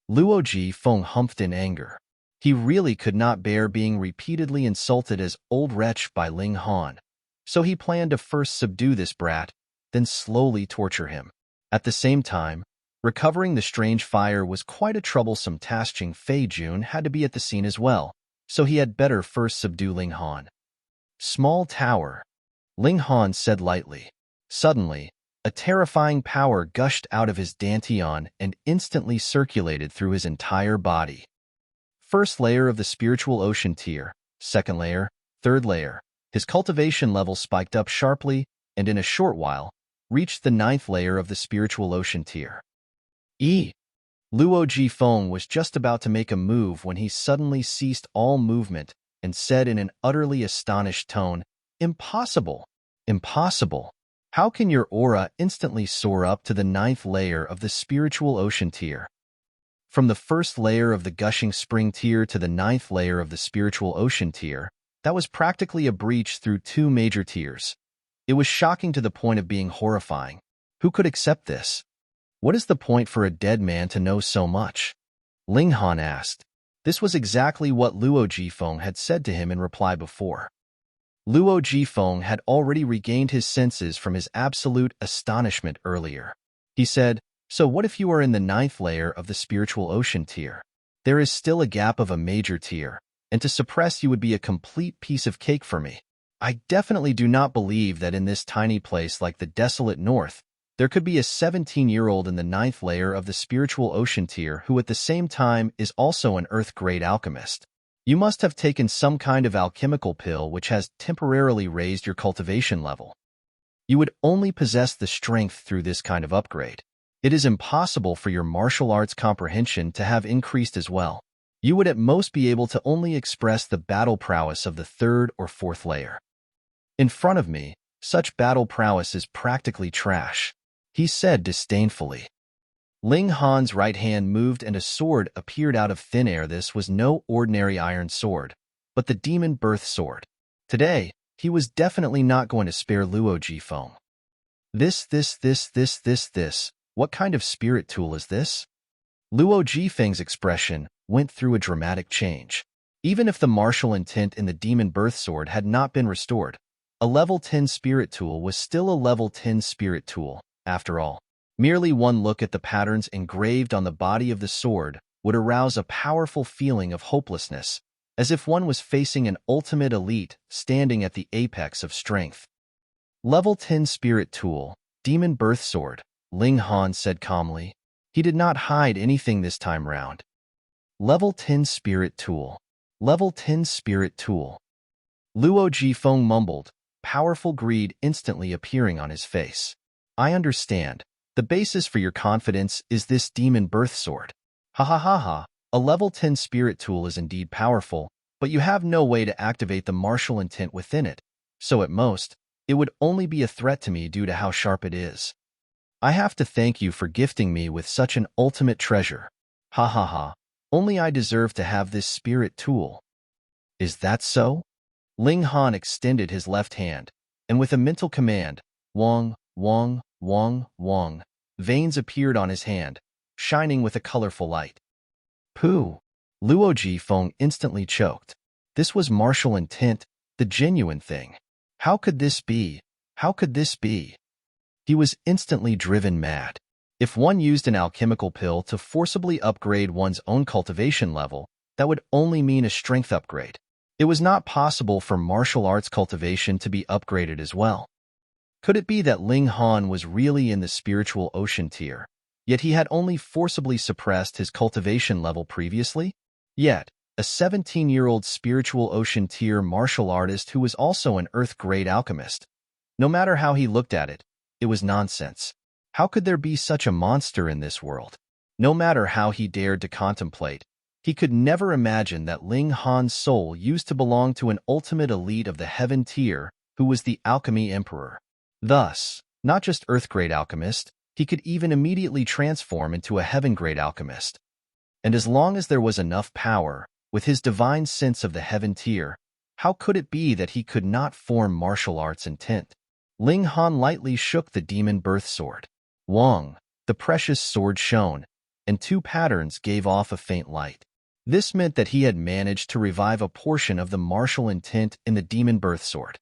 Luo Jifeng humphed in anger. He really could not bear being repeatedly insulted as old wretch by Ling Han, so he planned to first subdue this brat, then slowly torture him. At the same time, recovering the strange fire was quite a troublesome task. Fei Jun had to be at the scene as well, so he had better first subdue Ling Han. Small tower, Ling Han said lightly. Suddenly, a terrifying power gushed out of his dantian and instantly circulated through his entire body. First layer of the spiritual ocean tier, second layer, third layer. His cultivation level spiked up sharply, and in a short while, reached the 9th layer of the spiritual ocean tier. Luo Jifeng was just about to make a move when he suddenly ceased all movement and said in an utterly astonished tone, "Impossible! Impossible! How can your aura instantly soar up to the 9th layer of the spiritual ocean tier?" From the first layer of the gushing spring tier to the 9th layer of the spiritual ocean tier, that was practically a breach through 2 major tiers. It was shocking to the point of being horrifying. Who could accept this? What is the point for a dead man to know so much? Ling Han asked. This was exactly what Luo Jifeng had said to him in reply before. Luo Jifeng had already regained his senses from his absolute astonishment earlier. He said, "So what if you are in the 9th layer of the spiritual ocean tier? There is still a gap of a major tier, and to suppress you would be a complete piece of cake for me. I definitely do not believe that in this tiny place like the desolate north, there could be a 17-year-old in the 9th layer of the spiritual ocean tier who at the same time is also an earth-grade alchemist. You must have taken some kind of alchemical pill which has temporarily raised your cultivation level. You would only possess the strength through this kind of upgrade. It is impossible for your martial arts comprehension to have increased as well. You would at most be able to only express the battle prowess of the 3rd or 4th layer. In front of me, such battle prowess is practically trash," he said disdainfully. Ling Han's right hand moved and a sword appeared out of thin air. This was no ordinary iron sword, but the demon birth sword. Today, he was definitely not going to spare Luo Jifeng. This, what kind of spirit tool is this? Luo Jifeng's expression went through a dramatic change. Even if the martial intent in the demon birth sword had not been restored, a level 10 spirit tool was still a level 10 spirit tool, after all. Merely one look at the patterns engraved on the body of the sword would arouse a powerful feeling of hopelessness, as if one was facing an ultimate elite standing at the apex of strength. Level 10 spirit tool, demon birth sword, Ling Han said calmly. He did not hide anything this time round. Level 10 spirit tool. Level 10 spirit tool. Luo Jifeng mumbled, powerful greed instantly appearing on his face. I understand. The basis for your confidence is this demon birth sword. Ha ha ha ha. A level 10 spirit tool is indeed powerful, but you have no way to activate the martial intent within it, so at most, it would only be a threat to me due to how sharp it is. I have to thank you for gifting me with such an ultimate treasure. Ha ha ha. Only I deserve to have this spirit tool. Is that so? Ling Han extended his left hand, and with a mental command, Wong, Wong, Wong, Wong, veins appeared on his hand, shining with a colorful light. Pooh! Luo Jifeng instantly choked. This was martial intent, the genuine thing. How could this be? How could this be? He was instantly driven mad. If one used an alchemical pill to forcibly upgrade one's own cultivation level, that would only mean a strength upgrade. It was not possible for martial arts cultivation to be upgraded as well. Could it be that Ling Han was really in the spiritual ocean tier, yet he had only forcibly suppressed his cultivation level previously? Yet, a 17-year-old spiritual ocean tier martial artist who was also an earth-grade alchemist. No matter how he looked at it, it was nonsense. How could there be such a monster in this world? No matter how he dared to contemplate, he could never imagine that Ling Han's soul used to belong to an ultimate elite of the heaven tier who was the alchemy emperor. Thus, not just earth-grade alchemist, he could even immediately transform into a heaven-grade alchemist. And as long as there was enough power, with his divine sense of the heaven tier, how could it be that he could not form martial arts intent? Ling Han lightly shook the demon birth sword. Wong, the precious sword shone, and two patterns gave off a faint light. This meant that he had managed to revive a portion of the martial intent in the demon birth sword.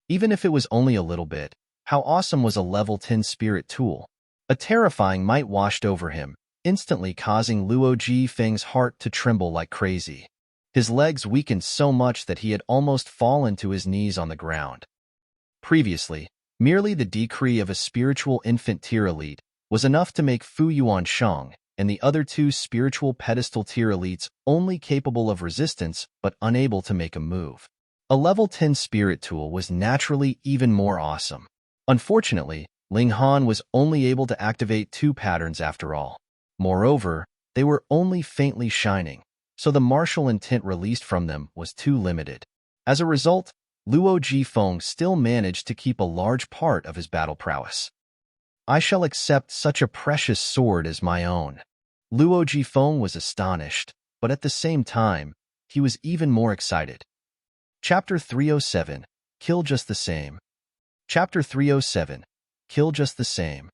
Even if it was only a little bit, how awesome was a level 10 spirit tool? A terrifying might washed over him, instantly causing Luo Jifeng's heart to tremble like crazy. His legs weakened so much that he had almost fallen to his knees on the ground. Previously, merely the decree of a spiritual infant tier elite was enough to make Fu Yuanshang and the other two spiritual pedestal tier elites only capable of resistance but unable to make a move. A level 10 spirit tool was naturally even more awesome. Unfortunately, Ling Han was only able to activate two patterns after all. Moreover, they were only faintly shining, so the martial intent released from them was too limited. As a result, Luo Jifeng still managed to keep a large part of his battle prowess. I shall accept such a precious sword as my own. Luo Jifeng was astonished, but at the same time, he was even more excited. Chapter 307, Kill Just the Same. Chapter 307, Kill Just the Same.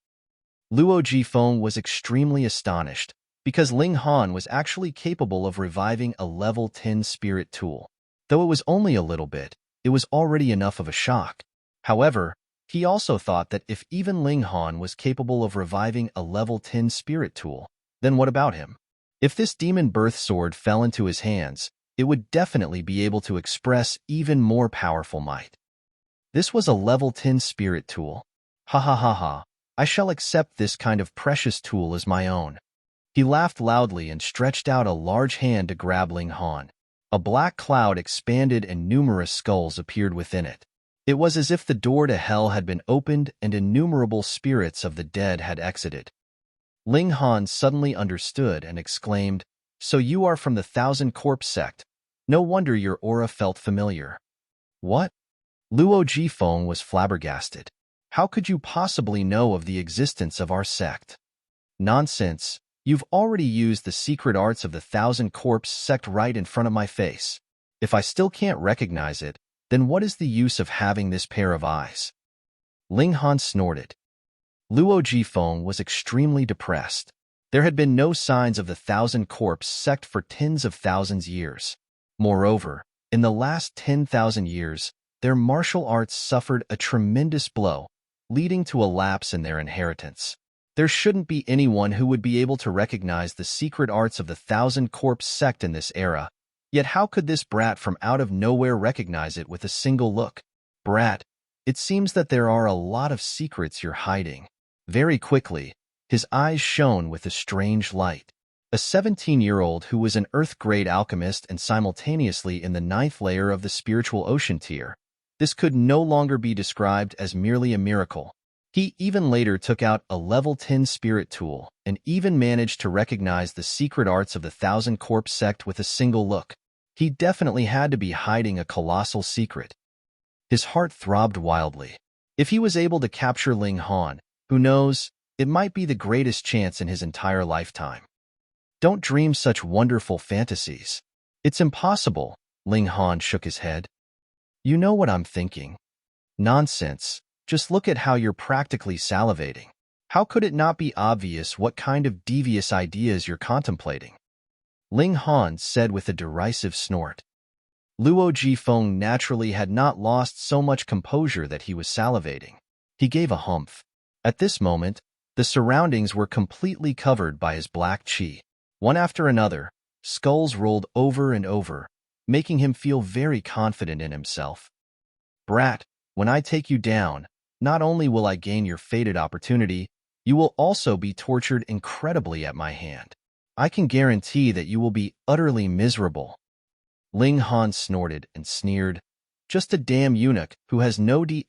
Luo Jifeng was extremely astonished, because Ling Han was actually capable of reviving a level 10 spirit tool. Though it was only a little bit, it was already enough of a shock. However, he also thought that if even Ling Han was capable of reviving a level 10 spirit tool, then what about him? If this demon birth sword fell into his hands, it would definitely be able to express even more powerful might. This was a level 10 spirit tool. Ha ha ha ha, I shall accept this kind of precious tool as my own. He laughed loudly and stretched out a large hand to grab Ling Han. A black cloud expanded and numerous skulls appeared within it. It was as if the door to hell had been opened and innumerable spirits of the dead had exited. Ling Han suddenly understood and exclaimed, "So you are from the Thousand Corpse Sect. No wonder your aura felt familiar." What? Luo Jifeng was flabbergasted. How could you possibly know of the existence of our sect? Nonsense. You've already used the secret arts of the Thousand Corpse Sect right in front of my face. If I still can't recognize it, then what is the use of having this pair of eyes? Ling Han snorted. Luo Jifeng was extremely depressed. There had been no signs of the Thousand Corpse Sect for tens of thousands years. Moreover, in the last 10,000 years, their martial arts suffered a tremendous blow, leading to a lapse in their inheritance. There shouldn't be anyone who would be able to recognize the secret arts of the Thousand Corpse Sect in this era. Yet how could this brat from out of nowhere recognize it with a single look? Brat, it seems that there are a lot of secrets you're hiding. Very quickly, his eyes shone with a strange light. A 17-year-old who was an earth-grade alchemist and simultaneously in the 9th layer of the spiritual ocean tier. This could no longer be described as merely a miracle. He even later took out a level 10 spirit tool and even managed to recognize the secret arts of the Thousand Corpse Sect with a single look. He definitely had to be hiding a colossal secret. His heart throbbed wildly. If he was able to capture Ling Han, who knows, it might be the greatest chance in his entire lifetime. Don't dream such wonderful fantasies. It's impossible, Ling Han shook his head. You know what I'm thinking. Nonsense. Just look at how you're practically salivating. How could it not be obvious what kind of devious ideas you're contemplating? Ling Han said with a derisive snort. Luo Jifeng naturally had not lost so much composure that he was salivating. He gave a humph. At this moment, the surroundings were completely covered by his black chi. One after another, skulls rolled over and over, making him feel very confident in himself. "Brat, when I take you down, not only will I gain your fated opportunity, you will also be tortured incredibly at my hand. I can guarantee that you will be utterly miserable." Ling Han snorted and sneered. "Just a damn eunuch who has no D***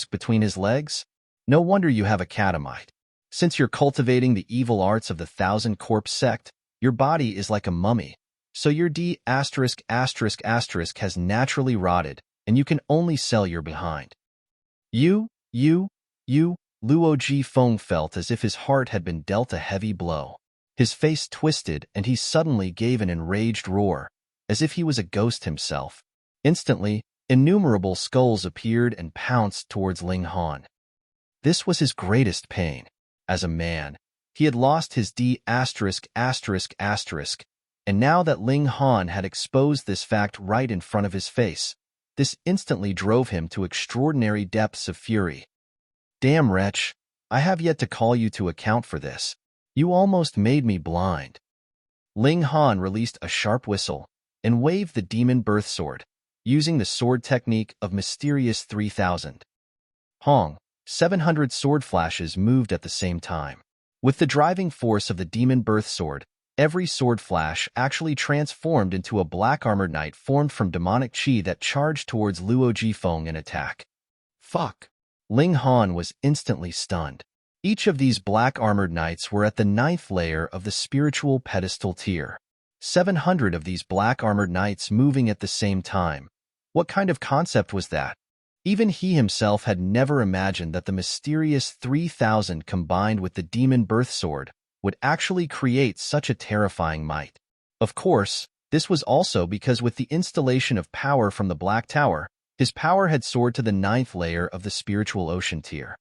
between his legs? No wonder you have a catamite. Since you're cultivating the evil arts of the Thousand Corpse Sect, your body is like a mummy, so your D** has naturally rotted, and you can only sell your behind." You, Luo Jifeng felt as if his heart had been dealt a heavy blow. His face twisted, and he suddenly gave an enraged roar, as if he was a ghost himself. Instantly, innumerable skulls appeared and pounced towards Ling Han. This was his greatest pain. As a man, he had lost his D***, and now that Ling Han had exposed this fact right in front of his face, this instantly drove him to extraordinary depths of fury. "Damn wretch, I have yet to call you to account for this. You almost made me blind." Ling Han released a sharp whistle and waved the demon birth sword, using the sword technique of Mysterious 3000. Hong, 700 sword flashes moved at the same time. With the driving force of the demon birth sword, every sword flash actually transformed into a black armored knight formed from demonic chi that charged towards Luo Jifeng in attack. Fuck! Ling Han was instantly stunned. Each of these black armored knights were at the 9th layer of the spiritual pedestal tier. 700 of these black armored knights moving at the same time. What kind of concept was that? Even he himself had never imagined that the Mysterious 3000 combined with the demon birth sword would actually create such a terrifying might. Of course, this was also because with the installation of power from the Black Tower, his power had soared to the 9th layer of the spiritual ocean tier.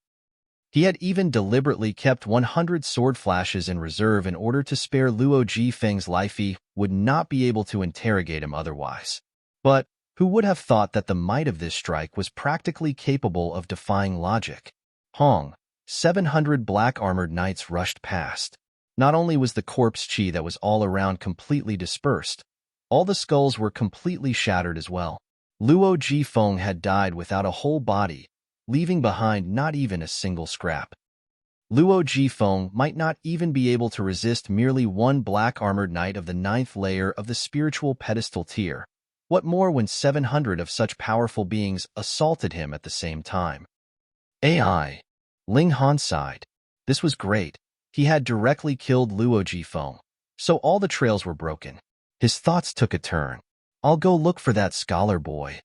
He had even deliberately kept 100 sword flashes in reserve in order to spare Luo Jifeng's life. He would not be able to interrogate him otherwise. But who would have thought that the might of this strike was practically capable of defying logic? Hong, 700 black armored knights rushed past. Not only was the corpse chi that was all around completely dispersed, all the skulls were completely shattered as well. Luo Jifeng had died without a whole body, leaving behind not even a single scrap. Luo Jifeng might not even be able to resist merely one black armored knight of the 9th layer of the spiritual pedestal tier. What more when 700 of such powerful beings assaulted him at the same time? AI. Ling Han sighed. This was great. He had directly killed Luo Jifeng, so all the trails were broken. His thoughts took a turn. I'll go look for that scholar boy.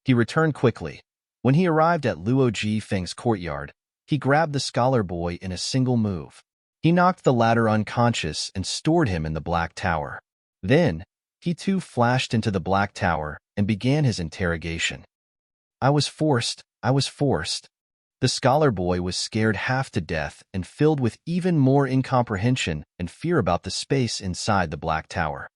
He returned quickly. When he arrived at Luo Jifeng's courtyard, he grabbed the scholar boy in a single move. He knocked the latter unconscious and stored him in the Black Tower. Then, he too flashed into the Black Tower and began his interrogation. I was forced. The scholar boy was scared half to death and filled with even more incomprehension and fear about the space inside the Black Tower.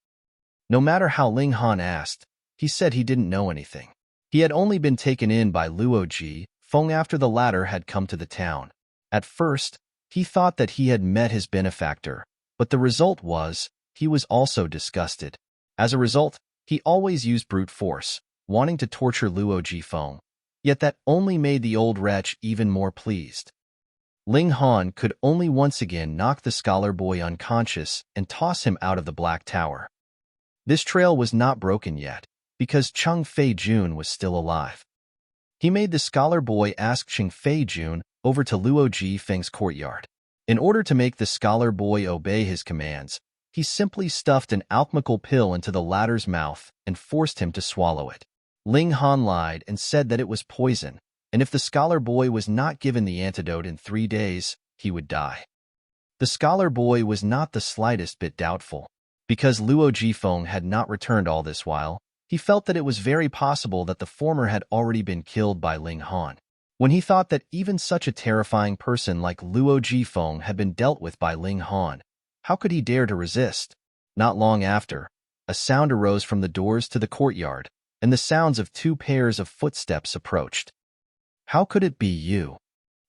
No matter how Ling Han asked, he said he didn't know anything. He had only been taken in by Luo Jifeng after the latter had come to the town. At first, he thought that he had met his benefactor, but the result was, he was also disgusted. As a result, he always used brute force, wanting to torture Luo Jifeng, yet that only made the old wretch even more pleased. Ling Han could only once again knock the scholar boy unconscious and toss him out of the Black Tower. This trail was not broken yet, because Cheng Fei Jun was still alive. He made the scholar boy ask Cheng Fei Jun over to Luo Jifeng's courtyard. In order to make the scholar boy obey his commands, he simply stuffed an alchemical pill into the latter's mouth and forced him to swallow it. Ling Han lied and said that it was poison, and if the scholar boy was not given the antidote in 3 days, he would die. The scholar boy was not the slightest bit doubtful. Because Luo Jifeng had not returned all this while, he felt that it was very possible that the former had already been killed by Ling Han. When he thought that even such a terrifying person like Luo Jifeng had been dealt with by Ling Han, how could he dare to resist? Not long after, a sound arose from the doors to the courtyard, and the sounds of 2 pairs of footsteps approached. How could it be you?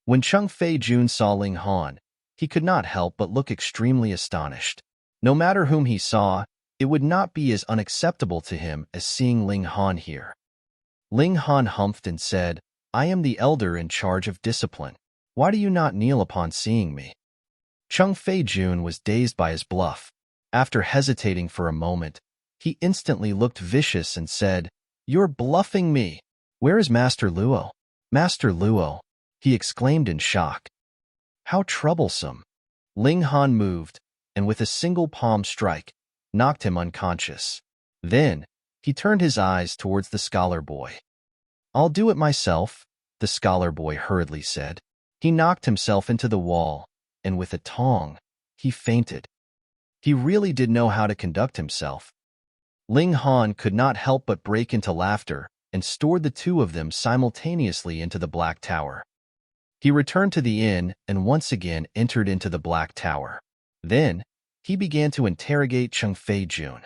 When Cheng Fei Jun saw Ling Han, he could not help but look extremely astonished. No matter whom he saw, it would not be as unacceptable to him as seeing Ling Han here. Ling Han humphed and said, "I am the elder in charge of discipline. Why do you not kneel upon seeing me?" Cheng Fei-jun was dazed by his bluff. After hesitating for a moment, he instantly looked vicious and said, "You're bluffing me. Where is Master Luo?" "Master Luo," he exclaimed in shock. "How troublesome." Ling Han moved, and with a single palm strike, knocked him unconscious. Then, he turned his eyes towards the scholar boy. "I'll do it myself," the scholar boy hurriedly said. He knocked himself into the wall, and with a tong, he fainted. He really did know how to conduct himself. Ling Han could not help but break into laughter and stored the two of them simultaneously into the Black Tower. He returned to the inn and once again entered into the Black Tower. Then, he began to interrogate Cheng Fei-jun.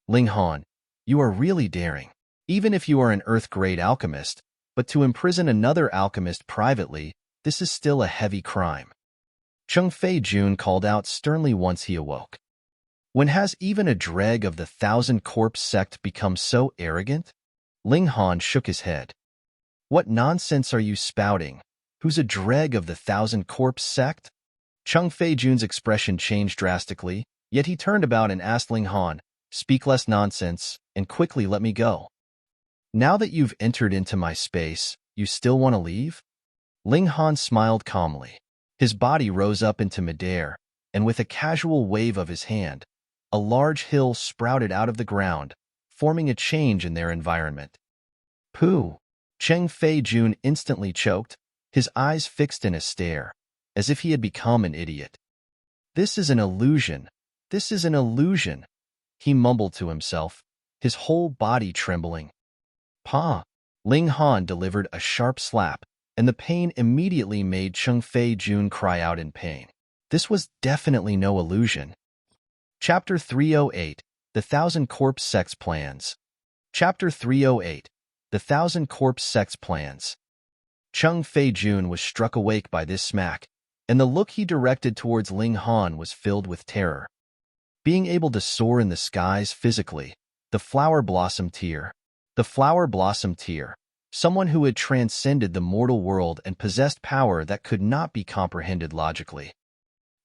"Ling Han, you are really daring. Even if you are an Earth-grade alchemist, but to imprison another alchemist privately, this is still a heavy crime." Cheng Fei-jun called out sternly once he awoke. "When has even a dreg of the Thousand Corpse Sect become so arrogant?" Ling Han shook his head. "What nonsense are you spouting? Who's a dreg of the Thousand Corpse Sect?" Cheng Fei-jun's expression changed drastically, yet he turned about and asked Ling Han, "Speak less nonsense, and quickly let me go. Now that you've entered into my space, you still want to leave?" Ling Han smiled calmly. His body rose up into midair, and with a casual wave of his hand, a large hill sprouted out of the ground, forming a change in their environment. "Pooh!" Cheng Fei-jun instantly choked, his eyes fixed in a stare, as if he had become an idiot. "This is an illusion. This is an illusion," he mumbled to himself, his whole body trembling. "Pa!" Ling Han delivered a sharp slap, and the pain immediately made Cheng Fei-jun cry out in pain. This was definitely no illusion. Chapter 308, The Thousand Corpse Sect's Plans. Chapter 308, The Thousand Corpse Sect's Plans. Cheng Fei-jun was struck awake by this smack, and the look he directed towards Ling Han was filled with terror. Being able to soar in the skies physically, the flower blossomed here. The flower blossomed here. Someone who had transcended the mortal world and possessed power that could not be comprehended logically.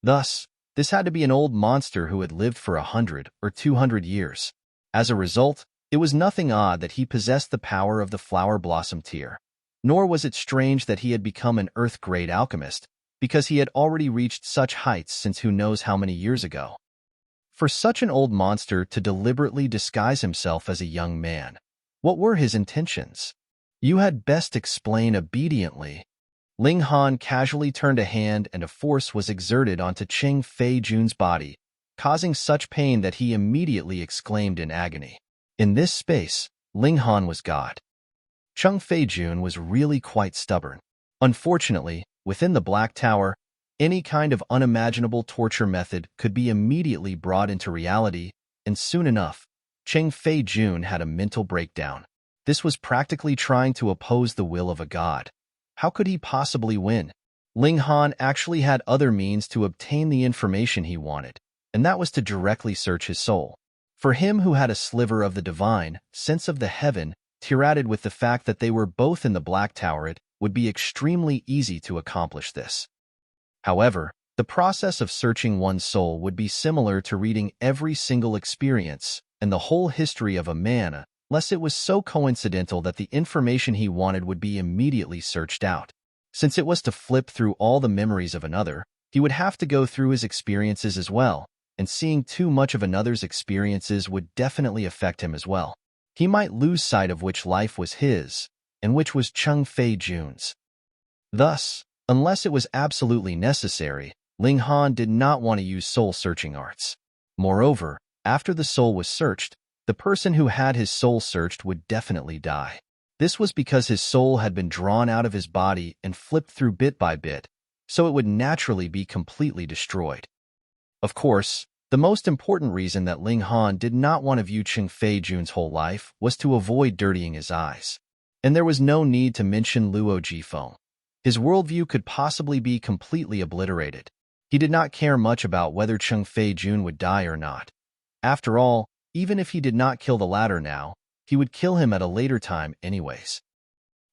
Thus, this had to be an old monster who had lived for 100 or 200 years. As a result, it was nothing odd that he possessed the power of the flower blossom tier. Nor was it strange that he had become an Earth-grade alchemist, because he had already reached such heights since who knows how many years ago. For such an old monster to deliberately disguise himself as a young man, what were his intentions? "You had best explain obediently." Ling Han casually turned a hand and a force was exerted onto Cheng Fei-jun's body, causing such pain that he immediately exclaimed in agony. In this space, Ling Han was God. Cheng Fei-jun was really quite stubborn. Unfortunately, within the Black Tower, any kind of unimaginable torture method could be immediately brought into reality, and soon enough, Cheng Fei-jun had a mental breakdown. This was practically trying to oppose the will of a god. How could he possibly win? Ling Han actually had other means to obtain the information he wanted, and that was to directly search his soul. For him who had a sliver of the divine, sense of the heaven, tirated with the fact that they were both in the Black Tower, it would be extremely easy to accomplish this. However, the process of searching one's soul would be similar to reading every single experience and the whole history of a man, unless it was so coincidental that the information he wanted would be immediately searched out. Since it was to flip through all the memories of another, he would have to go through his experiences as well, and seeing too much of another's experiences would definitely affect him as well. He might lose sight of which life was his, and which was Cheng Fei-jun's. Thus, unless it was absolutely necessary, Ling Han did not want to use soul-searching arts. Moreover, after the soul was searched, the person who had his soul searched would definitely die. This was because his soul had been drawn out of his body and flipped through bit by bit, so it would naturally be completely destroyed. Of course, the most important reason that Ling Han did not want to view Cheng Fei-jun's whole life was to avoid dirtying his eyes. And there was no need to mention Luo Jifeng. His worldview could possibly be completely obliterated. He did not care much about whether Cheng Fei-jun would die or not. After all, even if he did not kill the latter now, he would kill him at a later time anyways.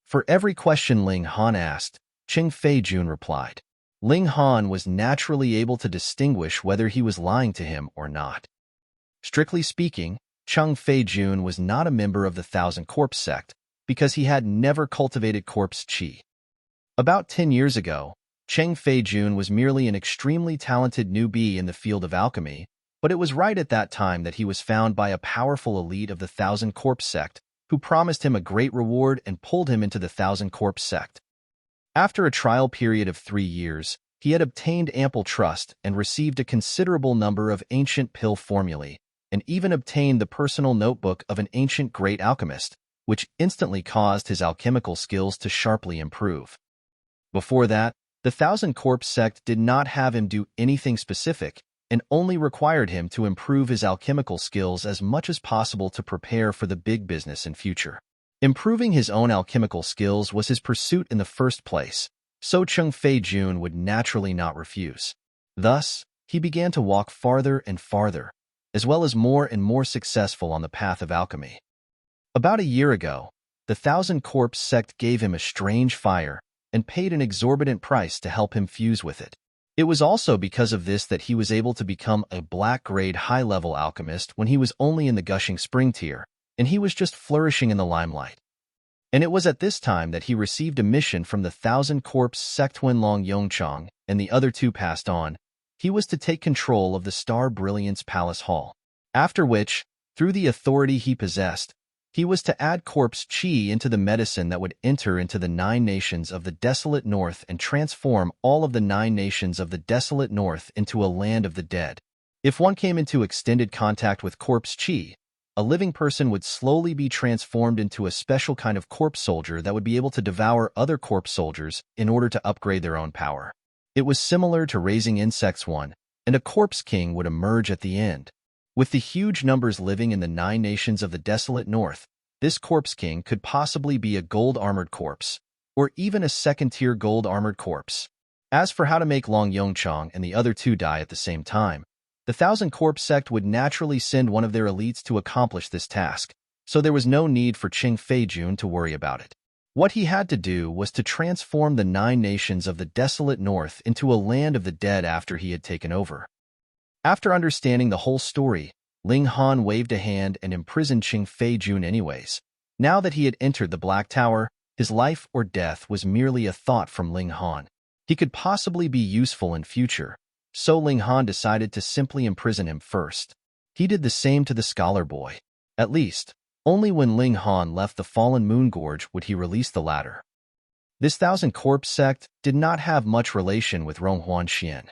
For every question Ling Han asked, Cheng Fei-jun replied. Ling Han was naturally able to distinguish whether he was lying to him or not. Strictly speaking, Cheng Fei-jun was not a member of the Thousand Corpse Sect because he had never cultivated corpse qi. About 10 years ago, Cheng Fei-jun was merely an extremely talented newbie in the field of alchemy, but it was right at that time that he was found by a powerful elite of the Thousand Corpse Sect who promised him a great reward and pulled him into the Thousand Corpse Sect. After a trial period of 3 years, he had obtained ample trust and received a considerable number of ancient pill formulae, and even obtained the personal notebook of an ancient great alchemist, which instantly caused his alchemical skills to sharply improve. Before that, the Thousand Corpse Sect did not have him do anything specific and only required him to improve his alchemical skills as much as possible to prepare for the big business in future. Improving his own alchemical skills was his pursuit in the first place, so Cheng Fei-jun would naturally not refuse. Thus, he began to walk farther and farther, as well as more and more successful on the path of alchemy. About a year ago, the Thousand Corpse Sect gave him a strange fire and paid an exorbitant price to help him fuse with it. It was also because of this that he was able to become a black-grade high-level alchemist when he was only in the Gushing Spring tier, and he was just flourishing in the limelight. And it was at this time that he received a mission from the Thousand Corpse Sect when Long Yongchang and the other two passed on. He was to take control of the Star Brilliance Palace Hall. After which, through the authority he possessed, he was to add corpse qi into the medicine that would enter into the 9 nations of the desolate north and transform all of the 9 nations of the desolate north into a land of the dead. If one came into extended contact with corpse qi, a living person would slowly be transformed into a special kind of corpse soldier that would be able to devour other corpse soldiers in order to upgrade their own power. It was similar to raising insects one, and a corpse king would emerge at the end. With the huge numbers living in the 9 nations of the desolate north, this corpse king could possibly be a gold-armored corpse, or even a second-tier gold-armored corpse. As for how to make Long Yongchang and the other two die at the same time, the Thousand Corpse Sect would naturally send one of their elites to accomplish this task, so there was no need for Cheng Fei-jun to worry about it. What he had to do was to transform the 9 nations of the desolate north into a land of the dead after he had taken over. After understanding the whole story, Ling Han waved a hand and imprisoned Cheng Fei-jun anyways. Now that he had entered the Black Tower, his life or death was merely a thought from Ling Han. He could possibly be useful in future, so Ling Han decided to simply imprison him first. He did the same to the scholar boy. At least, only when Ling Han left the Fallen Moon Gorge would he release the latter. This Thousand Corpse Sect did not have much relation with Ronghuan Xian.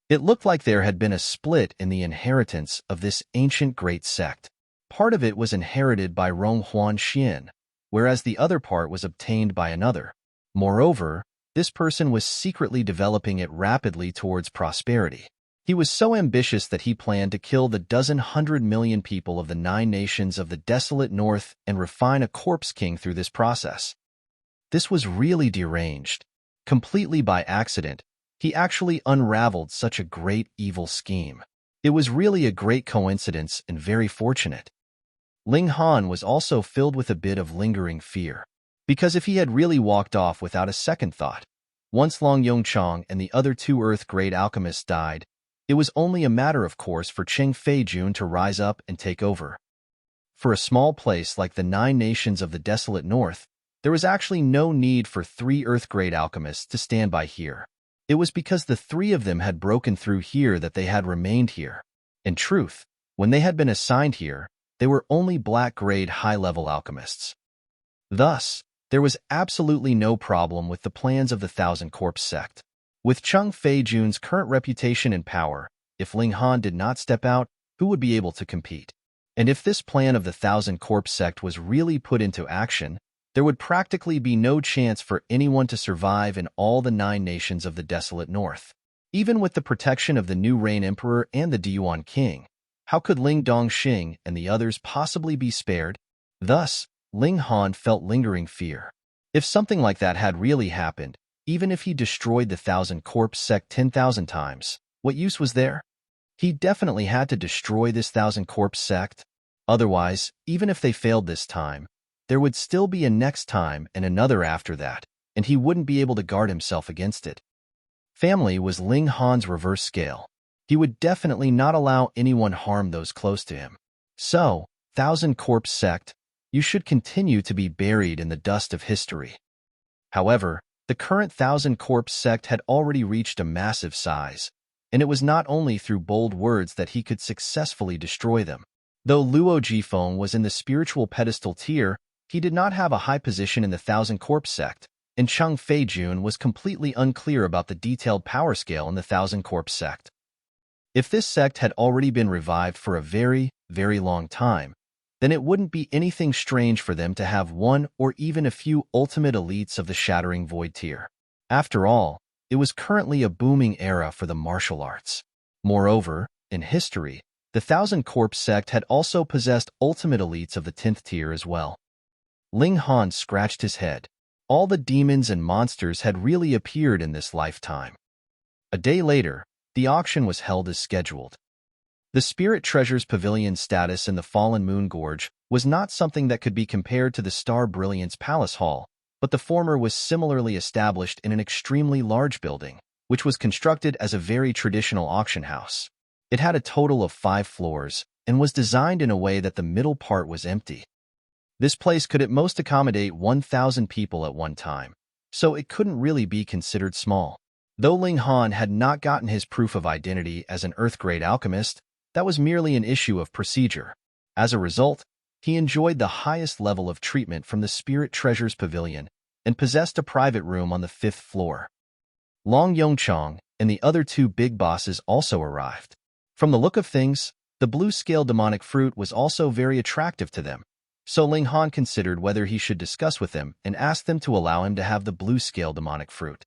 It looked like there had been a split in the inheritance of this ancient great sect. Part of it was inherited by Ronghuan Xian, whereas the other part was obtained by another. Moreover, this person was secretly developing it rapidly towards prosperity. He was so ambitious that he planned to kill the 100 million people of the 9 nations of the desolate north and refine a corpse king through this process. This was really deranged. Completely by accident, he actually unraveled such a great evil scheme. It was really a great coincidence and very fortunate. Ling Han was also filled with a bit of lingering fear, because if he had really walked off without a second thought, once Long Yongchang and the other 2 Earth-grade alchemists died, it was only a matter of course for Cheng Fei-jun to rise up and take over. For a small place like the 9 nations of the desolate north, there was actually no need for 3 Earth-grade alchemists to stand by here. It was because the 3 of them had broken through here that they had remained here. In truth, when they had been assigned here, they were only black-grade high-level alchemists. Thus, there was absolutely no problem with the plans of the Thousand Corpse Sect. With Cheng Fei-jun's current reputation and power, if Ling Han did not step out, who would be able to compete? And if this plan of the Thousand Corpse Sect was really put into action, there would practically be no chance for anyone to survive in all the 9 nations of the desolate north. Even with the protection of the new Rain Emperor and the Deyuan King, how could Ling Dongxing and the others possibly be spared? Thus, Ling Han felt lingering fear. If something like that had really happened, even if he destroyed the Thousand Corpse Sect 10,000 times, what use was there? He definitely had to destroy this thousand-corpse sect. Otherwise, even if they failed this time, there would still be a next time and another after that, and he wouldn't be able to guard himself against it. Family was Ling Han's reverse scale. He would definitely not allow anyone harm those close to him. So, thousand-corpse sect, you should continue to be buried in the dust of history. However, the current thousand-corpse sect had already reached a massive size, and it was not only through bold words that he could successfully destroy them. Though Luo Jifeng was in the spiritual pedestal tier, he did not have a high position in the thousand-corpse sect, and Cheng Feijun was completely unclear about the detailed power scale in the thousand-corpse sect. If this sect had already been revived for a very, very long time, then it wouldn't be anything strange for them to have one or even a few ultimate elites of the Shattering Void tier. After all, it was currently a booming era for the martial arts. Moreover, in history, the Thousand Corpse sect had also possessed ultimate elites of the 10th tier as well. Ling Han scratched his head. All the demons and monsters had really appeared in this lifetime. A day later, the auction was held as scheduled. The Spirit Treasures Pavilion status in the Fallen Moon Gorge was not something that could be compared to the Star Brilliance Palace Hall, but the former was similarly established in an extremely large building, which was constructed as a very traditional auction house. It had a total of 5 floors and was designed in a way that the middle part was empty. This place could at most accommodate 1,000 people at one time, so it couldn't really be considered small. Though Ling Han had not gotten his proof of identity as an Earth-grade alchemist, that was merely an issue of procedure. As a result, he enjoyed the highest level of treatment from the Spirit Treasures Pavilion and possessed a private room on the 5th floor. Long Yongchong and the other 2 big bosses also arrived. From the look of things, the blue-scale demonic fruit was also very attractive to them, so Ling Han considered whether he should discuss with them and ask them to allow him to have the blue-scale demonic fruit.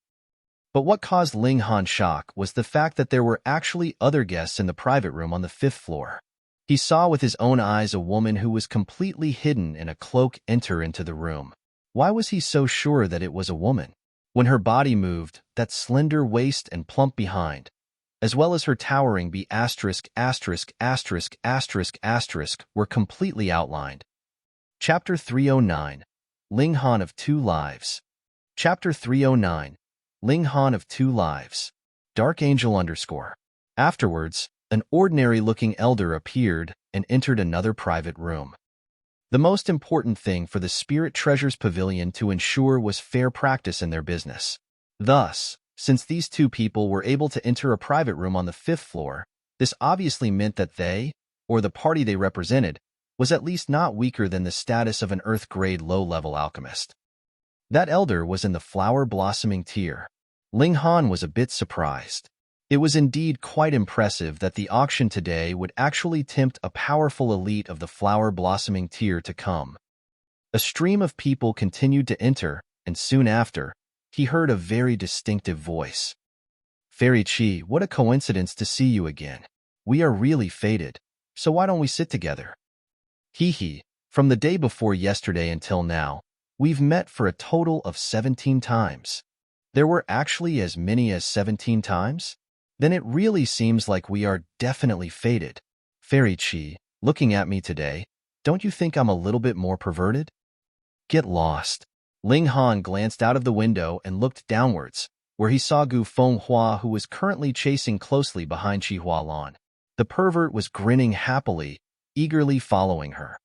But what caused Ling Han shock was the fact that there were actually other guests in the private room on the 5th floor. He saw with his own eyes a woman who was completely hidden in a cloak enter into the room. Why was he so sure that it was a woman? When her body moved, that slender waist and plump behind, as well as her towering B********** were completely outlined. Chapter 309. Ling Han of 2 Lives. Chapter 309. Ling Han of 2 Lives. Dark Angel _ Afterwards, an ordinary-looking elder appeared and entered another private room. The most important thing for the Spirit Treasures Pavilion to ensure was fair practice in their business. Thus, since these 2 people were able to enter a private room on the 5th floor, this obviously meant that they, or the party they represented, was at least not weaker than the status of an Earth-grade low-level alchemist. That elder was in the Flower Blossoming tier. Ling Han was a bit surprised. It was indeed quite impressive that the auction today would actually tempt a powerful elite of the Flower Blossoming tier to come. A stream of people continued to enter, and soon after, he heard a very distinctive voice. "Fairy Chi, what a coincidence to see you again. We are really fated, so why don't we sit together?" "Hee, from the day before yesterday until now, we've met for a total of 17 times. There were actually as many as 17 times? Then it really seems like we are definitely fated. Fairy Chi, looking at me today, don't you think I'm a little bit more perverted?" "Get lost." Ling Han glanced out of the window and looked downwards, where he saw Gu Fenghua, who was currently chasing closely behind Chi Hualan. The pervert was grinning happily, eagerly following her.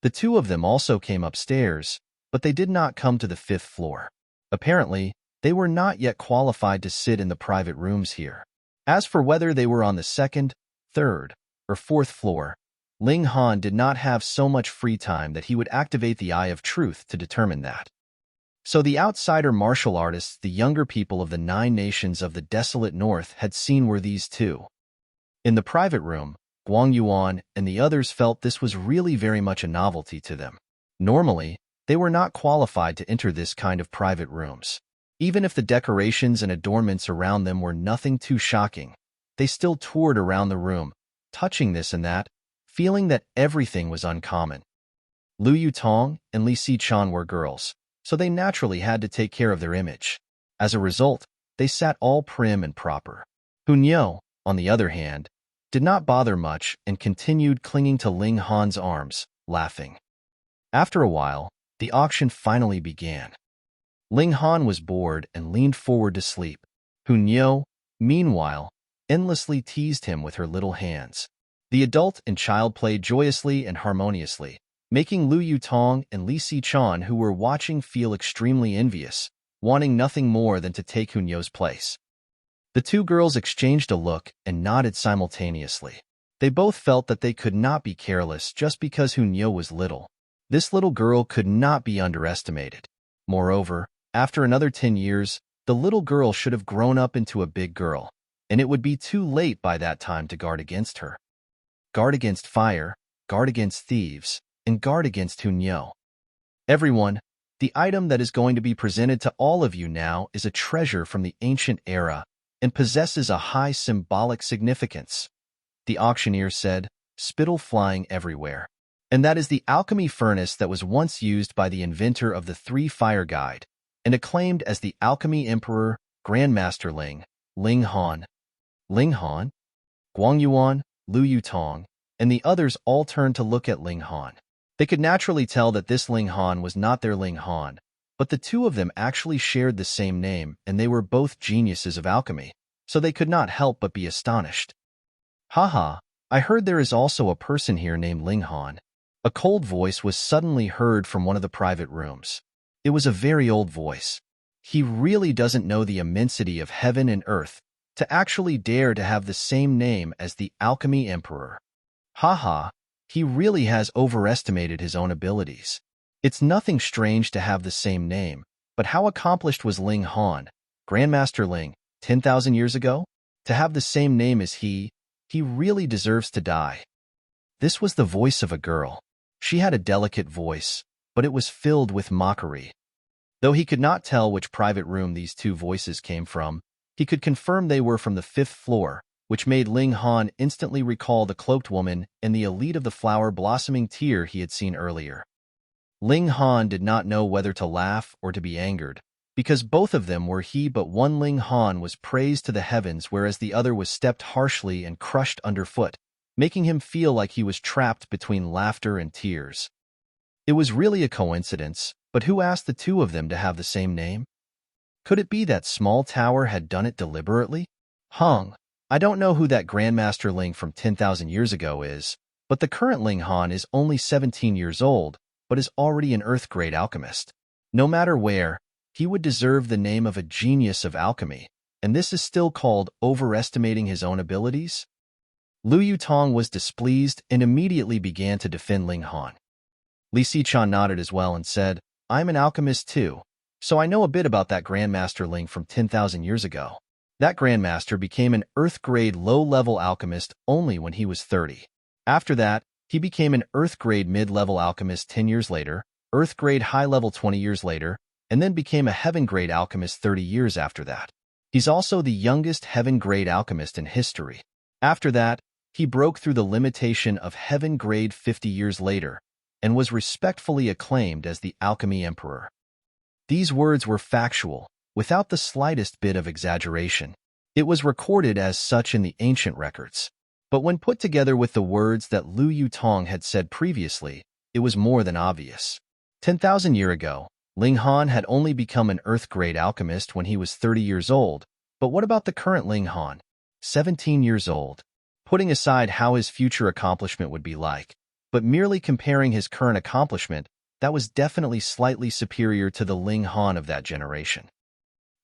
The 2 of them also came upstairs, but they did not come to the 5th floor. Apparently, they were not yet qualified to sit in the private rooms here. As for whether they were on the 2nd, 3rd, or 4th floor, Ling Han did not have so much free time that he would activate the Eye of Truth to determine that. So the outsider martial artists the younger people of the 9 nations of the desolate north had seen were these 2. In the private room, Guang Yuan and the others felt this was really very much a novelty to them. Normally, they were not qualified to enter this kind of private rooms. Even if the decorations and adornments around them were nothing too shocking, they still toured around the room, touching this and that, feeling that everything was uncommon. Lu Yutong and Li Sichan were girls, so they naturally had to take care of their image. As a result, they sat all prim and proper. Hunyo, on the other hand, did not bother much and continued clinging to Ling Han's arms, laughing. After a while, the auction finally began. Ling Han was bored and leaned forward to sleep. Hunyeo, meanwhile, endlessly teased him with her little hands. The adult and child played joyously and harmoniously, making Lu Yutong and Li Sichan, who were watching, feel extremely envious, wanting nothing more than to take Hunyeo's place. The two girls exchanged a look and nodded simultaneously. They both felt that they could not be careless just because Hunyeo was little. This little girl could not be underestimated. Moreover, after another 10 years, the little girl should have grown up into a big girl, and it would be too late by that time to guard against her. Guard against fire, guard against thieves, and guard against Hunyeo. Everyone, the item that is going to be presented to all of you now is a treasure from the ancient era and possesses a high symbolic significance, the auctioneer said, spittle flying everywhere. And that is the alchemy furnace that was once used by the inventor of the Three Fire Guide and acclaimed as the Alchemy Emperor, Grandmaster Ling, Ling Han. Ling Han? Guang Yuan, Lu Yutong, and the others all turned to look at Ling Han. They could naturally tell that this Ling Han was not their Ling Han, but the two of them actually shared the same name and they were both geniuses of alchemy, so they could not help but be astonished. Haha, I heard there is also a person here named Ling Han. A cold voice was suddenly heard from one of the private rooms. It was a very old voice. He really doesn't know the immensity of heaven and earth to actually dare to have the same name as the Alchemy Emperor. Haha, he really has overestimated his own abilities. It's nothing strange to have the same name, but how accomplished was Ling Han, Grandmaster Ling, 10,000 years ago? To have the same name as he really deserves to die. This was the voice of a girl. She had a delicate voice, but it was filled with mockery. Though he could not tell which private room these two voices came from, he could confirm they were from the 5th floor, which made Ling Han instantly recall the cloaked woman and the elite of the flower-blossoming tier he had seen earlier. Ling Han did not know whether to laugh or to be angered, because both of them were he, but one Ling Han was praised to the heavens whereas the other was stepped harshly and crushed underfoot, making him feel like he was trapped between laughter and tears. It was really a coincidence, but who asked the two of them to have the same name? Could it be that small tower had done it deliberately? I don't know who that Grandmaster Ling from 10,000 years ago is, but the current Ling Han is only 17 years old, but is already an Earth-grade alchemist. No matter where, he would deserve the name of a genius of alchemy, and this is still called overestimating his own abilities? Lu Yutong was displeased and immediately began to defend Ling Han. Li Sichan nodded as well and said, I'm an alchemist too, so I know a bit about that Grandmaster Ling from 10,000 years ago. That Grandmaster became an Earth-grade low-level alchemist only when he was 30. After that, he became an Earth-grade mid-level alchemist 10 years later, Earth-grade high-level 20 years later, and then became a Heaven-grade alchemist 30 years after that. He's also the youngest Heaven-grade alchemist in history. After that, he broke through the limitation of Heaven-grade 50 years later, and was respectfully acclaimed as the Alchemy Emperor. These words were factual, without the slightest bit of exaggeration. It was recorded as such in the ancient records. But when put together with the words that Lu Yutong had said previously, it was more than obvious. 10,000 years ago, Ling Han had only become an Earth-grade alchemist when he was 30 years old, but what about the current Ling Han? 17 years old. Putting aside how his future accomplishment would be like, but merely comparing his current accomplishment, that was definitely slightly superior to the Ling Han of that generation.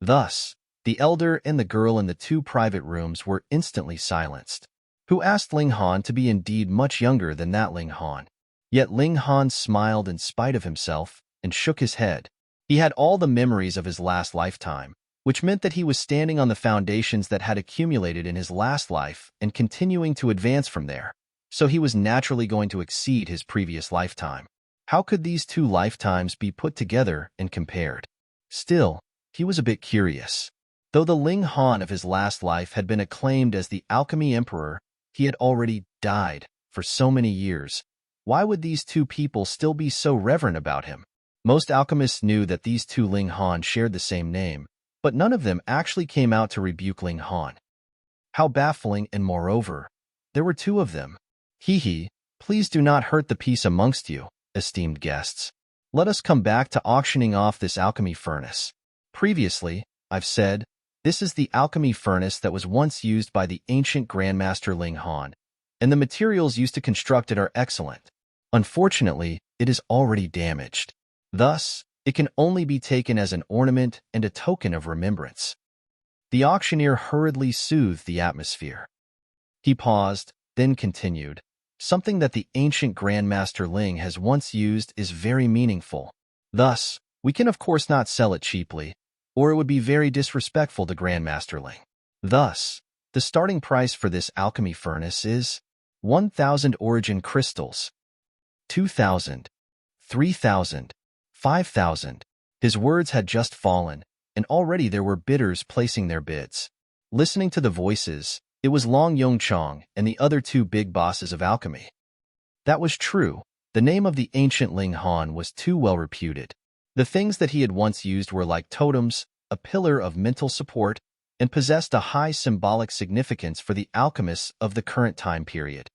Thus, the elder and the girl in the two private rooms were instantly silenced. Who asked Ling Han to be indeed much younger than that Ling Han? Yet Ling Han smiled in spite of himself and shook his head. He had all the memories of his last lifetime, which meant that he was standing on the foundations that had accumulated in his last life and continuing to advance from there. So he was naturally going to exceed his previous lifetime. How could these two lifetimes be put together and compared? Still, he was a bit curious. Though the Ling Han of his last life had been acclaimed as the Alchemy Emperor, he had already died for so many years. Why would these two people still be so reverent about him? Most alchemists knew that these two Ling Han shared the same name, but none of them actually came out to rebuke Ling Han. How baffling, and moreover, There were two of them. Hee hee, please do not hurt the peace amongst you, esteemed guests. Let us come back to auctioning off this alchemy furnace. Previously, I've said, this is the alchemy furnace that was once used by the ancient Grandmaster Ling, and the materials used to construct it are excellent. Unfortunately, it is already damaged. Thus, it can only be taken as an ornament and a token of remembrance. The auctioneer hurriedly soothed the atmosphere. He paused, then continued. Something that the ancient Grandmaster Ling has once used is very meaningful. Thus, we can of course not sell it cheaply, or it would be very disrespectful to Grandmaster Ling. Thus, the starting price for this alchemy furnace is 1,000 origin crystals. 2,000. 3,000. 5,000. His words had just fallen, and already there were bidders placing their bids. Listening to the voices, it was Long Yongchong and the other two big bosses of alchemy. That was true. The name of the ancient Ling was too well reputed. The things that he had once used were like totems, a pillar of mental support, and possessed a high symbolic significance for the alchemists of the current time period.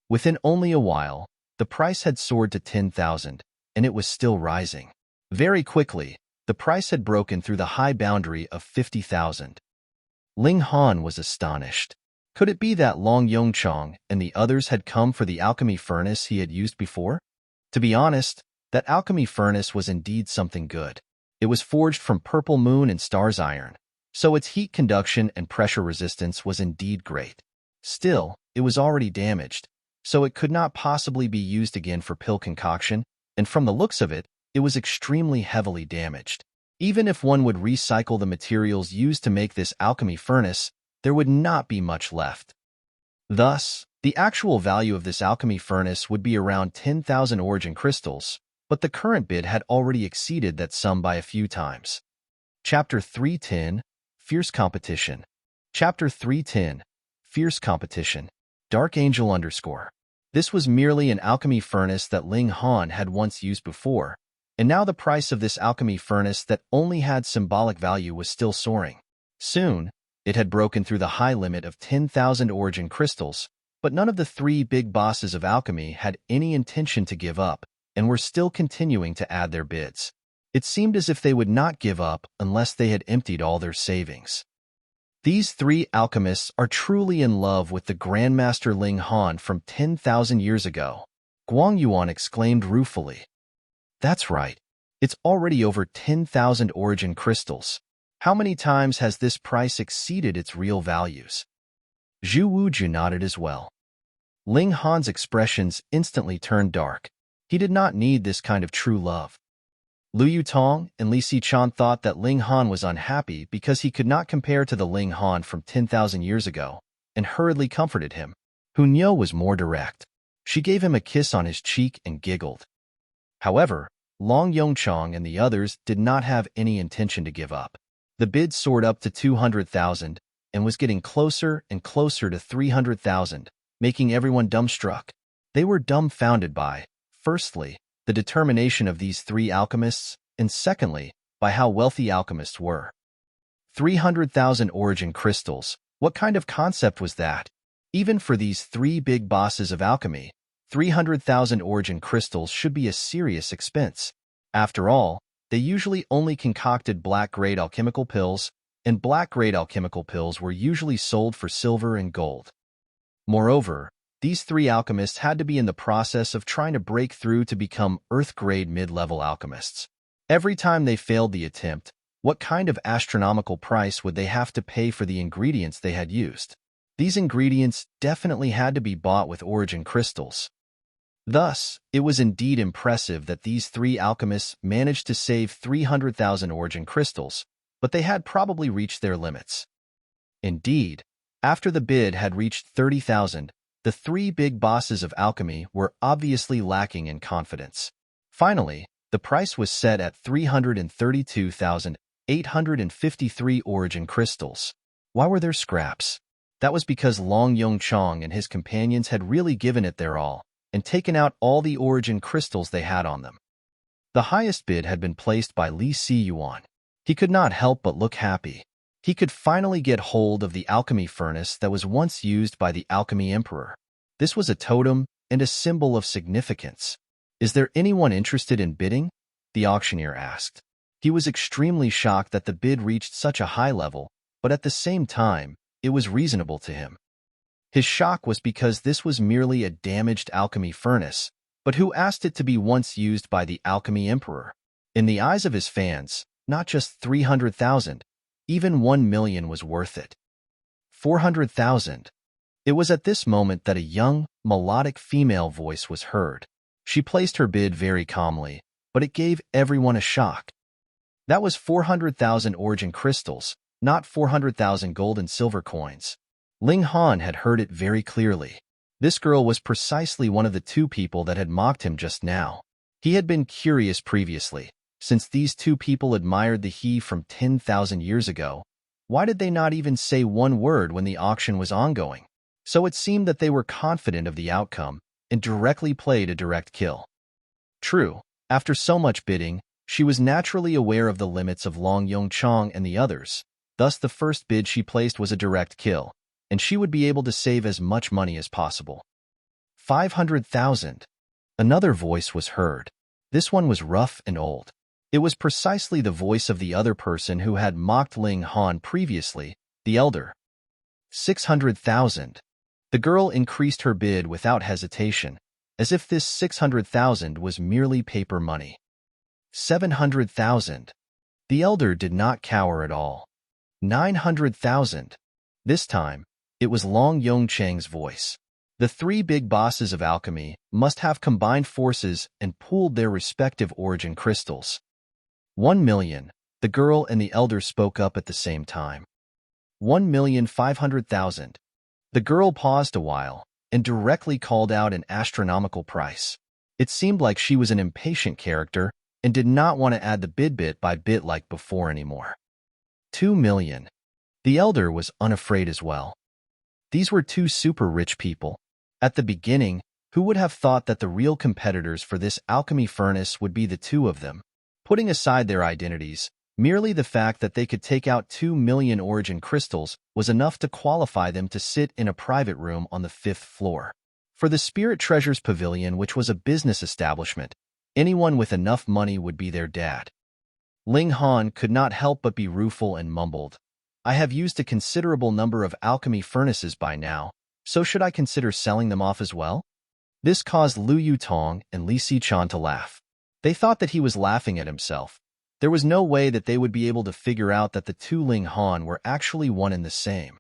Within only a while, the price had soared to 10,000, and it was still rising. Very quickly, the price had broken through the high boundary of 50,000. Ling was astonished. Could it be that Long Yongchong and the others had come for the alchemy furnace he had used before? To be honest, that alchemy furnace was indeed something good. It was forged from purple moon and star's iron, so its heat conduction and pressure resistance was indeed great. Still, it was already damaged, so it could not possibly be used again for pill concoction, and from the looks of it, it was extremely heavily damaged. Even if one would recycle the materials used to make this alchemy furnace, there would not be much left. Thus, the actual value of this alchemy furnace would be around 10,000 origin crystals, but the current bid had already exceeded that sum by a few times. Chapter 310, Fierce Competition. Chapter 310, Fierce Competition. Dark Angel _ This was merely an alchemy furnace that Ling had once used before, and now the price of this alchemy furnace that only had symbolic value was still soaring. Soon, it had broken through the high limit of 10,000 origin crystals, but none of the three big bosses of alchemy had any intention to give up, and were still continuing to add their bids. It seemed as if they would not give up unless they had emptied all their savings. These three alchemists are truly in love with the Grandmaster Ling from 10,000 years ago. Guang Yuan exclaimed ruefully. That's right. It's already over 10,000 origin crystals. How many times has this price exceeded its real values? Zhu Wuju nodded as well. Ling expressions instantly turned dark. He did not need this kind of true love. Lu Yutong and Li Xichan thought that Ling was unhappy because he could not compare to the Ling from 10,000 years ago, and hurriedly comforted him. Hun Yo was more direct. She gave him a kiss on his cheek and giggled. However, Long Yongchong and the others did not have any intention to give up. The bid soared up to 200,000 and was getting closer and closer to 300,000, making everyone dumbstruck. They were dumbfounded by, firstly, the determination of these three alchemists, and secondly, by how wealthy alchemists were. 300,000 origin crystals, what kind of concept was that? Even for these three big bosses of alchemy, 300,000 origin crystals should be a serious expense. After all, they usually only concocted black-grade alchemical pills, and black-grade alchemical pills were usually sold for silver and gold. Moreover, these three alchemists had to be in the process of trying to break through to become Earth-grade mid-level alchemists. Every time they failed the attempt, what kind of astronomical price would they have to pay for the ingredients they had used? These ingredients definitely had to be bought with origin crystals. Thus, it was indeed impressive that these three alchemists managed to save 300,000 origin crystals, but they had probably reached their limits. Indeed, after the bid had reached 30,000, the three big bosses of alchemy were obviously lacking in confidence. Finally, the price was set at 332,853 origin crystals. Why were there scraps? That was because Long Yongchong and his companions had really given it their all, and taken out all the origin crystals they had on them. The highest bid had been placed by Li Xiyuan. He could not help but look happy. He could finally get hold of the alchemy furnace that was once used by the Alchemy Emperor. This was a totem and a symbol of significance. "Is there anyone interested in bidding?" the auctioneer asked. He was extremely shocked that the bid reached such a high level, but at the same time, it was reasonable to him. His shock was because this was merely a damaged alchemy furnace, but who asked it to be once used by the Alchemy Emperor? In the eyes of his fans, not just 300,000, even 1 million was worth it. 400,000. It was at this moment that a young, melodic female voice was heard. She placed her bid very calmly, but it gave everyone a shock. That was 400,000 origin crystals, not 400,000 gold and silver coins. Ling Han had heard it very clearly. This girl was precisely one of the two people that had mocked him just now. He had been curious previously. Since these two people admired the he from 10,000 years ago, why did they not even say one word when the auction was ongoing? So it seemed that they were confident of the outcome and directly played a direct kill. True, after so much bidding, she was naturally aware of the limits of Long Yongchang and the others. Thus the first bid she placed was a direct kill, and she would be able to save as much money as possible. 500,000. Another voice was heard. This one was rough and old. It was precisely the voice of the other person who had mocked Ling Han previously, the elder. 600,000. The girl increased her bid without hesitation, as if this 600,000 was merely paper money. 700,000. The elder did not cower at all. 900,000. This time, it was Long Yongchang's voice. The three big bosses of alchemy must have combined forces and pooled their respective origin crystals. 1 million. The girl and the elder spoke up at the same time. 1,500,000. The girl paused a while and directly called out an astronomical price. It seemed like she was an impatient character and did not want to add the bid bit by bit like before anymore. 2 million. The elder was unafraid as well. These were two super rich people. At the beginning, who would have thought that the real competitors for this alchemy furnace would be the two of them? Putting aside their identities, merely the fact that they could take out 2 million origin crystals was enough to qualify them to sit in a private room on the 5th floor. For the Spirit Treasures Pavilion, which was a business establishment, anyone with enough money would be their dad. Ling Han could not help but be rueful and mumbled, "I have used a considerable number of alchemy furnaces by now, so should I consider selling them off as well?" This caused Lu Yutong and Li Sichan to laugh. They thought that he was laughing at himself. There was no way that they would be able to figure out that the two Ling Han were actually one and the same.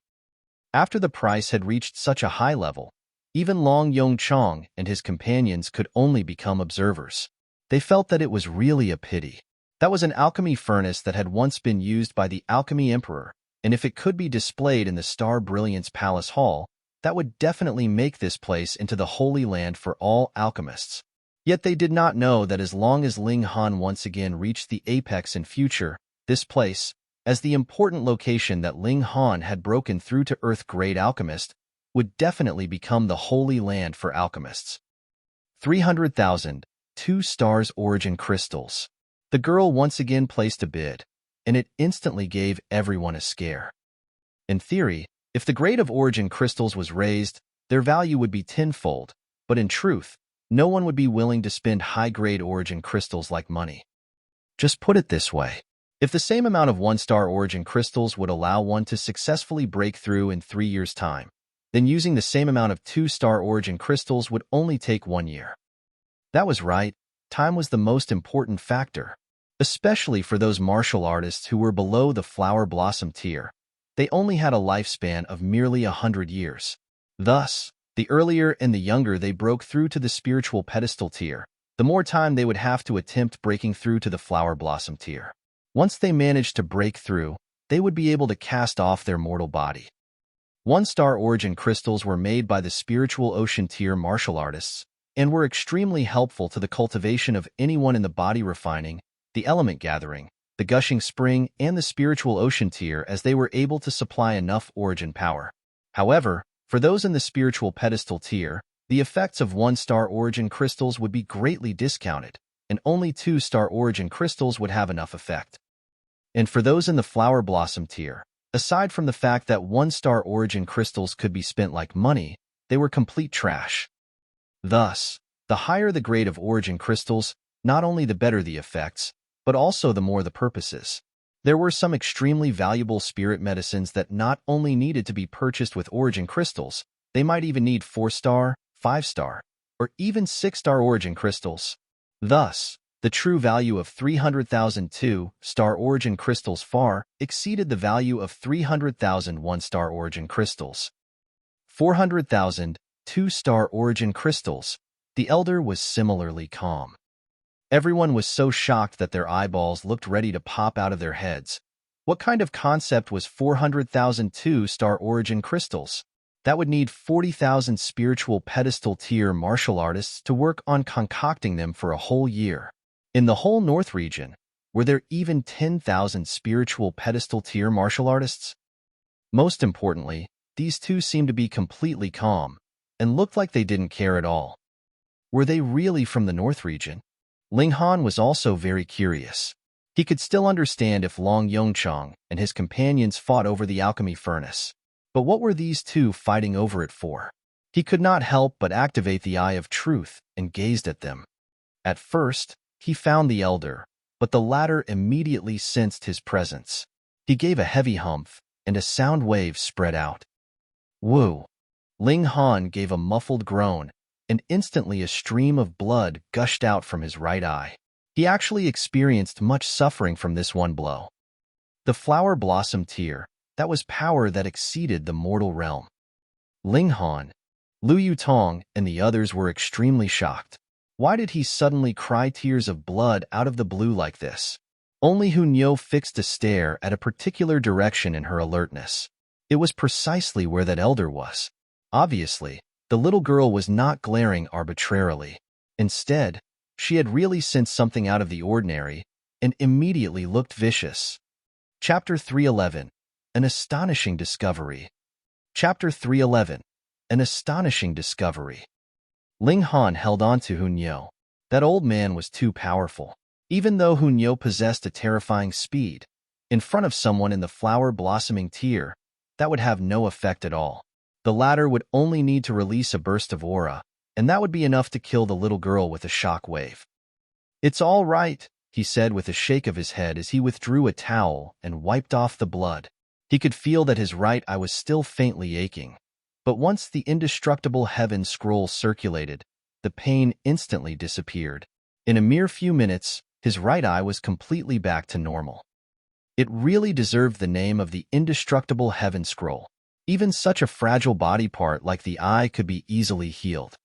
After the price had reached such a high level, even Long Yongchang and his companions could only become observers. They felt that it was really a pity. That was an alchemy furnace that had once been used by the Alchemy Emperor, and if it could be displayed in the Star Brilliance Palace Hall, that would definitely make this place into the Holy Land for all alchemists. Yet they did not know that as long as Ling Han once again reached the apex in future, this place, as the important location that Ling Han had broken through to Earth-grade alchemist, would definitely become the Holy Land for alchemists. 300,000, 2 stars origin crystals. The girl once again placed a bid, and it instantly gave everyone a scare. In theory, if the grade of origin crystals was raised, their value would be tenfold, but in truth, no one would be willing to spend high-grade origin crystals like money. Just put it this way. If the same amount of 1-star origin crystals would allow one to successfully break through in 3 years' time, then using the same amount of 2-star origin crystals would only take 1 year. That was right. Time was the most important factor, especially for those martial artists who were below the flower blossom tier. They only had a lifespan of merely 100 years. Thus, the earlier and the younger they broke through to the spiritual pedestal tier, the more time they would have to attempt breaking through to the flower blossom tier. Once they managed to break through, they would be able to cast off their mortal body. 1-star origin crystals were made by the spiritual ocean tier martial artists and were extremely helpful to the cultivation of anyone in the body refining, the element gathering, the gushing spring, and the spiritual ocean tier, as they were able to supply enough origin power. However, for those in the spiritual pedestal tier, the effects of 1-star origin crystals would be greatly discounted, and only 2-star origin crystals would have enough effect. And for those in the flower blossom tier, Aside from the fact that 1-star origin crystals could be spent like money, they were complete trash. Thus, the higher the grade of origin crystals, not only the better the effects, but also the more the purposes. There were some extremely valuable spirit medicines that not only needed to be purchased with origin crystals, they might even need 4-star, 5-star, or even 6-star origin crystals. Thus, the true value of 300,000 2-star origin crystals far exceeded the value of 300,000 1-star origin crystals. 400,000 2-star origin crystals. The elder was similarly calm. Everyone was so shocked that their eyeballs looked ready to pop out of their heads. What kind of concept was 400,000 2-star origin crystals? That would need 40,000 spiritual pedestal tier martial artists to work on concocting them for a whole year. In the whole North region, were there even 10,000 spiritual pedestal tier martial artists? Most importantly, these two seemed to be completely calm and looked like they didn't care at all. Were they really from the North region? Ling Han was also very curious. He could still understand if Long Yongchang and his companions fought over the alchemy furnace. But what were these two fighting over it for? He could not help but activate the Eye of Truth and gazed at them. At first, he found the elder, but the latter immediately sensed his presence. He gave a heavy humph, and a sound wave spread out. Woo! Ling Han gave a muffled groan, and instantly a stream of blood gushed out from his right eye. He actually experienced much suffering from this one blow. The flower blossom tear, that was power that exceeded the mortal realm. Ling Han, Lu Yutong, and the others were extremely shocked. Why did he suddenly cry tears of blood out of the blue like this? Only Hunyo fixed a stare at a particular direction in her alertness. It was precisely where that elder was. Obviously, the little girl was not glaring arbitrarily. Instead, she had really sensed something out of the ordinary and immediately looked vicious. Chapter 311. An Astonishing Discovery. Chapter 311. An Astonishing Discovery. Ling Han held on to Hunyo. That old man was too powerful. Even though Hunyo possessed a terrifying speed, in front of someone in the flower-blossoming tier, that would have no effect at all. The latter would only need to release a burst of aura, and that would be enough to kill the little girl with a shock wave. "It's all right," he said with a shake of his head as he withdrew a towel and wiped off the blood. He could feel that his right eye was still faintly aching. But once the indestructible heaven scroll circulated, the pain instantly disappeared. In a mere few minutes, his right eye was completely back to normal. It really deserved the name of the indestructible heaven scroll. Even such a fragile body part like the eye could be easily healed.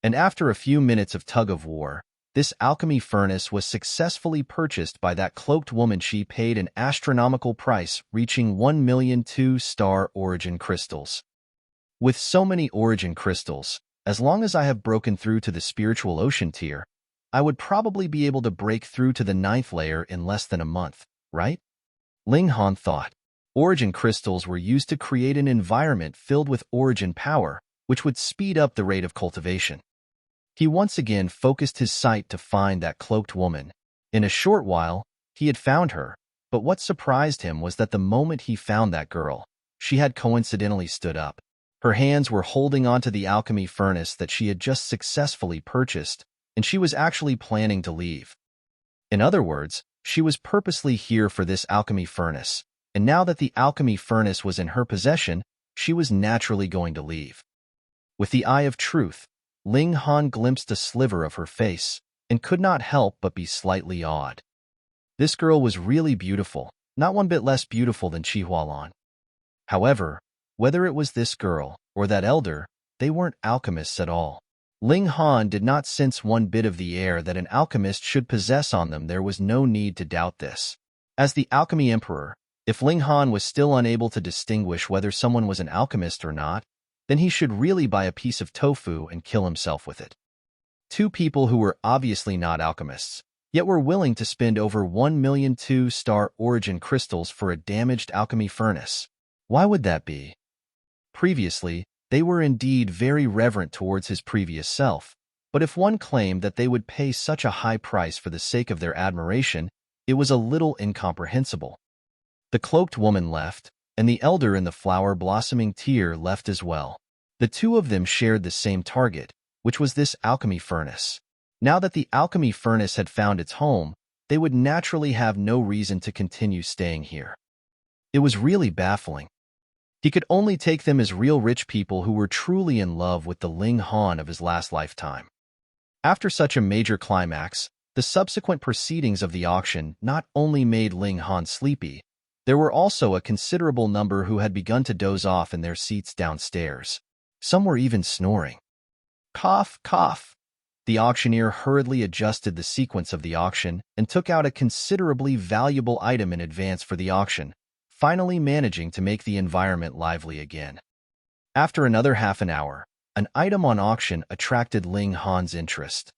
And after a few minutes of tug-of-war, this alchemy furnace was successfully purchased by that cloaked woman. She paid an astronomical price, reaching 1 million 2-star origin crystals. With so many origin crystals, as long as I have broken through to the spiritual ocean tier, I would probably be able to break through to the 9th layer in less than a month, right? Ling Han thought. Origin crystals were used to create an environment filled with origin power, which would speed up the rate of cultivation. He once again focused his sight to find that cloaked woman. In a short while, he had found her, but what surprised him was that the moment he found that girl, she had coincidentally stood up. Her hands were holding onto the alchemy furnace that she had just successfully purchased, and she was actually planning to leave. In other words, she was purposely here for this alchemy furnace, and now that the alchemy furnace was in her possession, she was naturally going to leave. With the Eye of Truth, Ling Han glimpsed a sliver of her face, and could not help but be slightly awed. This girl was really beautiful, not one bit less beautiful than Chi Hualan. However, whether it was this girl or that elder, they weren't alchemists at all. Ling Han did not sense one bit of the air that an alchemist should possess on them. There was no need to doubt this. As the alchemy emperor, if Ling Han was still unable to distinguish whether someone was an alchemist or not, then he should really buy a piece of tofu and kill himself with it. Two people who were obviously not alchemists, yet were willing to spend over 1 million 2-star origin crystals for a damaged alchemy furnace. Why would that be? Previously, they were indeed very reverent towards his previous self, but if one claimed that they would pay such a high price for the sake of their admiration, it was a little incomprehensible. The cloaked woman left, and the elder in the flower-blossoming tier left as well. The two of them shared the same target, which was this alchemy furnace. Now that the alchemy furnace had found its home, they would naturally have no reason to continue staying here. It was really baffling. He could only take them as real rich people who were truly in love with the Ling Han of his last lifetime. After such a major climax, the subsequent proceedings of the auction not only made Ling Han sleepy, there were also a considerable number who had begun to doze off in their seats downstairs. Some were even snoring. Cough, cough. The auctioneer hurriedly adjusted the sequence of the auction and took out a considerably valuable item in advance for the auction, finally managing to make the environment lively again. After another half an hour, an item on auction attracted Ling Han's interest.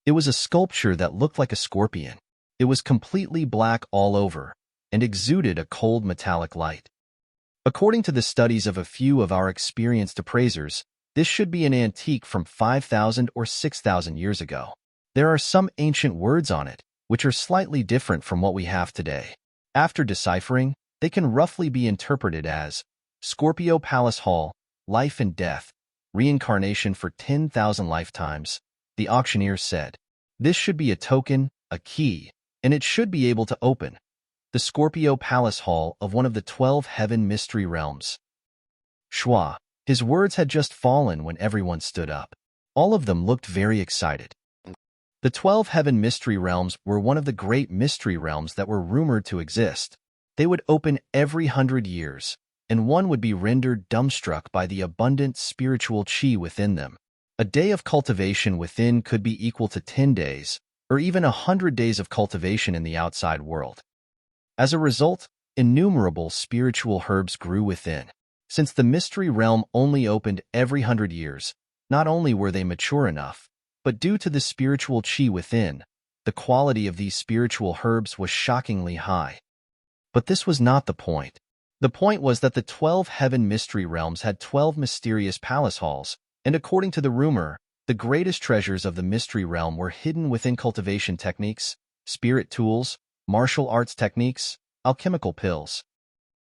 It was a sculpture that looked like a scorpion. It was completely black all over and exuded a cold metallic light. According to the studies of a few of our experienced appraisers, this should be an antique from 5,000 or 6,000 years ago. There are some ancient words on it, which are slightly different from what we have today. After deciphering, they can roughly be interpreted as Scorpio Palace Hall, life and death, reincarnation for 10,000 lifetimes, the auctioneer said. This should be a token, a key, and it should be able to open the Scorpio Palace Hall of one of the 12 heaven mystery realms. Schwa. His words had just fallen when everyone stood up. All of them looked very excited. The 12 heaven mystery realms were one of the great mystery realms that were rumored to exist. They would open every 100 years, and one would be rendered dumbstruck by the abundant spiritual chi within them. A day of cultivation within could be equal to 10 days, or even 100 days of cultivation in the outside world. As a result, innumerable spiritual herbs grew within. Since the mystery realm only opened every 100 years, not only were they mature enough, but due to the spiritual chi within, the quality of these spiritual herbs was shockingly high. But this was not the point. The point was that the 12 heaven mystery realms had 12 mysterious palace halls, and according to the rumor, the greatest treasures of the mystery realm were hidden within cultivation techniques, spirit tools, martial arts techniques, alchemical pills.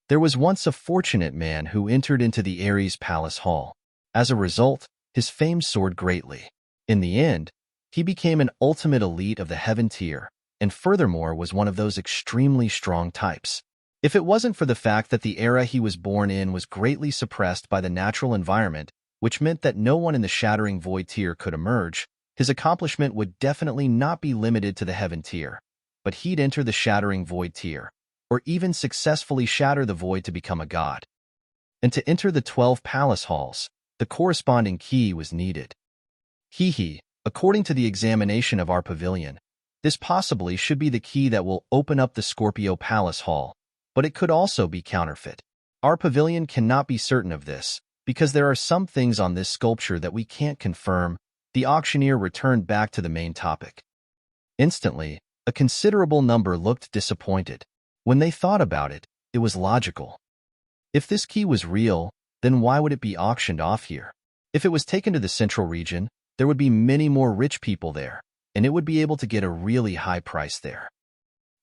There was once a fortunate man who entered into the Ares Palace Hall. As a result, his fame soared greatly. In the end, he became an ultimate elite of the heaven tier, and furthermore was one of those extremely strong types. If it wasn't for the fact that the era he was born in was greatly suppressed by the natural environment, which meant that no one in the Shattering Void tier could emerge, his accomplishment would definitely not be limited to the heaven tier. But he'd enter the Shattering Void tier, or even successfully shatter the void to become a god. And to enter the 12 palace halls, the corresponding key was needed. According to the examination of our pavilion, this possibly should be the key that will open up the Scorpio Palace Hall, but it could also be counterfeit. Our pavilion cannot be certain of this, because there are some things on this sculpture that we can't confirm. The auctioneer returned back to the main topic. Instantly, a considerable number looked disappointed. When they thought about it, it was logical. If this key was real, then why would it be auctioned off here? If it was taken to the central region, there would be many more rich people there, and it would be able to get a really high price there.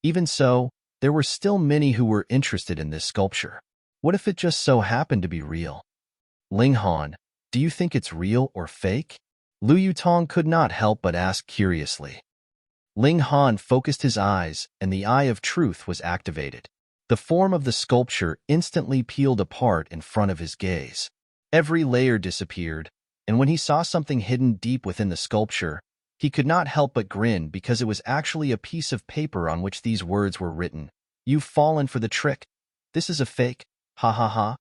Even so, there were still many who were interested in this sculpture. What if it just so happened to be real? Ling Han, do you think it's real or fake? Lu Yutong could not help but ask curiously. Ling Han focused his eyes, and the Eye of Truth was activated. The form of the sculpture instantly peeled apart in front of his gaze. Every layer disappeared, and when he saw something hidden deep within the sculpture, he could not help but grin because it was actually a piece of paper on which these words were written. You've fallen for the trick. This is a fake. Ha ha ha.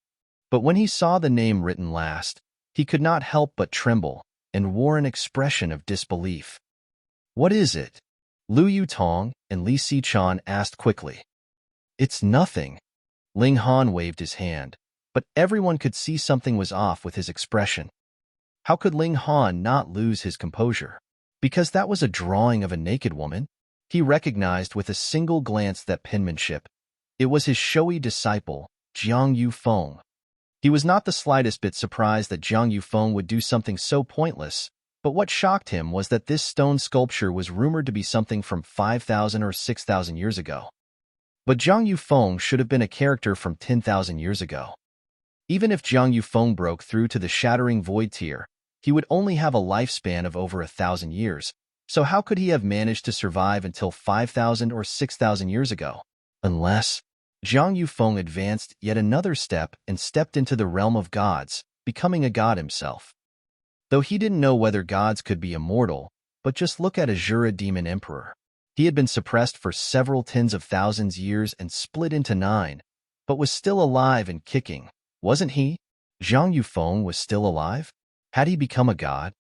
But when he saw the name written last, he could not help but tremble and wore an expression of disbelief. What is it? Lu Yutong and Li Sichan asked quickly. It's nothing. Ling Han waved his hand, but everyone could see something was off with his expression. How could Ling Han not lose his composure? Because that was a drawing of a naked woman? He recognized with a single glance that penmanship. It was his showy disciple, Jiang Yufeng. He was not the slightest bit surprised that Jiang Yufeng would do something so pointless, but what shocked him was that this stone sculpture was rumored to be something from 5,000 or 6,000 years ago. But Zhang Yufeng should have been a character from 10,000 years ago. Even if Zhang Yufeng broke through to the shattering void tier, he would only have a lifespan of over 1,000 years, so how could he have managed to survive until 5,000 or 6,000 years ago? Unless Zhang Yufeng advanced yet another step and stepped into the realm of gods, becoming a god himself. Though he didn't know whether gods could be immortal, but just look at Azura Demon Emperor. He had been suppressed for several tens of thousands years and split into 9, but was still alive and kicking, wasn't he? Zhang Yufeng was still alive? Had he become a god?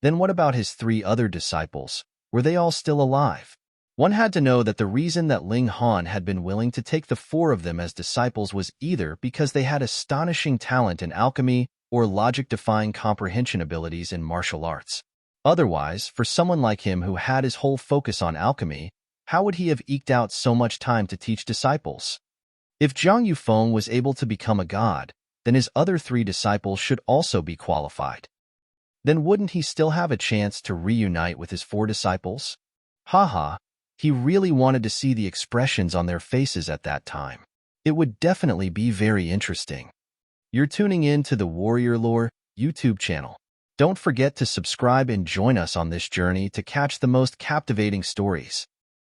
Then what about his 3 other disciples? Were they all still alive? One had to know that the reason that Ling Han had been willing to take the 4 of them as disciples was either because they had astonishing talent in alchemy or logic-defying comprehension abilities in martial arts. Otherwise, for someone like him who had his whole focus on alchemy, how would he have eked out so much time to teach disciples? If Zhang Yufeng was able to become a god, then his other 3 disciples should also be qualified. Then wouldn't he still have a chance to reunite with his 4 disciples? Haha, he really wanted to see the expressions on their faces at that time. It would definitely be very interesting. You're tuning in to the Warrior Lore YouTube channel. Don't forget to subscribe and join us on this journey to catch the most captivating stories.